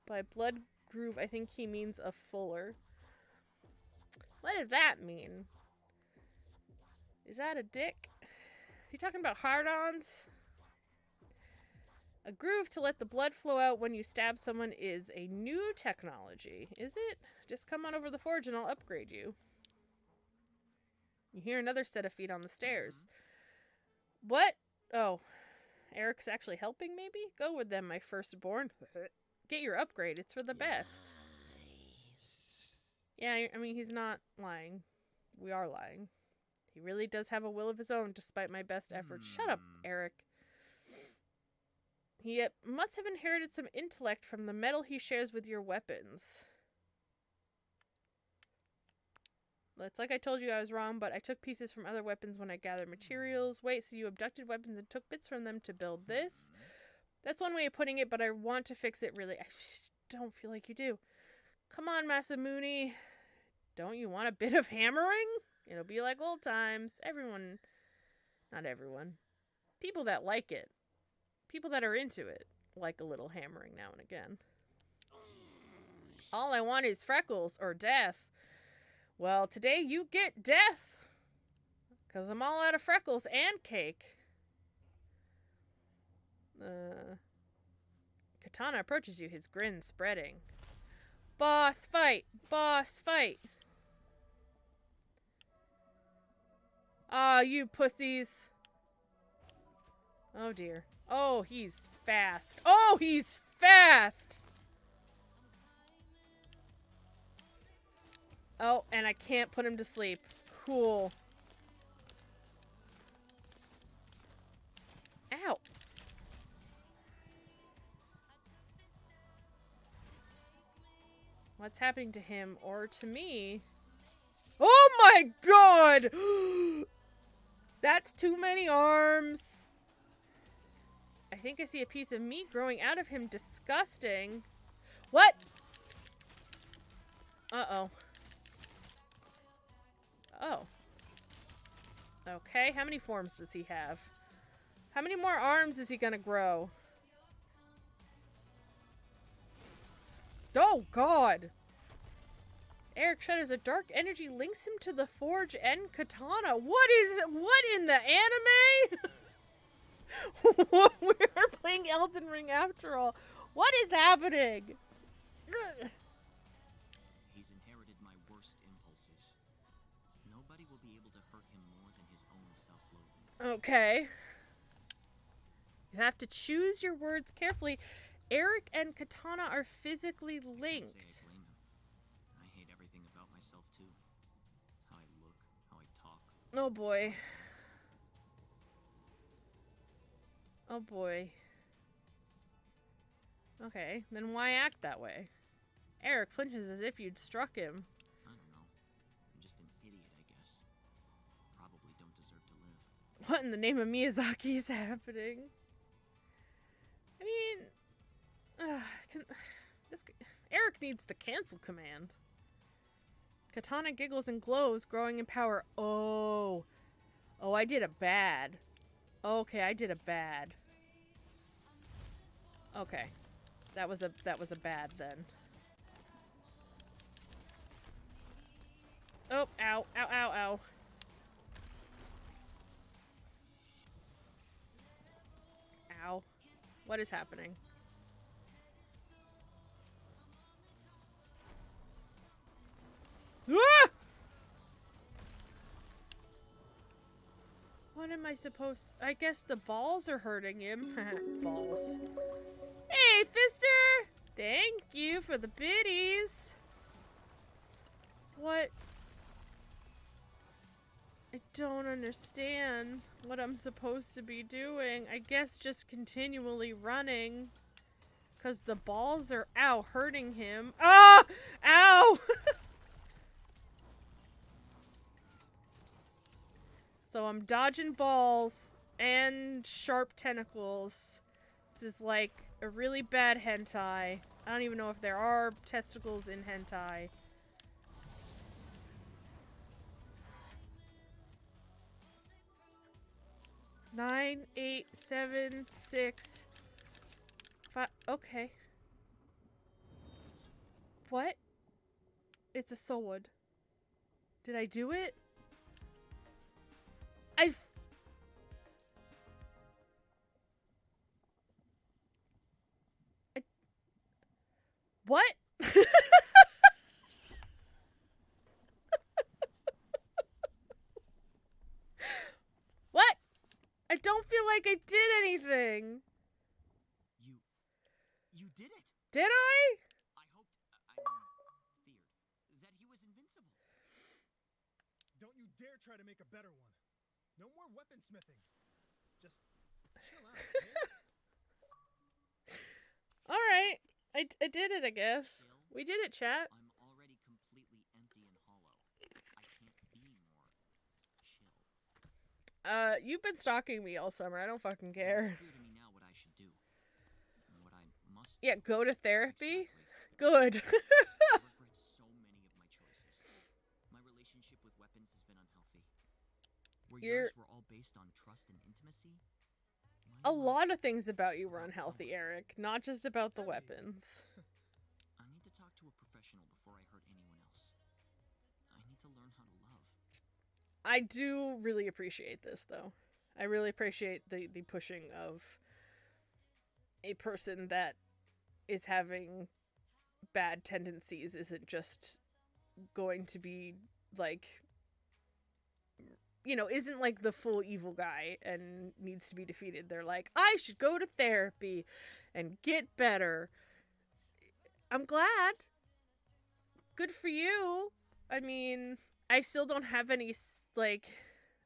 By blood groove, I think he means a fuller. What does that mean? Is that a dick? You talking about hard-ons? A groove to let the blood flow out when you stab someone is a new technology. Is it? Just come on over the forge and I'll upgrade you. You hear another set of feet on the stairs. What? Oh. Eric's actually helping, maybe? Go with them, my firstborn. Get your upgrade. It's for the best. Yeah, I mean, he's not lying. We are lying. He really does have a will of his own, despite my best efforts. Shut up, Eric. He must have inherited some intellect from the metal he shares with your weapons. It's like I told you I was wrong, but I took pieces from other weapons when I gathered materials. Wait, so you abducted weapons and took bits from them to build this? That's one way of putting it, but I want to fix it really. I don't feel like you do. Come on, Masamune. Don't you want a bit of hammering? It'll be like old times. Everyone, not everyone. People that like it. People that are into it like a little hammering now and again. All I want is Freckles or death. Well, today you get death. Because I'm all out of Freckles and cake. Katana approaches you, his grin spreading. Boss fight! Boss fight! Ah, you pussies. Oh dear. Oh, he's fast. Oh, he's fast! Oh, and I can't put him to sleep. Cool. Ow. What's happening to him or to me? Oh my god! That's too many arms. I think I see a piece of meat growing out of him. Disgusting. What? Uh-oh. Oh. Okay, how many forms does he have? How many more arms is he gonna grow? Oh, God! Eric shudders. A dark energy links him to the forge and katana. What is it? What in the anime? We're playing Elden Ring after all. What is happening? Ugh. He's inherited my worst impulses. Nobody will be able to hurt him more than his own self-loathing. Okay. You have to choose your words carefully. Eric and Katana are physically linked. I can't say I blame him. I hate everything about myself too. How I look, how I talk. Oh boy. Oh boy. Okay, then why act that way? Eric flinches as if you'd struck him. I don't know. I'm just an idiot, I guess. Probably don't deserve to live. What in the name of Miyazaki is happening? I mean, Eric needs the cancel command. Katana giggles and glows, growing in power. Oh, I did a bad. Okay, I did a bad. Okay, that was a bad then. Oh, ow, ow, ow, ow. Ow. What is happening? Ah! What am I supposed to... I guess the balls are hurting him. Balls. Hey, Fister! Thank you for the biddies. What? I don't understand what I'm supposed to be doing. I guess just continually running. Because the balls are, ow, hurting him. Ah! Ow! So I'm dodging balls and sharp tentacles. This is like a really bad hentai. I don't even know if there are testicles in hentai. Nine, 8, 7, 6, 5. Okay. What? It's a sword. Did I do it? don't feel like I did anything. You did it. Did I? I hoped, feared, that he was invincible. Don't you dare try to make a better one. No more weaponsmithing. Just chill out, okay? Alright. I did it, I guess. Still, We did it, chat. I'm already completely empty and hollow. I can't be more chill. You've been stalking me all summer. I don't fucking It's care. clear to me now what I should do. And what I must Yeah, do. go to therapy? Exactly. Good. I regret so many of my choices. My relationship with weapons has been unhealthy. Where yours were all based on trust and intimacy. A Mine were lot of things about you were unhealthy, Eric. Not just about the weapons. I need to talk to a professional before I hurt anyone else. I need to learn how to love. I do really appreciate this, though. I really appreciate the pushing of a person that is having bad tendencies isn't just going to be, like, you know, isn't like the full evil guy and needs to be defeated. They're like, I should go to therapy and get better. I'm glad. Good for you. I mean, I still don't have any, like,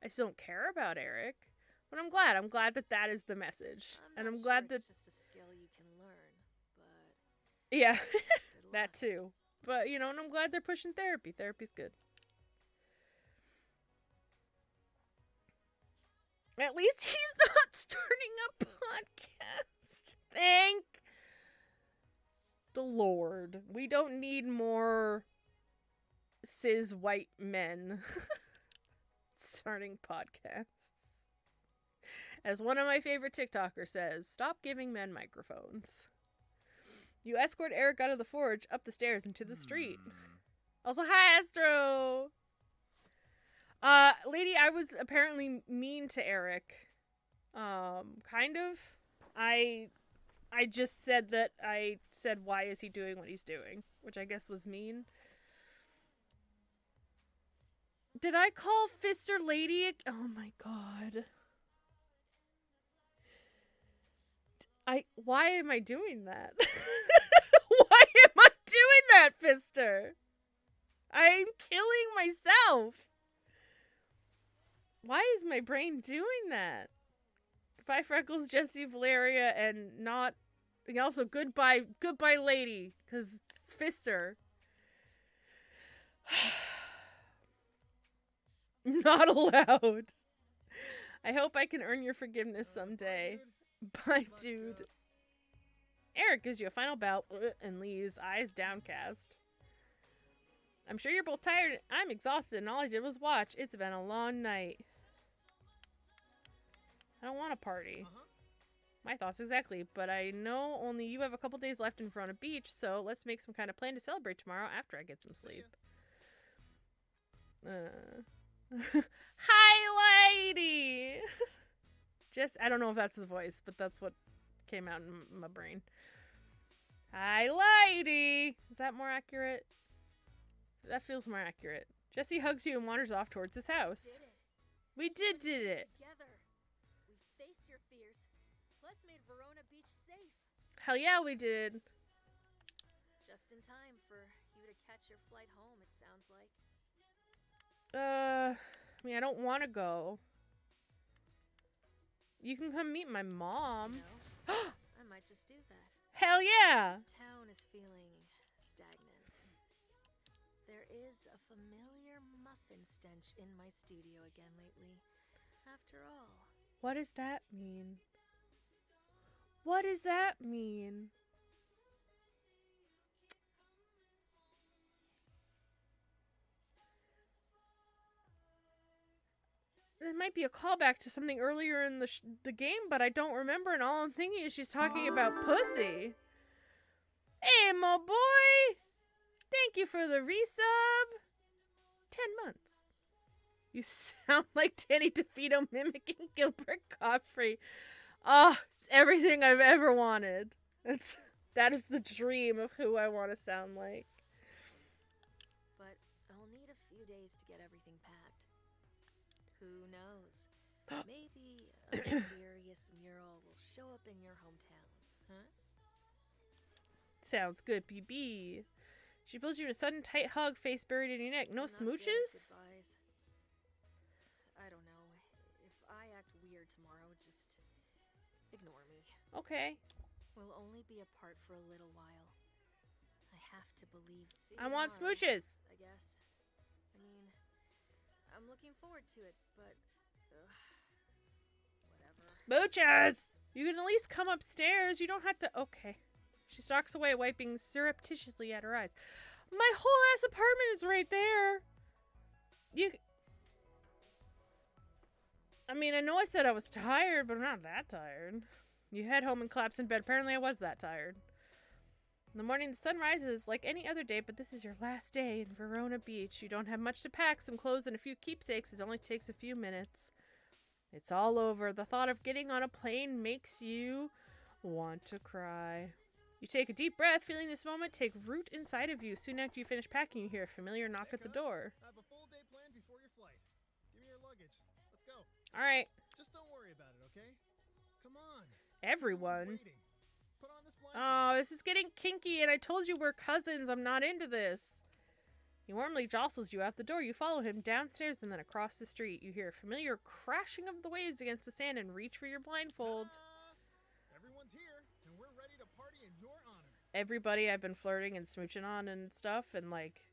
I still don't care about Eric. But I'm glad. I'm glad that that is the message. And I'm glad that... it's just a skill you can learn, but Yeah, good that luck. too. But, you know, and I'm glad they're pushing therapy. Therapy's good. At least he's not starting a podcast. Thank the Lord. We don't need more cis white men starting podcasts. As one of my favorite TikTokers says, stop giving men microphones. You escort Eric out of the forge, up the stairs, into the street. Also, hi, Astro! Lady, I was apparently mean to Eric. Kind of. I just said that I said, why is he doing what he's doing? Which I guess was mean. Did I call Fister Lady? Oh my god. Why am I doing that? Why am I doing that, Fister? I'm killing myself. Why is my brain doing that? Goodbye, Freckles, Jesse, Valeria, and not... And also, goodbye, Lady, because it's Fister. Not allowed. I hope I can earn your forgiveness someday. Bye, dude. Eric gives you a final bow and leaves, eyes downcast. I'm sure you're both tired. I'm exhausted, and all I did was watch. It's been a long night. I don't want a party. My thoughts exactly, but I know only you have a couple days left in Verona Beach, so let's make some kind of plan to celebrate tomorrow after I get some sleep. Hi, lady! Just, I don't know if that's the voice, but that's what came out in my brain. Hi, lady! Is that more accurate? That feels more accurate. Jesse hugs you and wanders off towards his house. We did it! Together. We faced your fears, plus made Verona Beach safe. Hell yeah, we did. Just in time for you to catch your flight home, it sounds like. I mean, I don't want to go. You can come meet my mom. You know, I might just do that. Hell yeah! This town is feeling stagnant. There is a familiar muffin stench in my studio again lately. After all. What does that mean? What does that mean? It might be a callback to something earlier in the game, but I don't remember, and all I'm thinking is she's talking about pussy. Hey, my boy! Thank you for the resub! 10 months. You sound like Danny DeVito mimicking Gilbert Gottfried. Oh, it's everything I've ever wanted. That is the dream of who I want to sound like. But I'll need a few days to get everything packed. Who knows? Maybe a mysterious mural will show up in your hometown, huh? Sounds good, BB. She pulls you in a sudden tight hug, face buried in your neck. No I'm not good at smooches? goodbyes. I don't know. If I act weird tomorrow, just ignore me. Okay. We'll only be apart for a little while. I have to believe. See you I want tomorrow, smooches. I guess. I mean, I'm looking forward to it, but whatever. Smooches! You can at least come upstairs. You don't have to. Okay. She stalks away, wiping surreptitiously at her eyes. My whole ass apartment is right there. I mean, I know I said I was tired, but I'm not that tired. You head home and collapse in bed. Apparently, I was that tired. In the morning, the sun rises like any other day, but this is your last day in Verona Beach. You don't have much to pack, some clothes and a few keepsakes. It only takes a few minutes. It's all over. The thought of getting on a plane makes you want to cry. You take a deep breath, feeling this moment take root inside of you. Soon after you finish packing, you hear a familiar knock at the door. I have a full day planned before your flight. Give me your luggage. Let's go. All right. Just don't worry about it, okay? Come on. Everyone. Waiting. Put on this Oh, blanket. this is getting kinky, and I told you we're cousins. I'm not into this. He warmly jostles you out the door. You follow him downstairs and then across the street. You hear a familiar crashing of the waves against the sand and reach for your blindfold. Ta-da! Everyone's here, and we're ready to party in your honor. Everybody I've been flirting and smooching on and stuff, and like,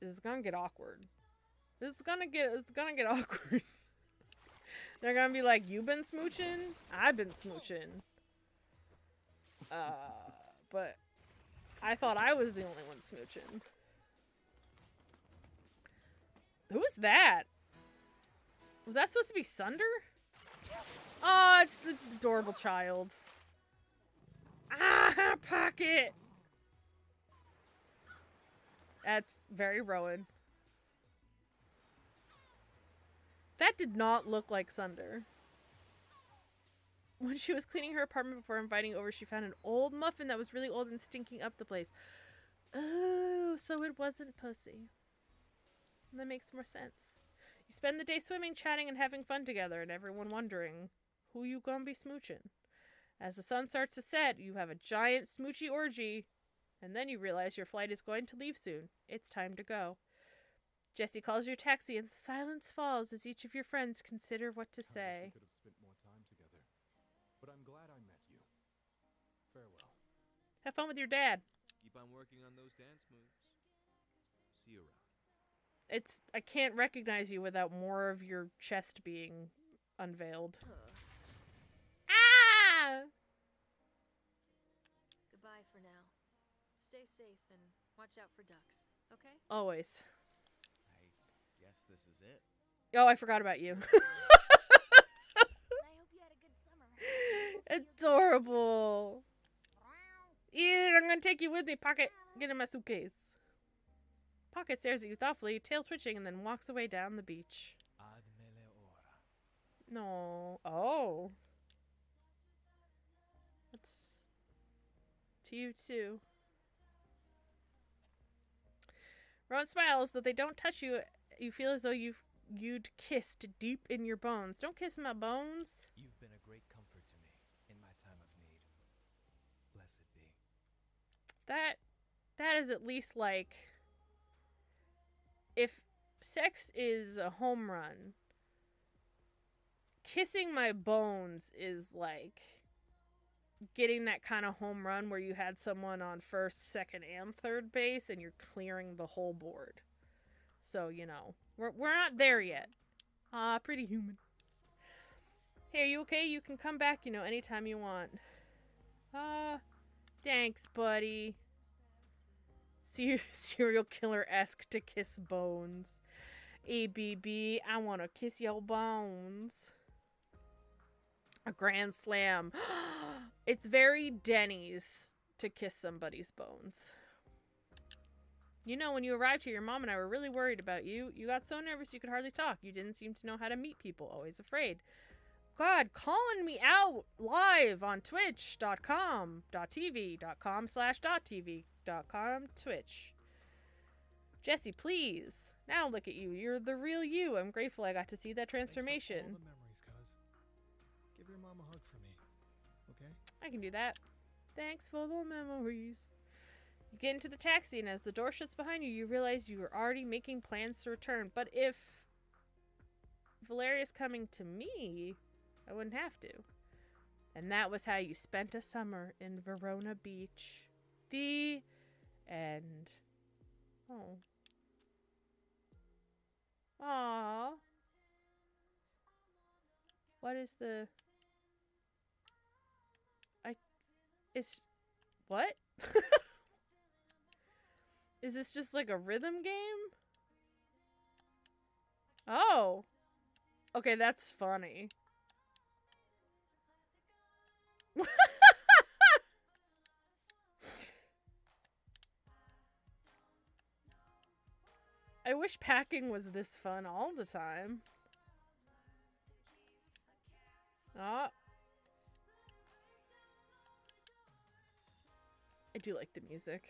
this is gonna get awkward. This is gonna get awkward. They're gonna be like, "You've been smooching? I've been smooching." But I thought I was the only one smooching. Who's that? Was that supposed to be Sunder? Oh, it's the adorable child. Ah, pocket! That's very Rowan. That did not look like Sunder. When she was cleaning her apartment before inviting over, she found an old muffin that was really old and stinking up the place. Oh, so it wasn't Pussy. That makes more sense. You spend the day swimming, chatting, and having fun together, and everyone wondering, who you gonna be smooching? As the sun starts to set, you have a giant smoochy orgy, and then you realize your flight is going to leave soon. It's time to go. Jesse calls your taxi, and silence falls as each of your friends consider what to say. I could have spent more time together, but I'm glad I met you. Farewell. Have fun with your dad. Keep on working on those dance moves. See you around. I can't recognize you without more of your chest being unveiled. Ah! Goodbye for now. Stay safe and watch out for ducks, okay? Always. I guess this is it. Oh, I forgot about you. I hope you had a good summer. Adorable. Yeah, I'm gonna take you with me, Pocket. Get in my suitcase. Pocket stares at you thoughtfully, tail twitching, and then walks away down the beach. Ad mele ora. No. Oh. That's to you too. Rowan smiles, though they don't touch you. You feel as though you'd kissed deep in your bones. Don't kiss my bones. You've been a great comfort to me in my time of need. Blessed be. That is at least like, if sex is a home run, kissing my bones is like getting that kind of home run where you had someone on first, second, and third base and you're clearing the whole board. So, you know, we're not there yet. Pretty human. Hey, are you okay? You can come back, you know, anytime you want. Thanks, buddy. Serial killer-esque to kiss bones. ABB, I want to kiss your bones. A grand slam. It's very Denny's to kiss somebody's bones. You know, when you arrived here, your mom and I were really worried about you. You got so nervous you could hardly talk. You didn't seem to know how to meet people, always afraid. God, calling me out live on twitch.com.tv.com/.tv.com Twitch. Jesse, please. Now look at you. You're the real you. I'm grateful I got to see that transformation. Thanks for all the memories, cuz. give your mom a hug for me, okay? I can do that. Thanks for the memories. You get into the taxi, and as the door shuts behind you, you realize you were already making plans to return. But if Valeria's coming to me, I wouldn't have to. And that was how you spent a summer in Verona Beach. The end. Oh. Aww. What is the... It's... What? Is this just like a rhythm game? Oh. Okay, that's funny. I wish packing was this fun all the time. Ah. I do like the music.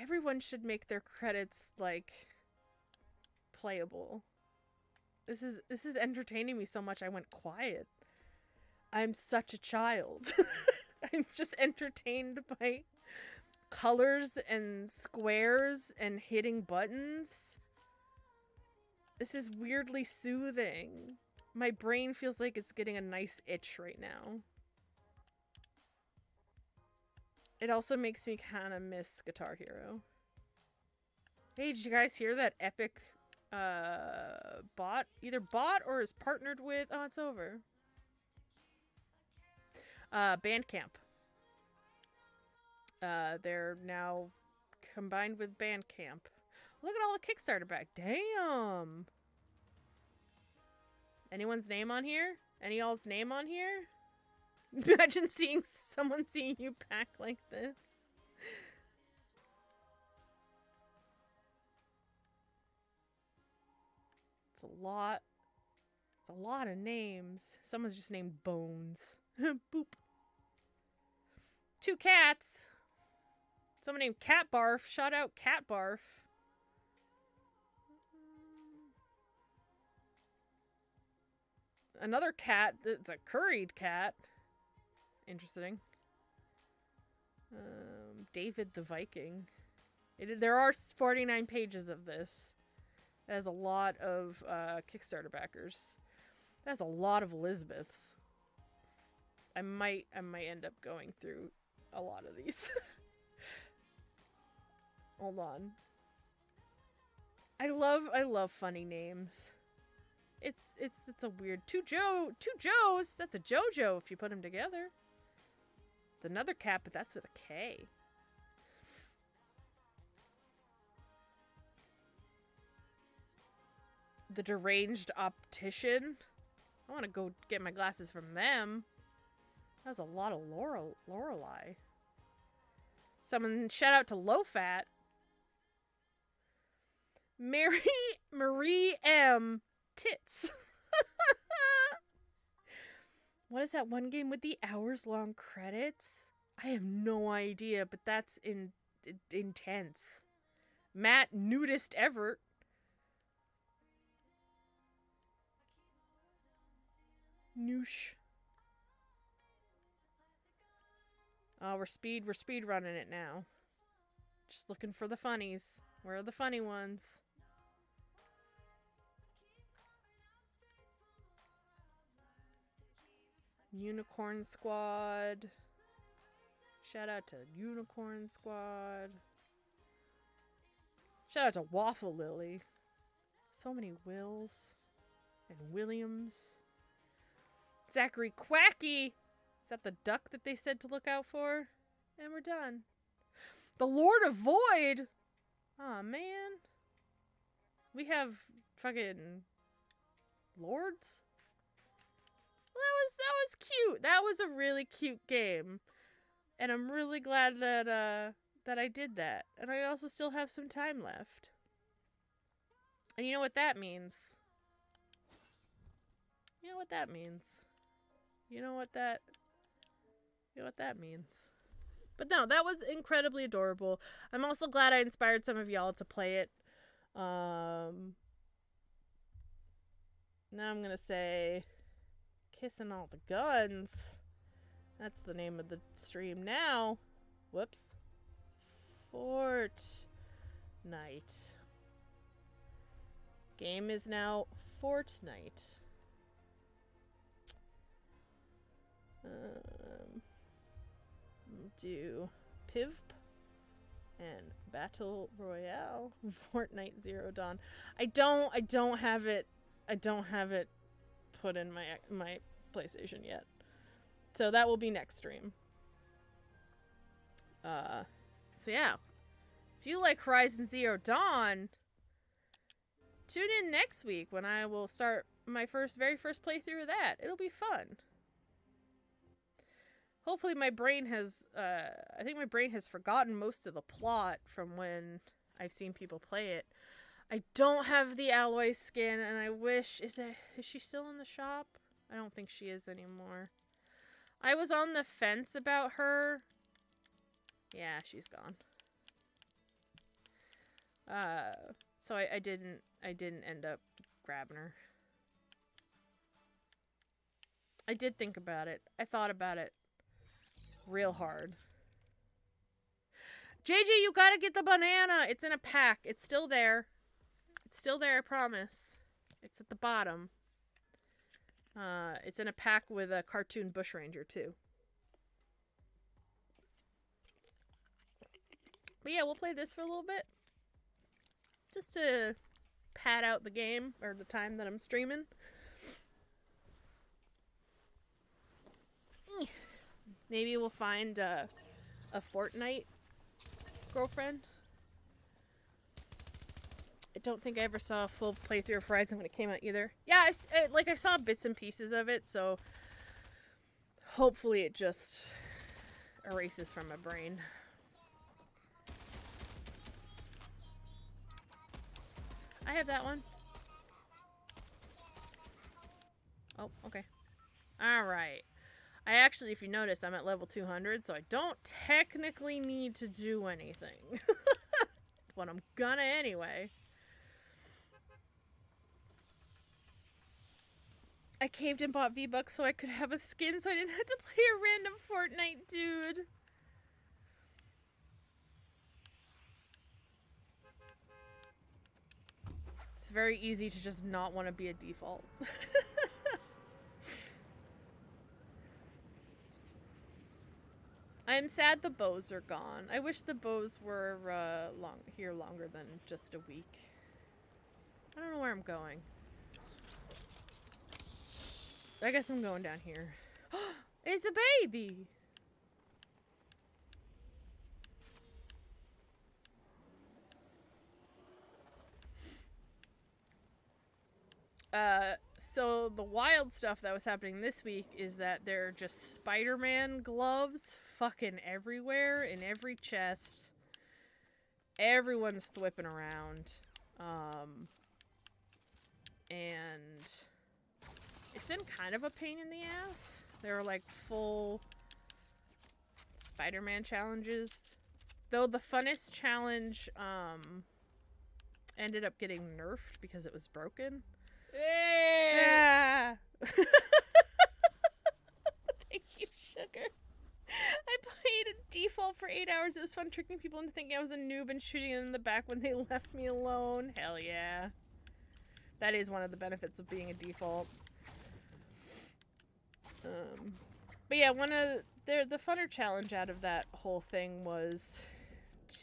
Everyone should make their credits, like, playable. This is entertaining me so much I went quiet. I'm such a child. I'm just entertained by colors and squares and hitting buttons. This is weirdly soothing. My brain feels like it's getting a nice itch right now. It also makes me kind of miss Guitar Hero. Hey, did you guys hear that epic bot? Either bot or is partnered with... Oh, it's over. Bandcamp. They're now combined with Bandcamp. Look at all the Kickstarter back. Damn! Anyone's name on here? Any y'all's name on here? Imagine seeing someone seeing you pack like this. It's a lot. It's a lot of names. Someone's just named Bones. Boop. 2 cats. Someone named Cat Barf. Shout out Cat Barf. Another cat. It's a curried cat. Interesting. David the Viking. There are 49 pages of this. That has a lot of Kickstarter backers. That's a lot of Elizabeths. I might end up going through a lot of these. Hold on. I love funny names. It's a weird two Joes. That's a JoJo if you put them together. It's another cat, but that's with a K. The Deranged Optician. I want to go get my glasses from them. That was a lot of Lorelei. Someone shout out to Low Fat. Marie M. Tits. What is that one game with the hours-long credits? I have no idea, but that's intense. Matt Nudist Everett. Noosh. Oh, we're speed running it now. Just looking for the funnies. Where are the funny ones? Unicorn Squad. Shout out to Unicorn Squad. Shout out to Waffle Lily. So many Wills and Williams. Zachary Quacky. Is that the duck that they said to look out for? And we're done. The Lord of Void. Aw, man. We have fucking lords? Well, that was cute. That was a really cute game. And I'm really glad that I did that. And I also still have some time left. And you know what that means? You know what that means? You know what that means? But no, that was incredibly adorable. I'm also glad I inspired some of y'all to play it. Now I'm gonna say Kissing All the Guns. That's the name of the stream now. Whoops. Fortnite. Game is now Fortnite. Do PIV and Battle Royale. Fortnite Zero Dawn. I don't have it put in my PlayStation yet. So that will be next stream. So yeah. If you like Horizon Zero Dawn, tune in next week when I will start my very first playthrough of that. It'll be fun. Hopefully my brain has, I think my brain has forgotten most of the plot from when I've seen people play it. I don't have the Alloy skin, and I wish, is she still in the shop? I don't think she is anymore. I was on the fence about her. Yeah, she's gone. So I didn't end up grabbing her. I did think about it. I thought about it real hard. JJ, you gotta get the banana. It's in a pack. It's still there. It's still there, I promise. It's at the bottom. It's in a pack with a cartoon bushranger, too. But yeah, we'll play this for a little bit. Just to pad out the game, or the time that I'm streaming. Maybe we'll find a Fortnite girlfriend. I don't think I ever saw a full playthrough of Horizon when it came out either. Yeah, I saw bits and pieces of it, so hopefully it just erases from my brain. I have that one. Oh, okay. Alright. I actually, if you notice, I'm at level 200, so I don't technically need to do anything. But I'm gonna anyway. I caved and bought V-Bucks so I could have a skin so I didn't have to play a random Fortnite dude. It's very easy to just not want to be a default. I'm sad the bows are gone. I wish the bows were here longer than just a week. I don't know where I'm going. I guess I'm going down here. It's a baby! So the wild stuff that was happening this week is that there are just Spider-Man gloves fucking everywhere, in every chest. Everyone's thwipping around. And it's been kind of a pain in the ass. There are like full Spider-Man challenges. Though the funnest challenge, ended up getting nerfed because it was broken. Yeah. Thank you, sugar. I played a default for 8 hours. It was fun tricking people into thinking I was a noob and shooting them in the back when they left me alone. Hell yeah. That is one of the benefits of being a default. But yeah, one of the funner challenge out of that whole thing was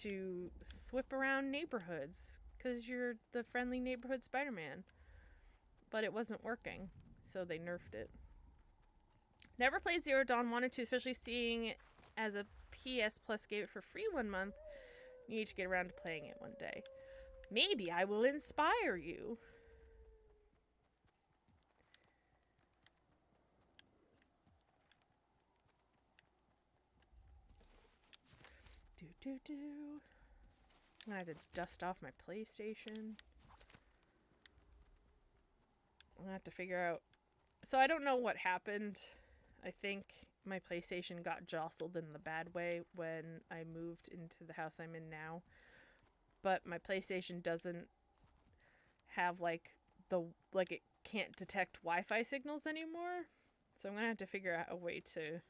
to thwip around neighborhoods because you're the friendly neighborhood Spider-Man. But it wasn't working, so they nerfed it. Never played Zero Dawn, wanted to, especially seeing as a PS Plus gave it for free 1 month. Need to get around to playing it one day. Maybe I will inspire you. I'm gonna have to dust off my PlayStation. I'm gonna have to figure out. So I don't know what happened. I think my PlayStation got jostled in the bad way when I moved into the house I'm in now. But my PlayStation doesn't have like it can't detect Wi-Fi signals anymore. So I'm gonna have to figure out a way to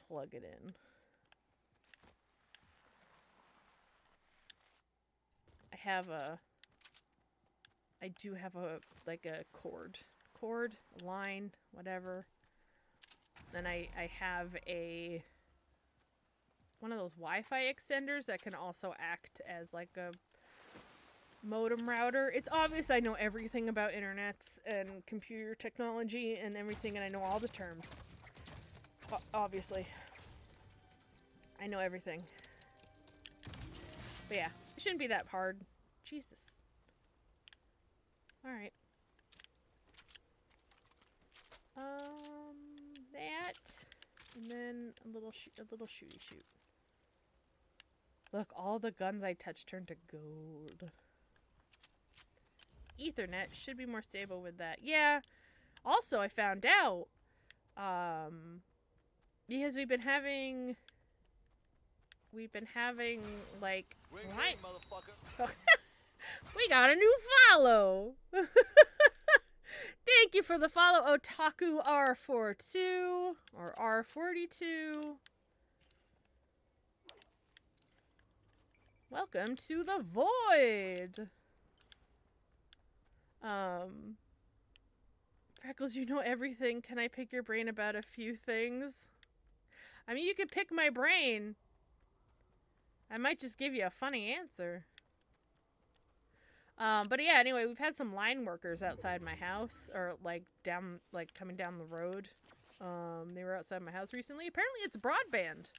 plug it in. I do have a cord, line, whatever. And I have one of those Wi-Fi extenders that can also act as like a modem router. It's obvious I know everything about internets and computer technology and everything, and I know all the terms. Obviously. I know everything. But yeah, it shouldn't be that hard. Jesus. Alright. That. And then a little shooty shoot. Look, all the guns I touch turn to gold. Ethernet should be more stable with that. Yeah. Also, I found out, because we've been having like line. We got a new follow. Thank you for the follow, Otaku R42 or R42. Welcome to the void. Freckles, you know everything. Can I pick your brain about a few things? I mean, you can pick my brain. I might just give you a funny answer. But yeah, anyway, we've had some line workers outside my house, or coming down the road. They were outside my house recently. Apparently it's broadband.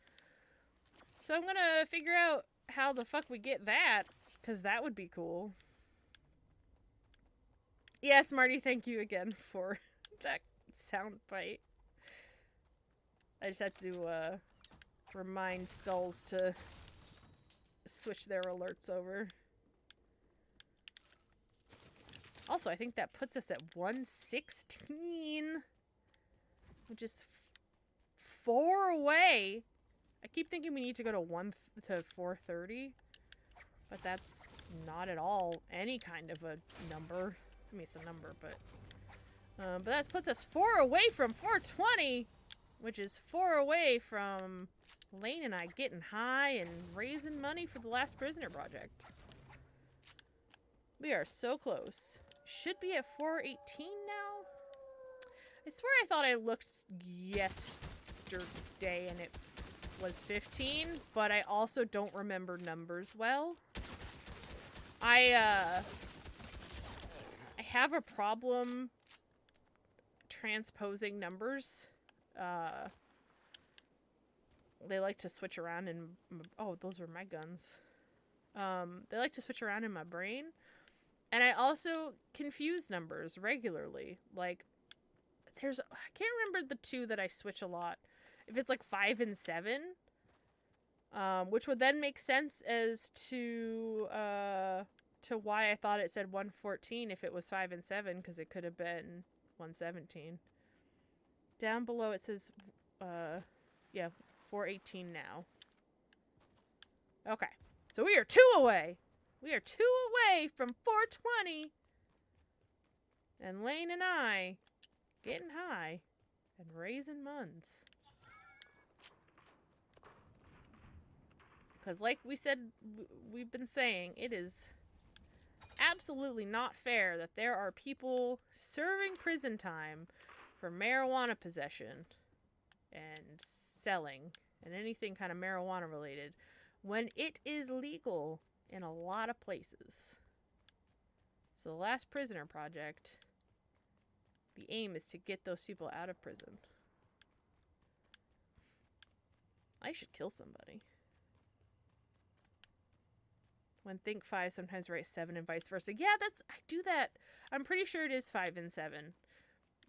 So I'm gonna figure out how the fuck we get that, because that would be cool. Yes, Marty, thank you again for that sound bite. I just had to remind Skulls to switch their alerts over. Also, I think that puts us at 116, which is 4 away. I keep thinking we need to go to 430, but that's not at all any kind of a number. I mean, it's a number, but that puts us 4 away from 420, which is 4 away from Layne and I getting high and raising money for the Last Prisoner project. We are so close. Should be at 418 now? I swear I thought I looked yesterday and it was 15, but I also don't remember numbers well. I have a problem transposing numbers. They like to switch around in... Oh, those were my guns. They like to switch around in my brain. And I also confuse numbers regularly. Like, I can't remember the two that I switch a lot. If it's like 5 and 7, which would then make sense as to why I thought it said 114 if it was 5 and 7, because it could have been 117. Down below it says, yeah, 418 now. Okay, so we are 2 away. We are 2 away from 420. And Layne and I getting high and raising muns. Because like we said, we've been saying, it is absolutely not fair that there are people serving prison time for marijuana possession and selling and anything kind of marijuana related when it is legal in a lot of places. So the Last Prisoner project, the aim is to get those people out of prison. I should kill somebody. When Think 5 sometimes write 7 and vice versa. Yeah, I do that. I'm pretty sure it is 5 and 7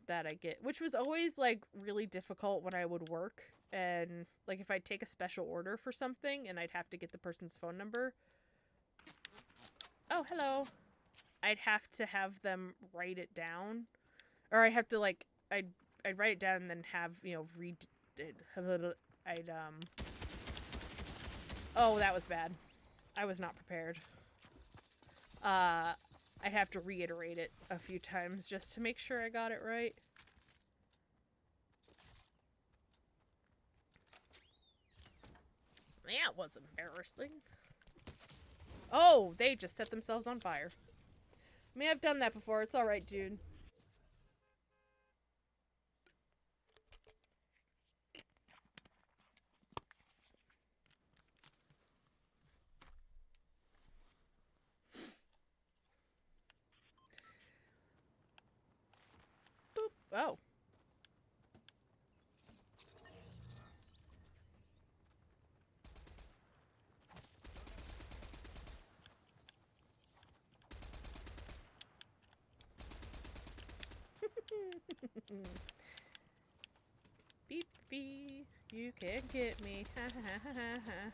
that I get, which was always like really difficult when I would work and like if I'd take a special order for something and I'd have to get the person's phone number. Oh, hello. I'd have to have them write it down. Or I have to like, I'd I'd write it down and then have, you know, read it. I'd oh, that was bad. I was not prepared. I'd have to reiterate it a few times just to make sure I got it right. That was embarrassing. Oh, they just set themselves on fire. I mean, I've done that before. It's alright, dude. Boop. Oh. Beep beep, you can't get me. Ha ha ha ha ha.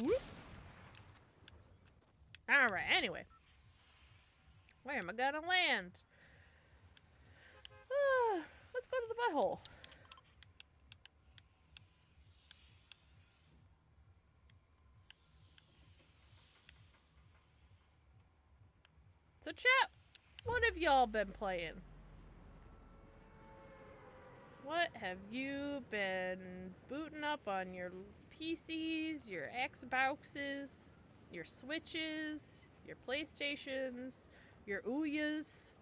Whoop. Alright, anyway. Where am I gonna land? Let's go to the butthole. So chat, what have y'all been playing? What have you been booting up on your PCs, your Xboxes, your Switches, your PlayStations, your Ouya's,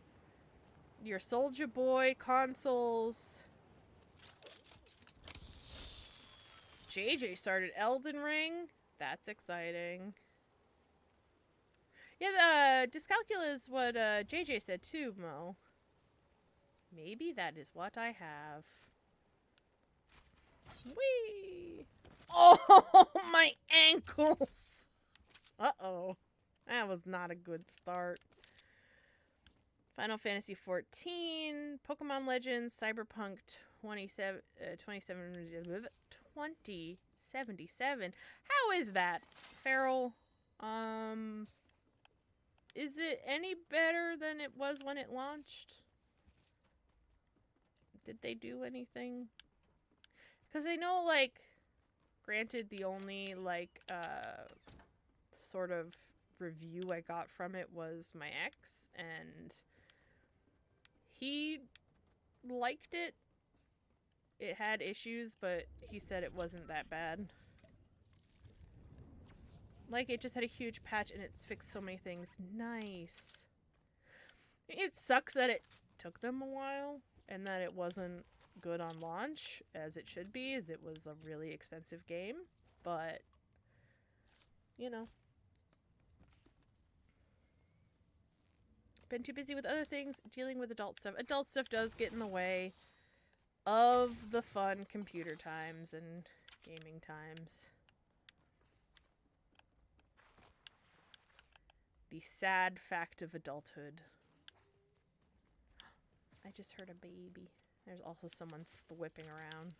your Soulja Boy consoles? JJ started Elden Ring. That's exciting. Yeah, dyscalculia is what JJ said too, Mo. Maybe that is what I have. Whee! Oh, my ankles! Uh-oh. That was not a good start. Final Fantasy XIV, Pokemon Legends, Cyberpunk 2077. How is that, Feral? Is it any better than it was when it launched? Did they do anything? Because I know, like, granted, the only, like, sort of review I got from it was my ex, and he liked it. It had issues, but he said it wasn't that bad. Like, it just had a huge patch, and it's fixed so many things. Nice. It sucks that it took them a while, and that it wasn't good on launch, as it should be, as it was a really expensive game. But, you know. Been too busy with other things, dealing with adult stuff. Adult stuff does get in the way of the fun computer times and gaming times. The sad fact of adulthood. I just heard a baby. There's also someone whipping around.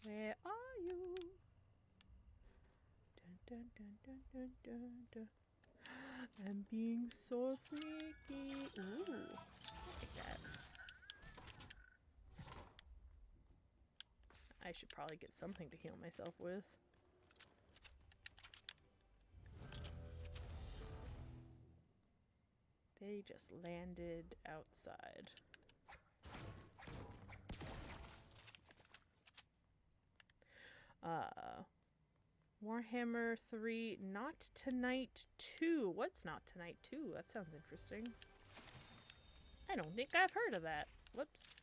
Where are you? Dun, dun, dun, dun, dun, dun, dun. I'm being so sneaky. Ooh, I'll take that. I should probably get something to heal myself with. They just landed outside. Warhammer 3, Not Tonight 2. What's Not Tonight 2? That sounds interesting. I don't think I've heard of that. Whoops.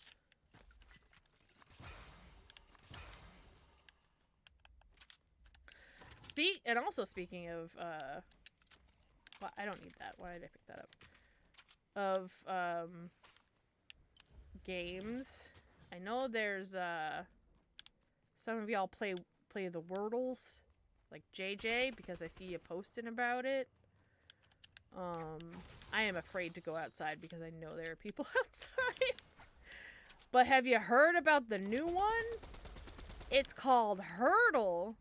And also speaking of, well, I don't need that. Why did I pick that up? Of, games. I know there's, some of y'all play the Wordles, like JJ, because I see you posting about it. I am afraid to go outside because I know there are people outside. But have you heard about the new one? It's called Hurdle.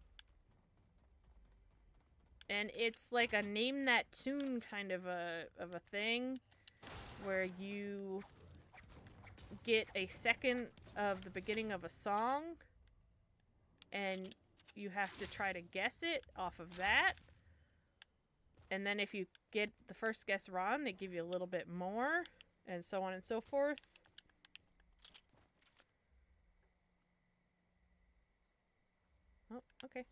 And it's like a name that tune kind of a thing where you get a second of the beginning of a song and you have to try to guess it off of that. And then if you get the first guess wrong, they give you a little bit more, and so on and so forth. Oh, okay.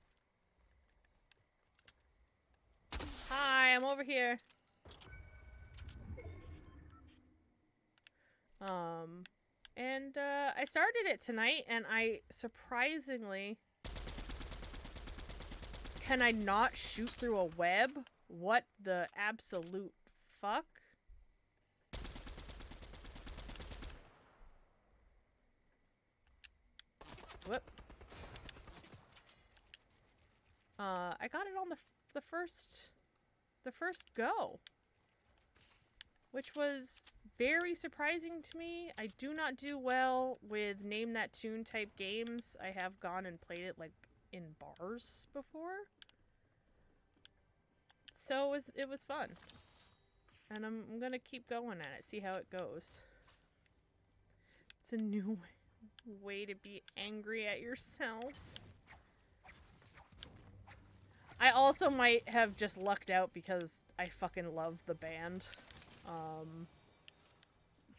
Hi, I'm over here. And I started it tonight, and I surprisingly... Can I not shoot through a web? What the absolute fuck? Whoop. I got it on the first go, which was very surprising to me. I do not do well with name that tune type games. I have gone and played it like in bars before. So it was fun. And I'm gonna keep going at it, see how it goes. It's a new way to be angry at yourself. I also might have just lucked out because I fucking love the band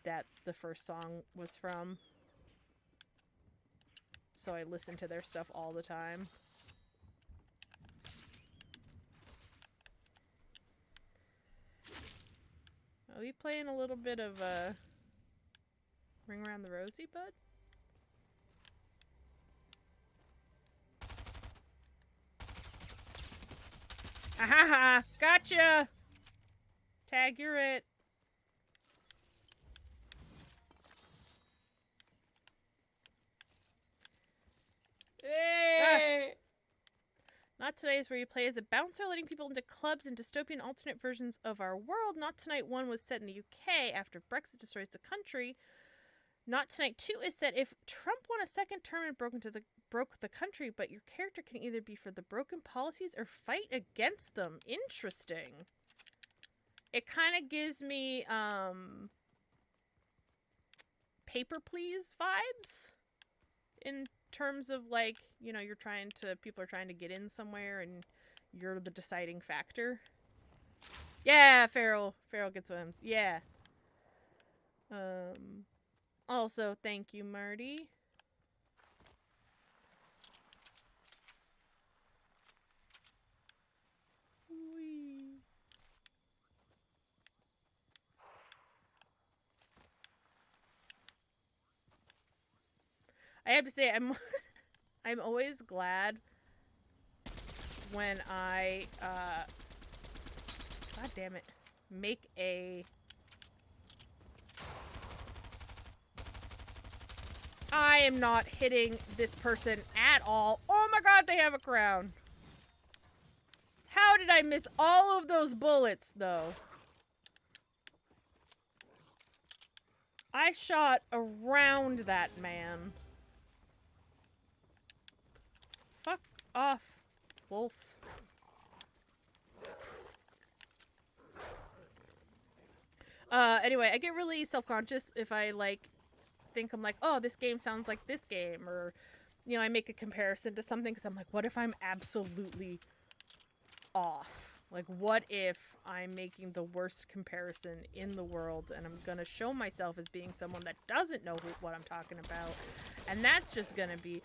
that the first song was from. So I listen to their stuff all the time. Are we playing a little bit of Ring Around the Rosie, bud? Ahaha! Gotcha! Tag, you're it. Hey! Not Today is where you play as a bouncer, letting people into clubs and dystopian alternate versions of our world. Not Tonight 1 was set in the UK after Brexit destroys the country. Not Tonight 2 is set if Trump won a second term and broke the country, but your character can either be for the broken policies or fight against them. Interesting. It kind of gives me Paper Please vibes in terms of, like, you know, people are trying to get in somewhere and you're the deciding factor. Yeah, Farrell gets wins. Yeah. Also, thank you, Marty. Whee. I have to say, I'm always glad when I God damn it, make a I am not hitting this person at all. Oh my god, they have a crown. How did I miss all of those bullets, though? I shot around that man. Fuck off, wolf. Anyway, I get really self-conscious if I, like, think I'm like, oh, this game sounds like this game, or, you know, I make a comparison to something because I'm like, what if I'm absolutely off? Like, what if I'm making the worst comparison in the world and I'm gonna show myself as being someone that doesn't know what I'm talking about, and that's just gonna be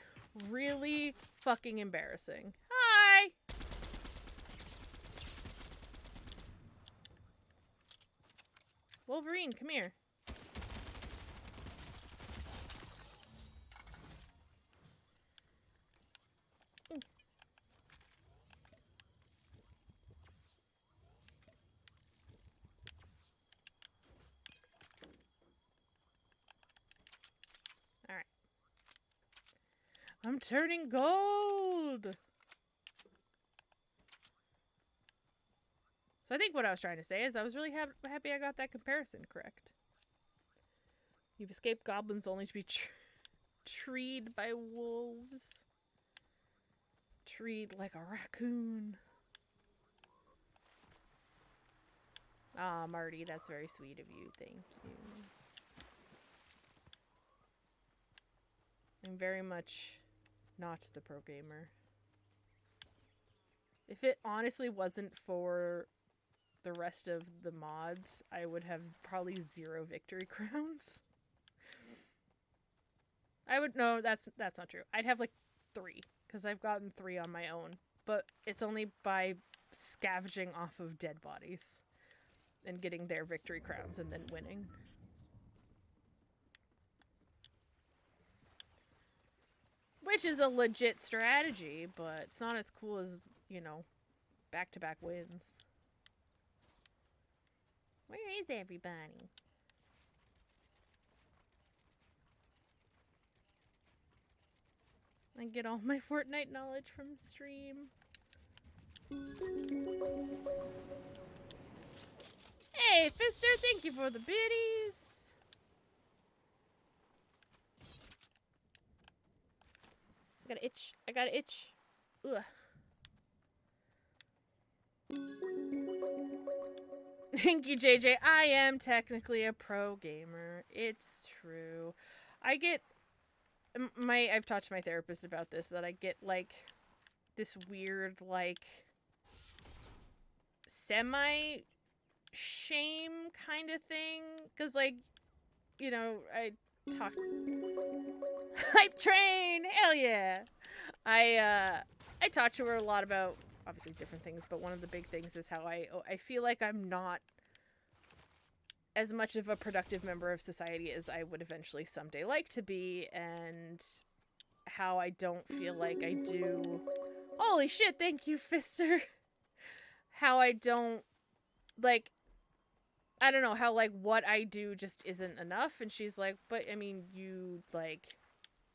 really fucking embarrassing. Hi! Wolverine, come here. Alright. I'm turning gold! So I think think what I was trying to say is I was really happy I got that comparison correct. You've escaped goblins only to be treed by wolves. Treed like a raccoon. Aw, Marty, that's very sweet of you. Thank you. I'm very much not the pro gamer. If it honestly wasn't for the rest of the mods, I would have probably 0 victory crowns. No, that's not true. I'd have like 3, because I've gotten 3 on my own. But it's only by scavenging off of dead bodies and getting their victory crowns and then winning. Which is a legit strategy, but it's not as cool as, you know, back-to-back wins. Where is everybody? I get all my Fortnite knowledge from stream. Hey, Fister, thank you for the biddies. I got an itch. I got an itch. Ugh. Thank you, JJ. I am technically a pro gamer. It's true. I get I've talked to my therapist about this, that I get like this weird like semi shame kind of thing, because like, you know, I talk hype train, hell yeah. I talk to her a lot about obviously different things, but one of the big things is how I feel like I'm not as much of a productive member of society as I would eventually someday like to be, and how I don't feel like I do. Holy shit, thank you, Fister. How I don't, like, I don't know, how, like, what I do just isn't enough. And she's like, but, I mean, you, like,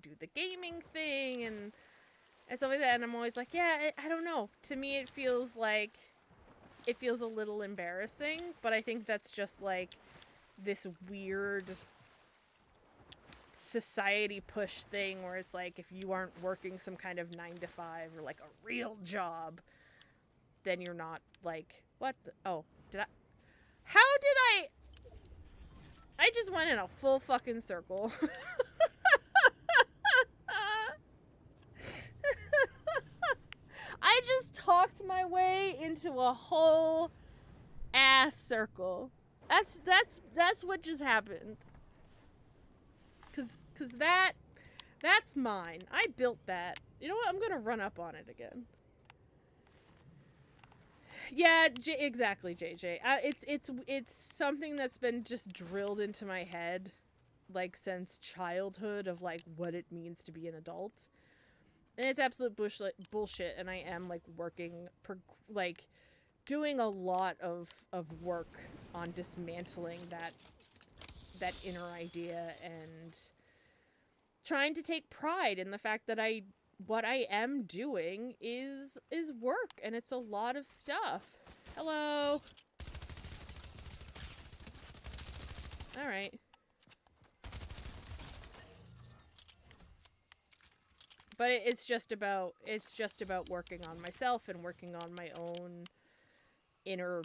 do the gaming thing and stuff like that. And I'm always like, yeah, I don't know. To me, it feels a little embarrassing, but I think that's just, like, this weird society push thing where it's like, if you aren't working some kind of 9-to-5 or, like, a real job, then you're not, like, what the, oh, how did I just went in a full fucking circle. I just talked my way into a whole ass circle. That's what just happened. Cause that's mine. I built that. You know what? I'm gonna run up on it again. Yeah, exactly, JJ. It's something that's been just drilled into my head, like, since childhood, of, like, what it means to be an adult. And it's absolute bullshit, and I am, like, working, like, doing a lot of work on dismantling that inner idea, and trying to take pride in the fact that what I am doing is work, and it's a lot of stuff. Hello. All right. But it's just about working on myself and working on my own inner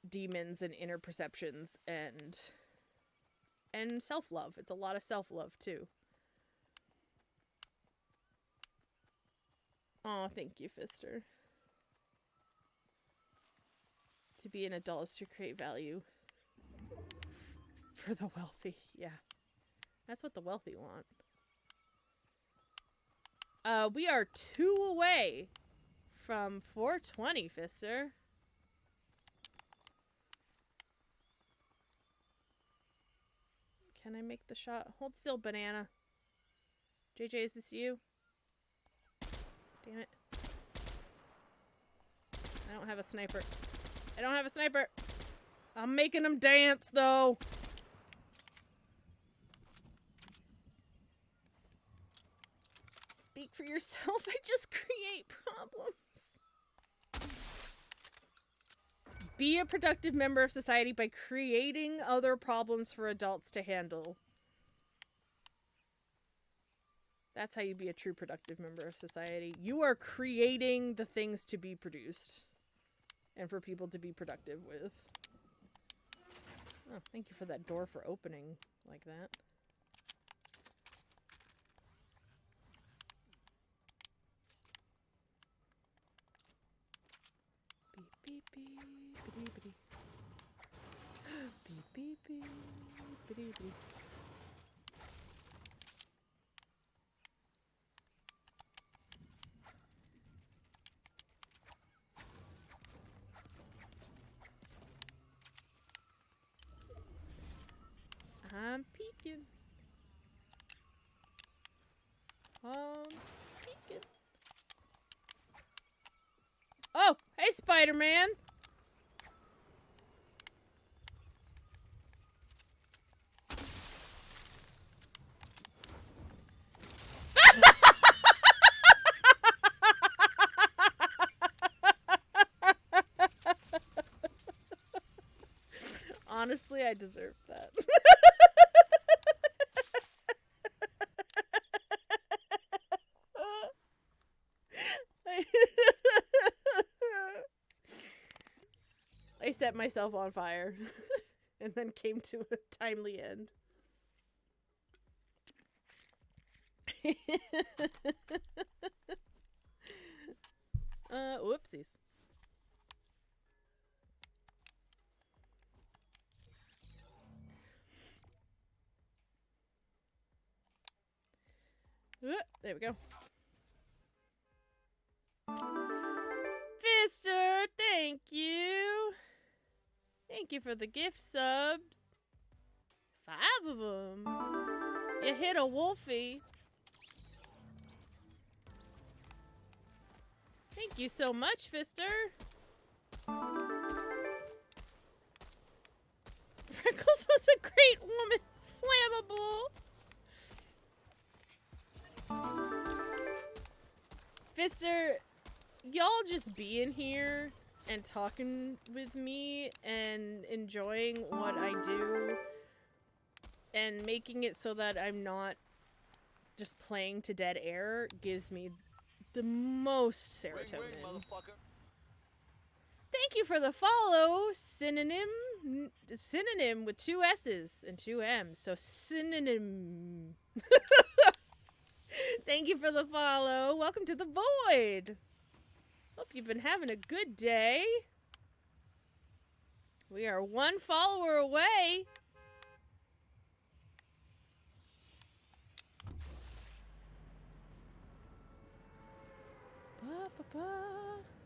demons and inner perceptions and self-love. It's a lot of self-love too. Oh, thank you, Fister. To be an adult is to create value for the wealthy. Yeah. That's what the wealthy want. We are 2 away from 420, Fister. Can I make the shot? Hold still, banana. JJ, is this you? Damn it. I don't have a sniper. I don't have a sniper. I'm making them dance, though. Speak for yourself. I just create problems. Be a productive member of society by creating other problems for adults to handle. That's how you be a true productive member of society. You are creating the things to be produced. And for people to be productive with. Oh, thank you for that door for opening like that. Beep, beep, beep, beep, beep. Beep, beep, beep, beep, beep. I'm peeking. Peeking. Oh, hey, Spider-Man. Honestly, I deserve that. I set myself on fire and then came to a timely end. Whoopsies. There we go. Fister, thank you. Thank you for the gift subs. 5 of them. You hit a wolfie. Thank you so much, Fister. Freckles was a great woman. Flammable. Fister, y'all just being here and talking with me and enjoying what I do and making it so that I'm not just playing to dead air gives me the most serotonin. Thank you for the follow, synonym with 2 S's and 2 M's, so synonym. Thank you for the follow. Welcome to the void. Hope you've been having a good day. We are 1 follower away.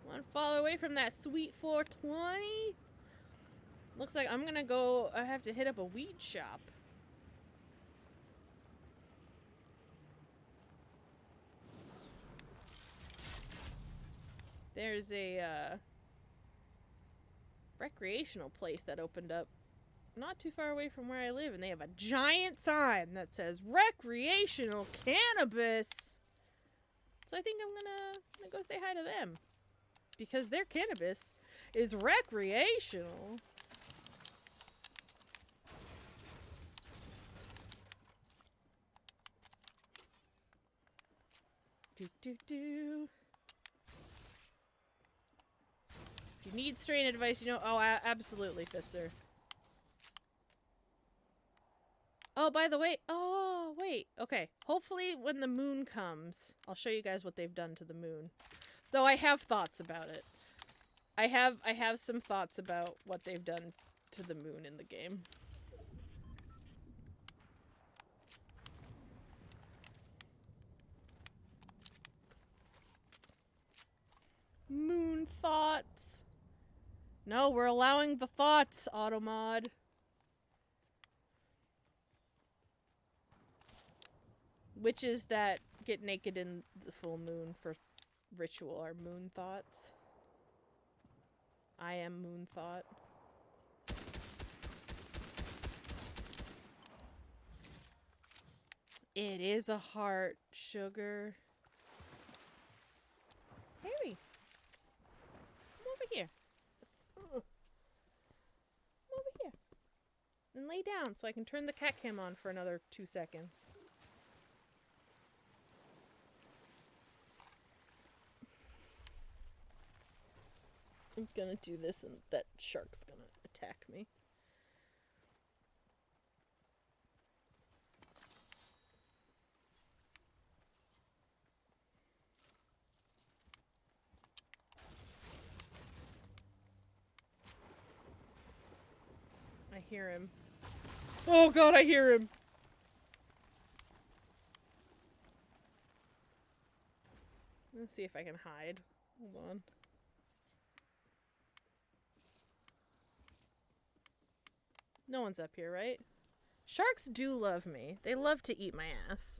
One follow away from that sweet 420. Looks like I'm gonna go. I have to hit up a weed shop. There's a recreational place that opened up not too far away from where I live, and they have a giant sign that says recreational cannabis. So I think I'm gonna go say hi to them. Because their cannabis is recreational. Do. If you need strain advice, you know. Oh, absolutely, Fister. Oh, by the way. Oh, wait. Okay. Hopefully, when the moon comes, I'll show you guys what they've done to the moon. Though I have thoughts about it. I have some thoughts about what they've done to the moon in the game. Moon thoughts. No, we're allowing the thoughts, Automod. Witches that get naked in the full moon for ritual are moon thoughts. I am moon thought. It is a heart, sugar. Harry, come over here. and lay down so I can turn the cat cam on for another 2 seconds. I'm gonna do this and that shark's gonna attack me. I hear him. Oh god, I hear him! Let's see if I can hide. Hold on. No one's up here, right? Sharks do love me. They love to eat my ass.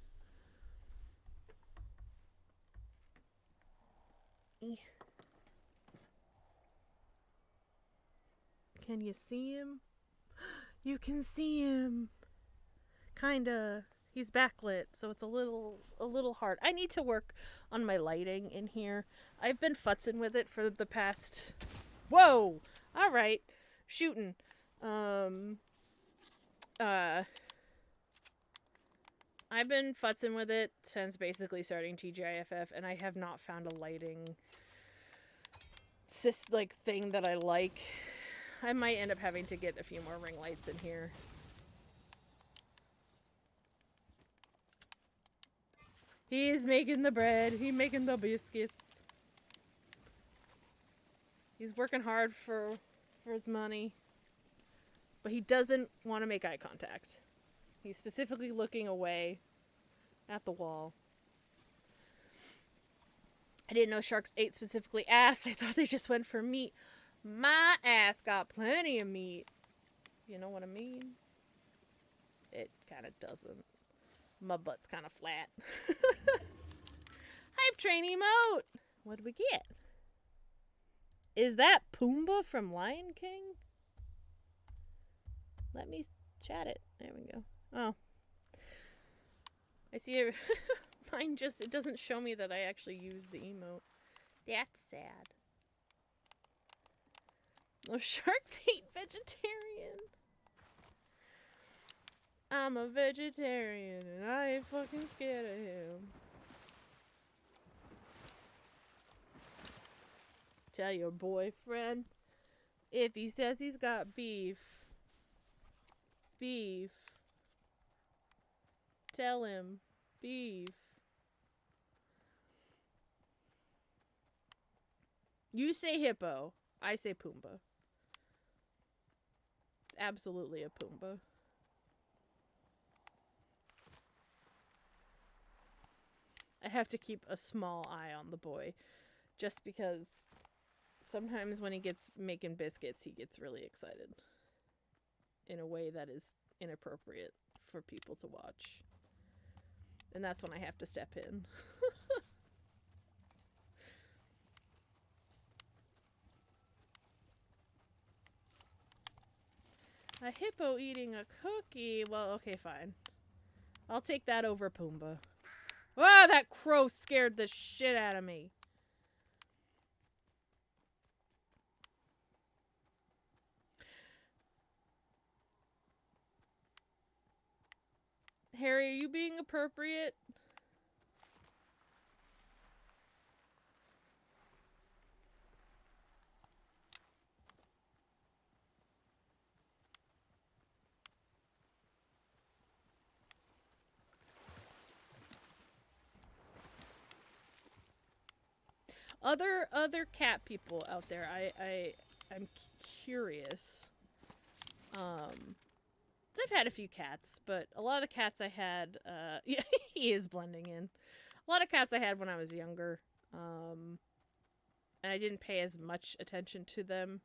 Can you see him? You can see him. Kinda. He's backlit, so it's a little hard. I need to work on my lighting in here. I've been futzing with it for the past... Whoa! Alright. Shooting. I've been futzing with it since basically starting TGIFF, and I have not found a lighting thing that I like. I might end up having to get a few more ring lights in here. He's making the bread. He's making the biscuits. He's working hard for his money. But he doesn't want to make eye contact. He's specifically looking away at the wall. I didn't know sharks ate specifically ass. I thought they just went for meat. My ass got plenty of meat. You know what I mean? It kind of doesn't. My butt's kind of flat. Hype train emote! What do we get? Is that Pumbaa from Lion King? Let me chat it. There we go. Oh. I see it. Mine just, it doesn't show me that I actually used the emote. That's sad. Those sharks hate vegetarian. I'm a vegetarian and I ain't fucking scared of him. Tell your boyfriend if he says he's got beef. Beef. Tell him. Beef. You say hippo. I say Pumbaa. It's absolutely a Pumbaa. I have to keep a small eye on the boy. Just because sometimes when he gets making biscuits, he gets really excited. In a way that is inappropriate for people to watch. And that's when I have to step in. A hippo eating a cookie. Well, okay, fine. I'll take that over Pumbaa. Ah, that crow scared the shit out of me. Harry, are you being appropriate? Other cat people out there, I'm curious. I've had a few cats, but a lot of the cats I had, yeah, he is blending in. A lot of cats I had when I was younger, and I didn't pay as much attention to them.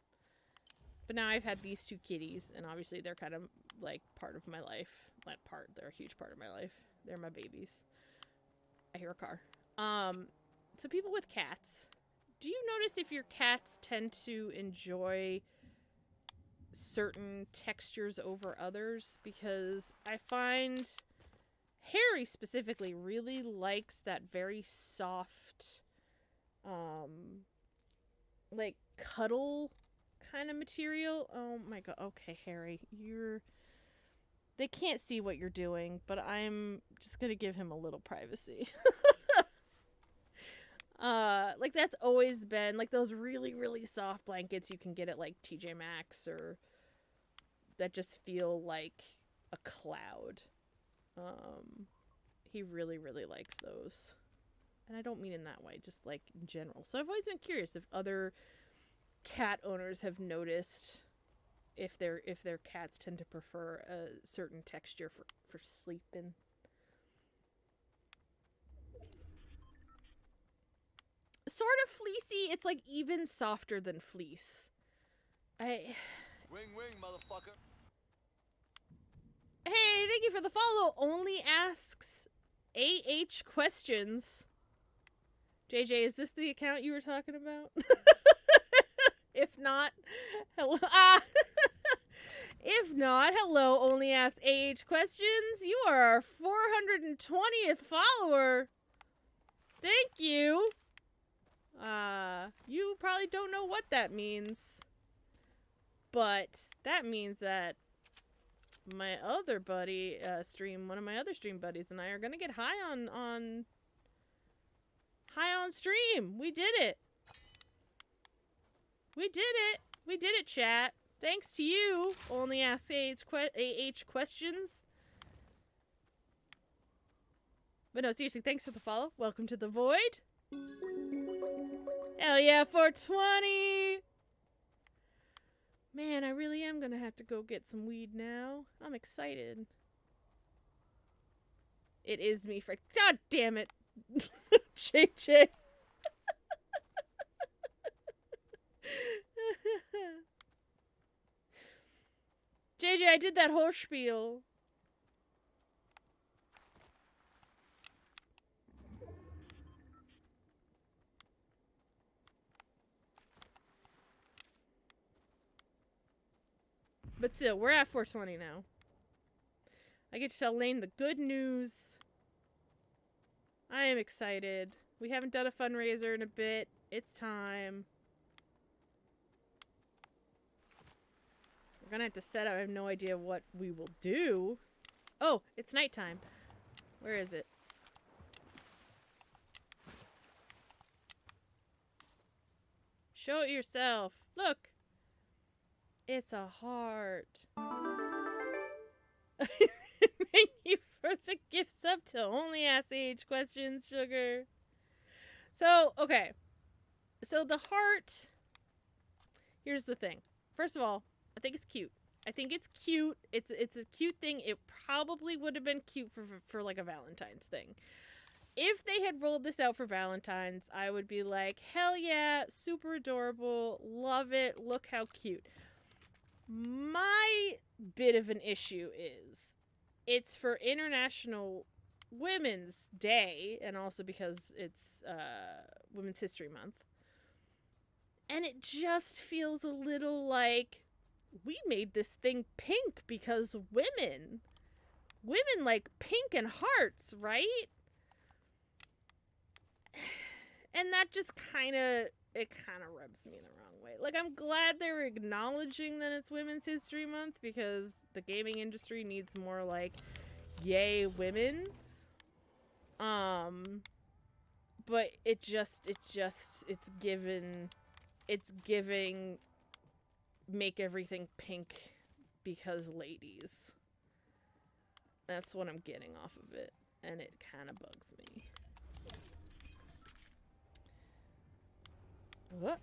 But now I've had these two kitties, and obviously they're kind of like part of my life. Not part, they're a huge part of my life. They're my babies. I hear a car. So people with cats, do you notice if your cats tend to enjoy certain textures over others? Because I find Harry specifically really likes that very soft, like cuddle kind of material. Oh my god. Okay, Harry, you're They can't see what you're doing, but I'm just gonna give him a little privacy. Like that's always been like those really, really soft blankets you can get at like TJ Maxx or that just feel like a cloud. He really, really likes those. And I don't mean in that way, just like in general. So I've always been curious if other cat owners have noticed if their cats tend to prefer a certain texture for sleeping. Sort of fleecy. It's like even softer than fleece. Wing wing, motherfucker. Hey, thank you for the follow. Only asks AH questions. JJ, is this the account you were talking about? If not, hello. If not, hello, only ask AH questions. You are our 420th follower. Thank you. You probably don't know what that means. But that means that my other buddy one of my other stream buddies and I are gonna get high on stream. We did it. We did it. We did it, chat. Thanks to you. Only ask AH questions. But no, seriously, thanks for the follow. Welcome to the void. Hell yeah, 420. Man, I really am gonna have to go get some weed now. I'm excited. It is me, God damn it. JJ. JJ, I did that whole spiel. But still, we're at 420 now. I get to tell Layne the good news. I am excited. We haven't done a fundraiser in a bit. It's time. We're gonna have to set up. I have no idea what we will do. Oh, it's nighttime. Where is it? Show it yourself. Look. It's a heart. Thank you for the gift sub to only ask age questions, sugar. So, okay. So the heart. Here's the thing. First of all, I think it's cute. I think it's cute. It's a cute thing. It probably would have been cute for like a Valentine's thing. If they had rolled this out for Valentine's, I would be like, hell yeah, super adorable, love it, look how cute. My bit of an issue is it's for International Women's Day, and also because it's Women's History Month. And it just feels a little like we made this thing pink because women like pink and hearts, right? And that just kind of rubs me the wrong way. Like, I'm glad they're acknowledging that it's Women's History Month because the gaming industry needs more like yay women. But it's giving make everything pink because ladies. That's what I'm getting off of it, and it kind of bugs me. What?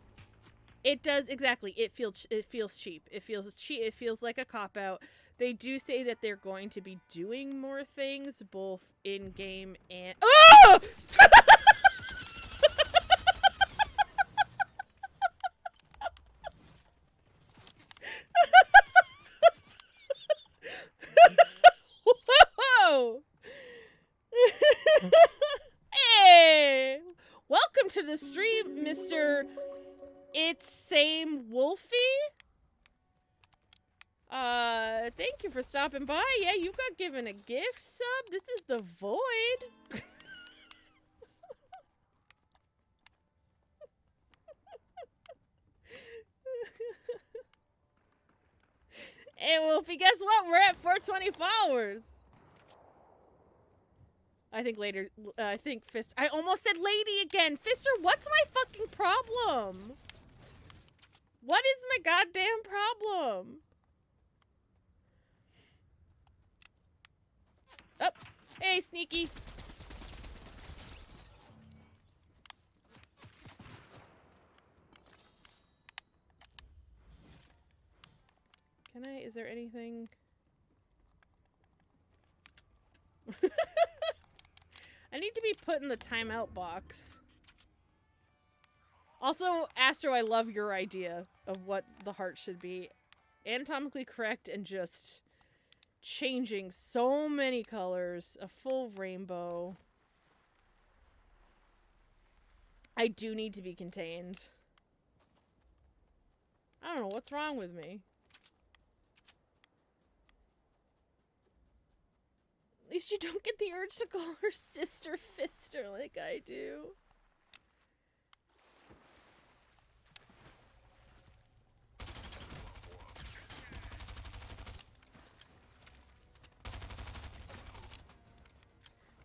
It does, exactly. It feels cheap. It feels cheap. It feels like a cop-out. They do say that they're going to be doing more things, both in-game and... Oh! Whoa! Hey! Welcome to the stream, Mr. It's Same Wolfie. Thank you for stopping by. Yeah, you got given a gift sub. This is the Void. Hey, Wolfie, guess what? We're at 420 followers. I think later, I think Fist. I almost said lady again. Fister, what's my fucking problem? What is my goddamn problem? Oh, hey, Sneaky. Can I, is there anything? I need to be put in the timeout box. Also, Astro, I love your idea of what the heart should be. Anatomically correct and just changing so many colors. A full rainbow. I do need to be contained. I don't know what's wrong with me. At least you don't get the urge to call her Sister Fister like I do.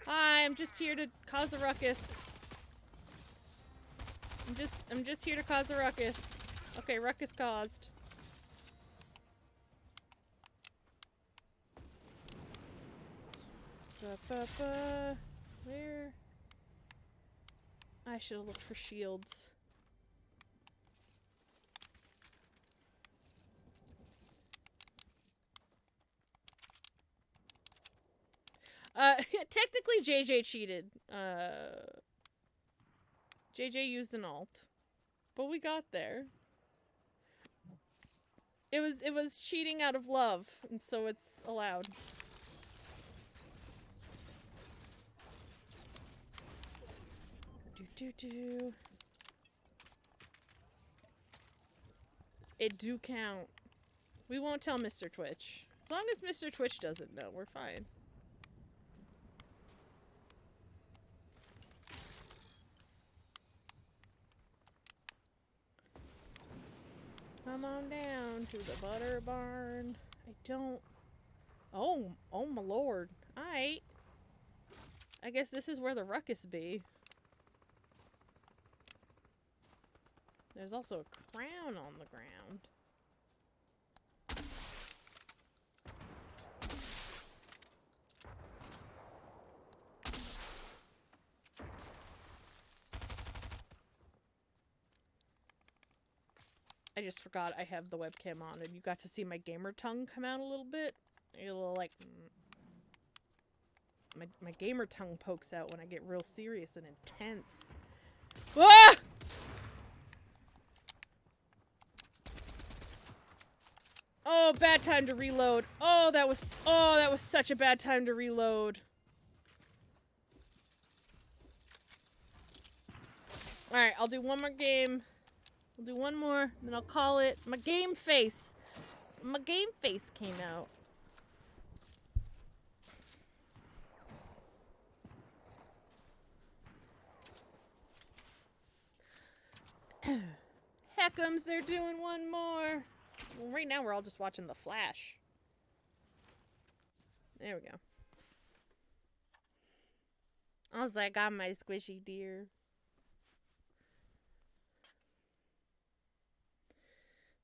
Hi, I'm just here to cause a ruckus. I'm just here to cause a ruckus. Okay, ruckus caused. Where? I should have looked for shields. Technically JJ cheated. JJ used an alt. But we got there. It was cheating out of love, and so it's allowed. Do. It do count. We won't tell Mr. Twitch. As long as Mr. Twitch doesn't know, we're fine. Come on down to the butter barn. I don't... Oh my lord. Alright. I guess this is where the ruckus be. There's also a crown on the ground. I just forgot I have the webcam on and you got to see my gamer tongue come out a little bit. A little like... My gamer tongue pokes out when I get real serious and intense. Ah! Oh, bad time to reload. Oh, that was such a bad time to reload. Alright, I'll do one more game. I'll do one more, then I'll call it. My game face. My game face came out. Heckums, they're doing one more. Well, right now we're all just watching The Flash. There we go. I was like, I'm my squishy dear.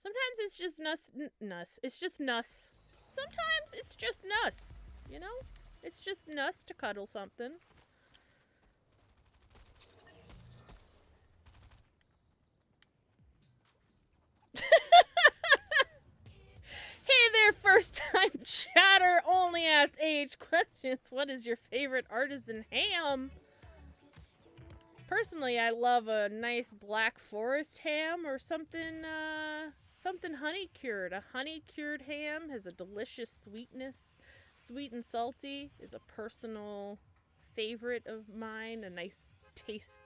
Sometimes it's just nuss. It's just nuss. Sometimes it's just nuss. You know? It's just nuss to cuddle something. Hey there, first time chatter, only asks age questions. What is your favorite artisan ham? Personally, I love a nice Black Forest ham or something, something honey cured. A honey cured ham has a delicious sweetness. Sweet and salty is a personal favorite of mine. A nice tastage.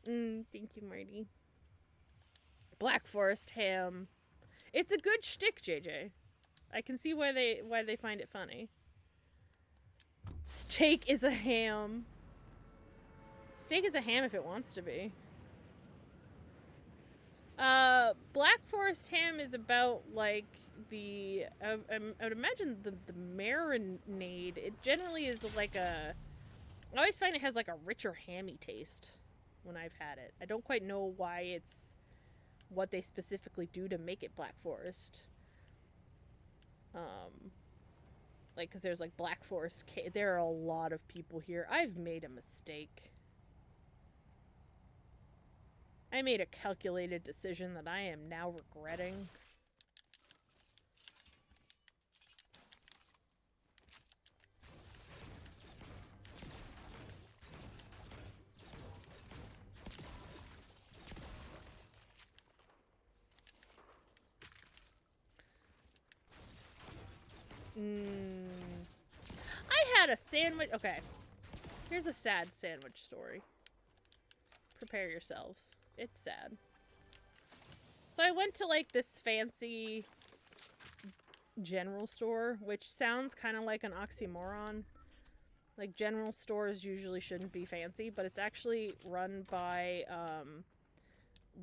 Thank you, Marty. Black Forest ham. It's a good shtick, JJ. I can see why they find it funny. Steak is a ham. Steak is a ham if it wants to be. Black Forest ham is about, like, the... I would imagine the marinade. It generally is like a... I always find it has, like, a richer hammy taste when I've had it. I don't quite know why it's what they specifically do to make it Black Forest. Like, because there's, like, Black Forest... There are a lot of people here. I've made a mistake. I made a calculated decision that I am now regretting. I had a sandwich. Okay. Here's a sad sandwich story. Prepare yourselves. It's sad. So I went to, like, this fancy general store, which sounds kind of like an oxymoron. Like, general stores usually shouldn't be fancy, but it's actually run by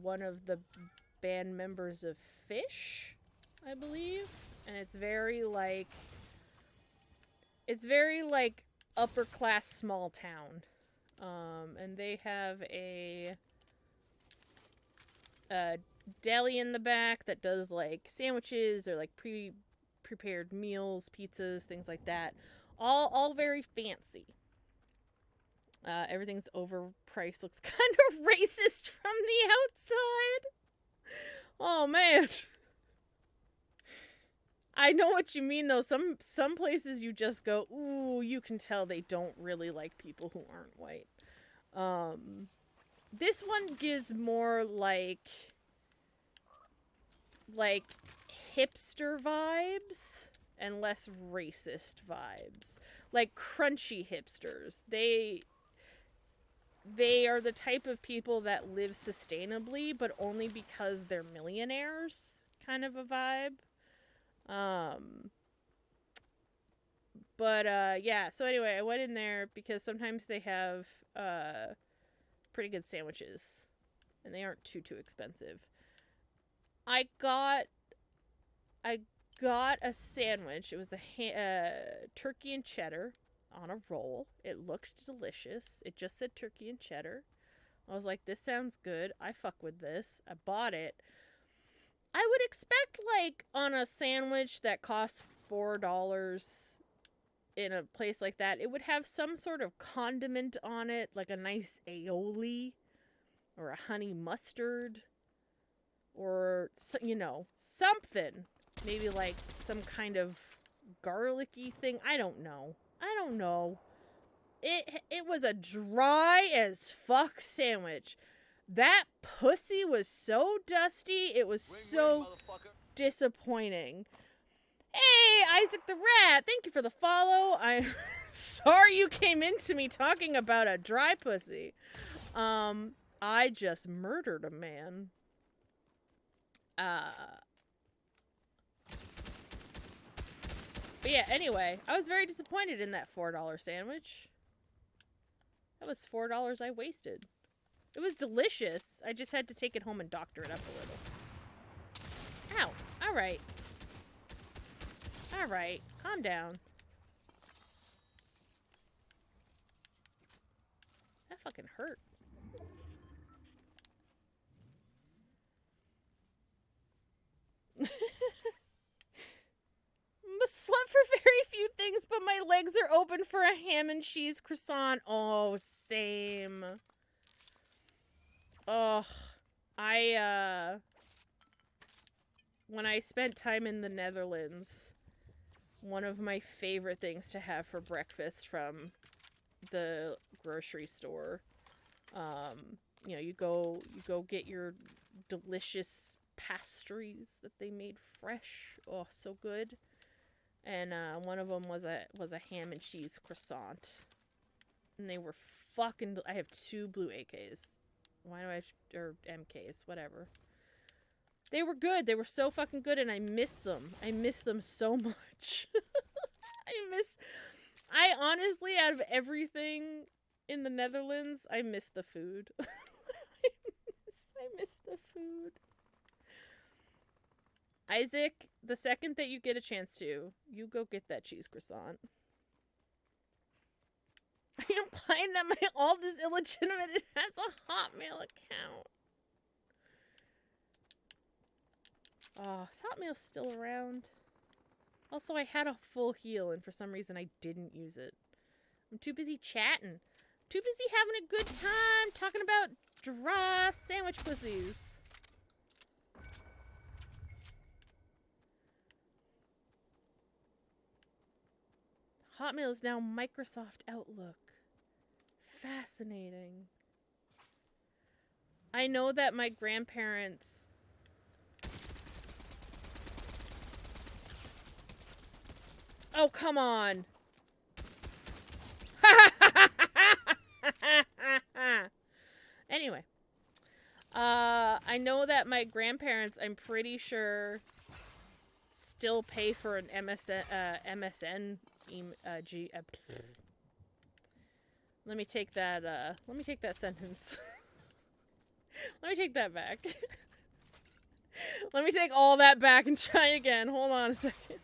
one of the band members of Fish, I believe. And it's very, like, upper class small town. And they have a deli in the back that does, like, sandwiches or, like, prepared meals, pizzas, things like that. All very fancy. Everything's overpriced. Looks kind of racist from the outside. Oh, man. I know what you mean, though. Some places you just go, ooh, you can tell they don't really like people who aren't white. This one gives more like hipster vibes and less racist vibes. Like crunchy hipsters. They are the type of people that live sustainably, but only because they're millionaires, kind of a vibe. Yeah, so anyway, I went in there because sometimes they have pretty good sandwiches and they aren't too expensive. I got a sandwich. It was a turkey and cheddar on a roll. It looked delicious. It just said turkey and cheddar. I was like, this sounds good. I fuck with this. I bought it. I would expect, like, on a sandwich that costs $4 in a place like that, it would have some sort of condiment on it, like a nice aioli or a honey mustard or, you know, something. Maybe, like, some kind of garlicky thing. I don't know. It was a dry as fuck sandwich. That pussy was so dusty. It was so disappointing. Hey, Isaac the Rat, thank you for the follow. I'm sorry you came into me talking about a dry pussy. I just murdered a man. But yeah, anyway, I was very disappointed in that $4 sandwich. That was $4 I wasted. It was delicious. I just had to take it home and doctor it up a little. Ow. Alright. Alright. Calm down. That fucking hurt. Slept for very few things, but my legs are open for a ham and cheese croissant. Oh, same. Ugh. When I spent time in the Netherlands, one of my favorite things to have for breakfast from the grocery store, you know, you go get your delicious pastries that they made fresh. Oh, so good. And one of them was a ham and cheese croissant. And they were fucking... I have 2 blue AKs. Why do I have... Or MKs, whatever. They were good. They were so fucking good, and I miss them. I miss them so much. I honestly, out of everything in the Netherlands, I miss the food. I miss the food. Isaac, the second that you get a chance to, you go get that cheese croissant. Are you implying that my alt is illegitimate? It has a Hotmail account. Oh, is Hotmail still around? Also, I had a full heal, and for some reason I didn't use it. I'm too busy chatting. Too busy having a good time talking about dry sandwich pussies. Hotmail is now Microsoft Outlook. Fascinating. I know that my grandparents... Oh, come on! Anyway. I know that my grandparents, I'm pretty sure, still pay for an MSN let me take that sentence. Let me take that back. Let me take all that back and try again. Hold on a second.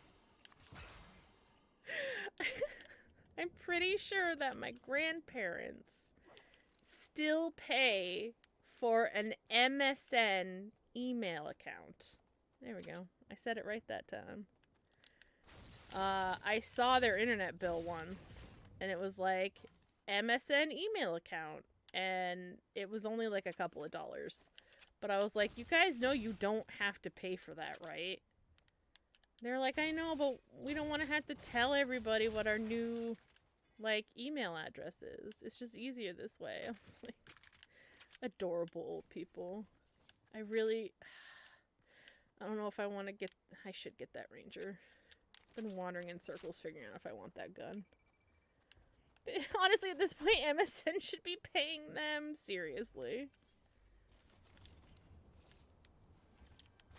I'm pretty sure that my grandparents still pay for an MSN email account. There we go. I said it right that time. I saw their internet bill once, and it was like, MSN email account, and it was only like a couple of dollars. But I was like, you guys know you don't have to pay for that, right? They're like, I know, but we don't want to have to tell everybody what our new, like, email address is. It's just easier this way. I was like, adorable old people. I don't know if I want to get, I should get that ranger. Been wandering in circles figuring out if I want that gun. But honestly, at this point, MSN should be paying them. Seriously.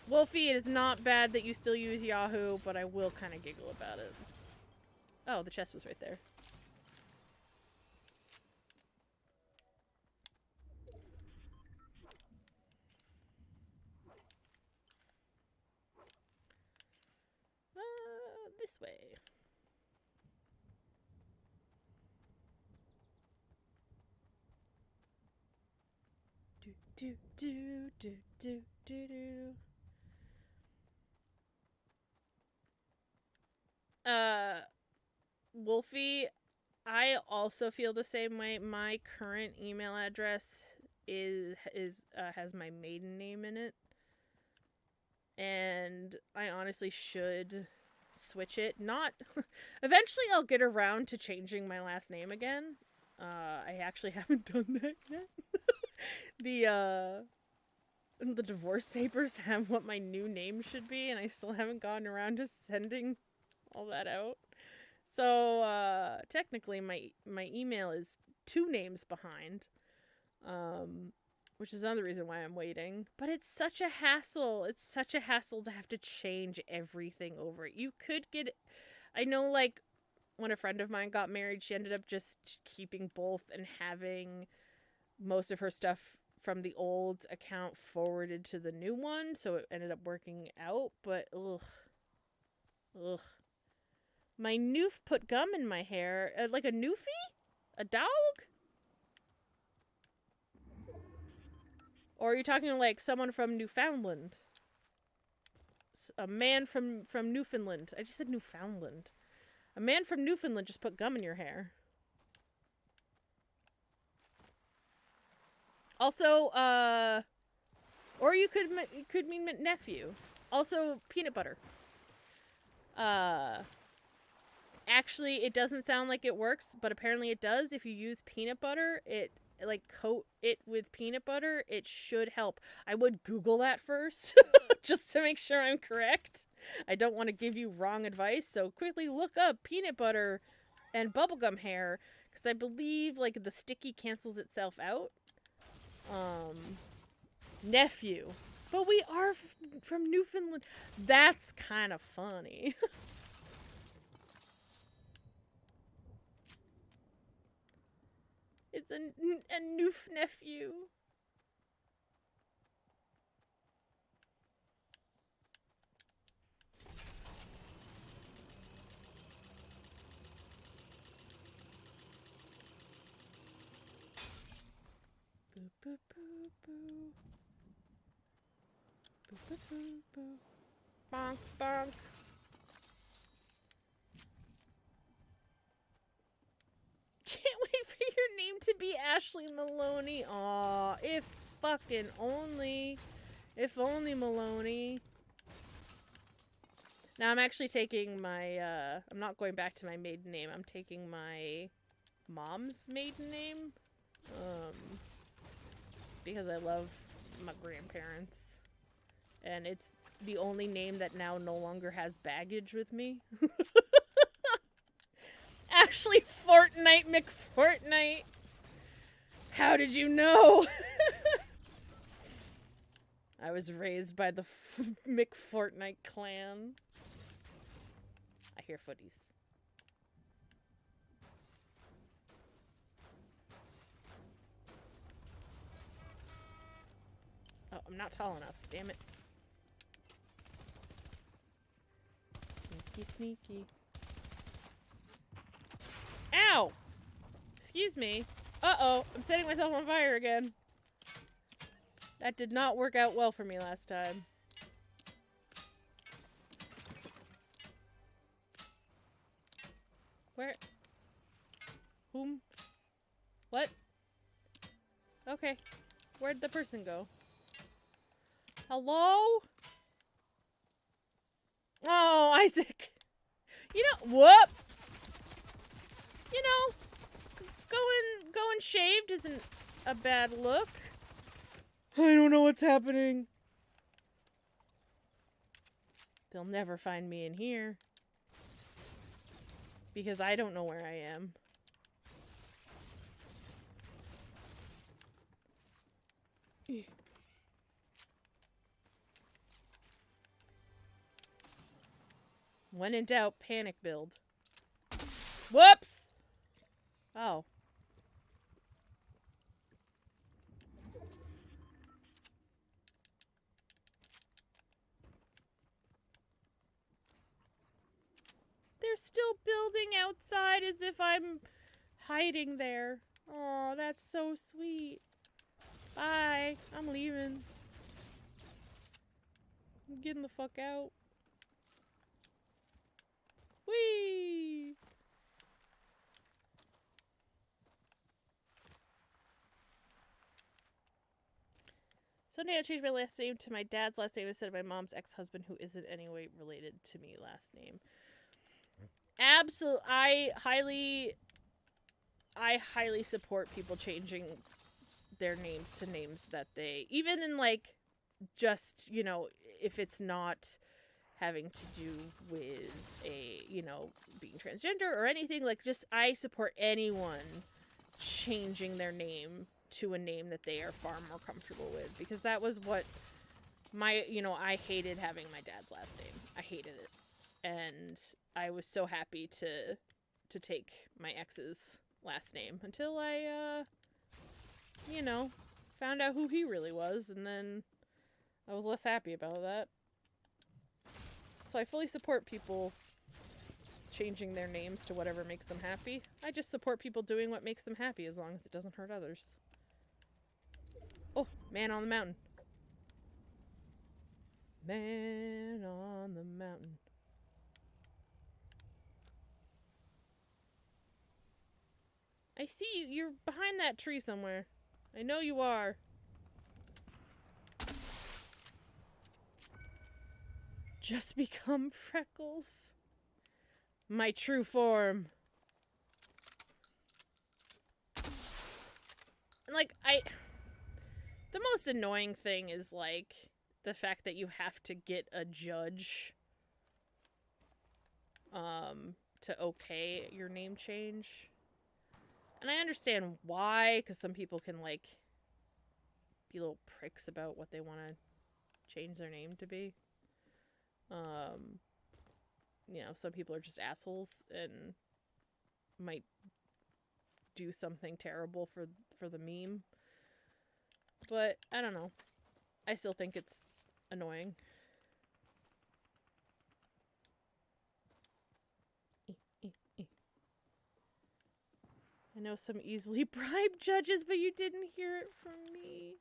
Wolfie, it is not bad that you still use Yahoo, but I will kind of giggle about it. Oh, the chest was right there. This way. Do do do do do do. Wolfie, I also feel the same way. My current email address has my maiden name in it, and I honestly should switch it. Not eventually I'll get around to changing my last name again. I actually haven't done that yet. The divorce papers have what my new name should be, and I still haven't gotten around to sending all that out. So technically my email is 2 names behind, which is another reason why I'm waiting. But it's such a hassle. It's such a hassle to have to change everything over. You could get, I know, like, when a friend of mine got married, she ended up just keeping both and having most of her stuff from the old account forwarded to the new one, so it ended up working out, but ugh. My noof put gum in my hair. Like a newfie? A dog? Or are you talking like someone from Newfoundland? A man from Newfoundland. I just said Newfoundland. A man from Newfoundland just put gum in your hair. Also, or you could mean nephew. Also, peanut butter. Actually, it doesn't sound like it works, but apparently it does. If you use peanut butter, coat it with peanut butter, it should help. I would Google that first, just to make sure I'm correct. I don't want to give you wrong advice, so quickly look up peanut butter and bubblegum hair, because I believe, like, the sticky cancels itself out. Nephew. But we are from Newfoundland. That's kind of funny. It's a noof nephew. Bonk, bonk. Can't wait for your name to be Ashley Maloney. Aw, if fucking only. If only Maloney. Now I'm actually taking my, I'm not going back to my maiden name. I'm taking my mom's maiden name. Because I love my grandparents. And it's the only name that now no longer has baggage with me. Ashley Fortnite McFortnite. How did you know? I was raised by the McFortnite clan. I hear footies. Oh, I'm not tall enough. Damn it. Sneaky, sneaky. Ow! Excuse me. Uh-oh, I'm setting myself on fire again. That did not work out well for me last time. Where? Whom? What? Okay. Where'd the person go? Hello? Oh, Isaac. You know, whoop! You know, going shaved isn't a bad look. I don't know what's happening. They'll never find me in here. Because I don't know where I am. When in doubt, panic build. Whoops! Oh. They're still building outside as if I'm hiding there. Oh, that's so sweet. Bye. I'm leaving. I'm getting the fuck out. Whee! Someday I'll change my last name to my dad's last name instead of my mom's ex-husband, who isn't anyway related to me last name. Absolutely. I highly support people changing their names to names that they, even in like, just, you know, if it's not having to do with a, you know, being transgender or anything, like, just, I support anyone changing their name to a name that they are far more comfortable with, because that was what my, you know, I hated having my dad's last name. I hated it. And I was so happy to take my ex's last name until I, you know, found out who he really was, and then I was less happy about that. So I fully support people changing their names to whatever makes them happy. I just support people doing what makes them happy as long as it doesn't hurt others. Oh, man on the mountain. Man on the mountain. I see you. You're behind that tree somewhere. I know you are. Just become Freckles. My true form. Like, the most annoying thing is, like, the fact that you have to get a judge, to okay your name change. And I understand why, because some people can, like, be little pricks about what they want to change their name to be. You know, some people are just assholes and might do something terrible for the meme. But, I don't know. I still think it's annoying. I know some easily bribed judges, but you didn't hear it from me.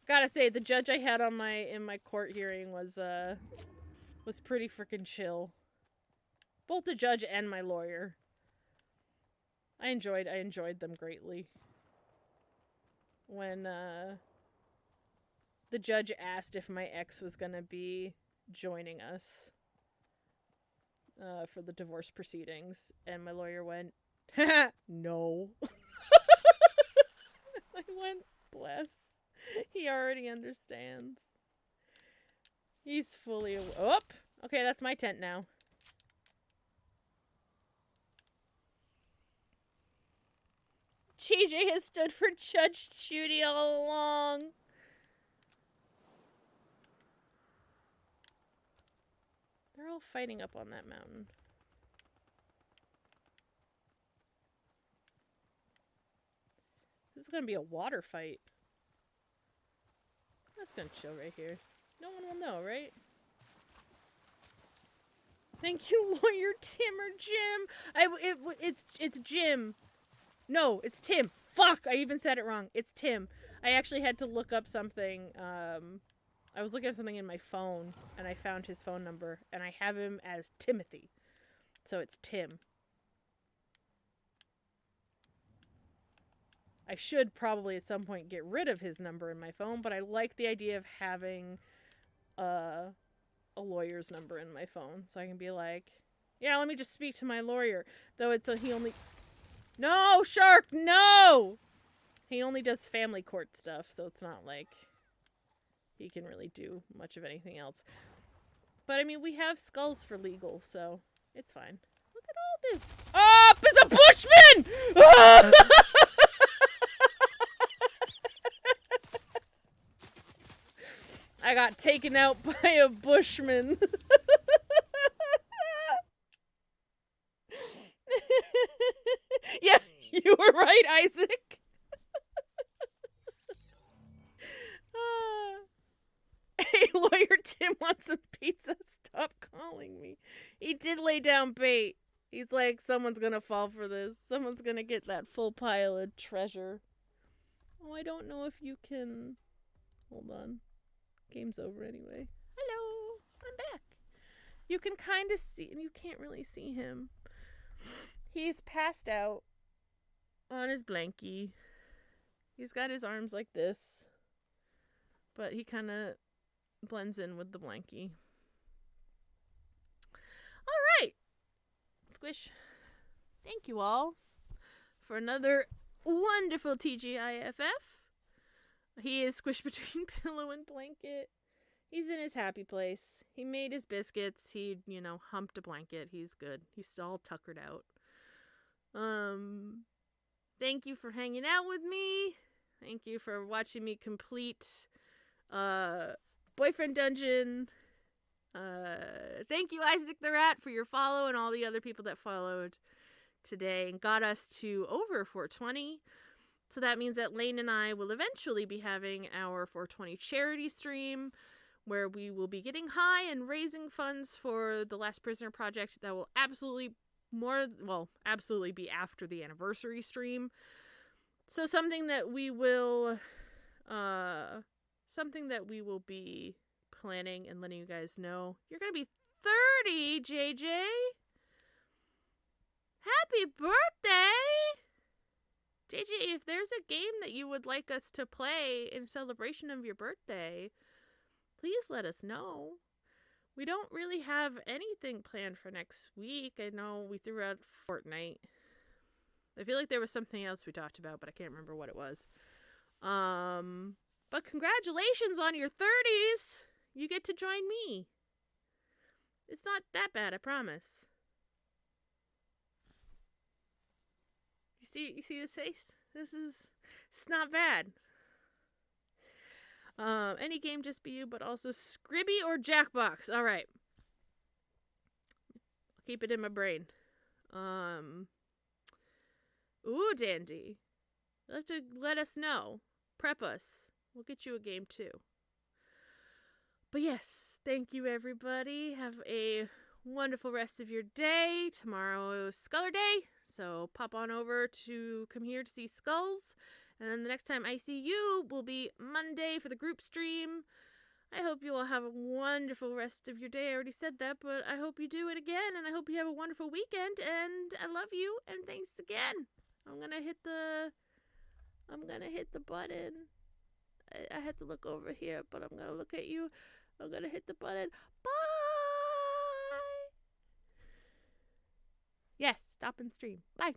Gotta say, the judge I had on in my court hearing was pretty freaking chill. Both the judge and my lawyer. I enjoyed them greatly. When the judge asked if my ex was gonna be joining us for the divorce proceedings, and my lawyer went, no. I went, bless. He already understands. He's fully oh, okay, that's my tent now. TJ has stood for Judge Judy all along. They're all fighting up on that mountain. This is gonna be a water fight. I'm just gonna chill right here. No one will know, right? Thank you, lawyer Tim or Jim. It's Jim. No, it's Tim. Fuck! I even said it wrong. It's Tim. I actually had to look up something. I was looking up something in my phone, and I found his phone number, and I have him as Timothy. So it's Tim. I should probably at some point get rid of his number in my phone, but I like the idea of having a lawyer's number in my phone. So I can be like, yeah, let me just speak to my lawyer. Though he only... No, Shark, no! He only does family court stuff, so it's not like he can really do much of anything else. But, I mean, we have skulls for legal, so it's fine. Look at all this. Up is a bushman! Ah! I got taken out by a bushman. Yeah, you were right, Isaac. Hey, lawyer Tim wants some pizza. Stop calling me. He did lay down bait. He's like, someone's gonna fall for this. Someone's gonna get that full pile of treasure. Oh, I don't know if you can... Hold on. Game's over anyway. Hello, I'm back. You can kind of see, and you can't really see him. He's passed out on his blankie. He's got his arms like this, but he kind of blends in with the blankie. All right, Squish. Thank you all for another wonderful TGIFF. He is squished between pillow and blanket. He's in his happy place. He made his biscuits. He, humped a blanket. He's good. He's all tuckered out. Thank you for hanging out with me. Thank you for watching me complete Boyfriend Dungeon. Thank you, Isaac the Rat, for your follow and all the other people that followed today and got us to over 420. So that means that Layne and I will eventually be having our 420 charity stream where we will be getting high and raising funds for the Last Prisoner Project. That will absolutely be after the anniversary stream. So something that we will be planning and letting you guys know. You're going to be 30, JJ. Happy birthday! JJ, if there's a game that you would like us to play in celebration of your birthday, please let us know. We don't really have anything planned for next week. I know we threw out Fortnite. I feel like there was something else we talked about, but I can't remember what it was. But congratulations on your 30s! You get to join me. It's not that bad, I promise. You see his face? It's not bad. Any game just be you, but also Scribby or Jackbox. All right. I'll keep it in my brain. Ooh, Dandy. You'll have to let us know. Prep us. We'll get you a game too. But yes, thank you everybody. Have a wonderful rest of your day. Tomorrow is Skullurday. So pop on over to come here to see Skulls And then the next time I see you will be Monday for the group stream. I hope you all have a wonderful rest of your day. I already said that, but I hope you do it again, and I hope you have a wonderful weekend, and I love you, and thanks again. I'm gonna hit the button. I had to look over here, but I'm gonna look at you. I'm gonna hit the button. Bye! Yes, stop and stream. Bye.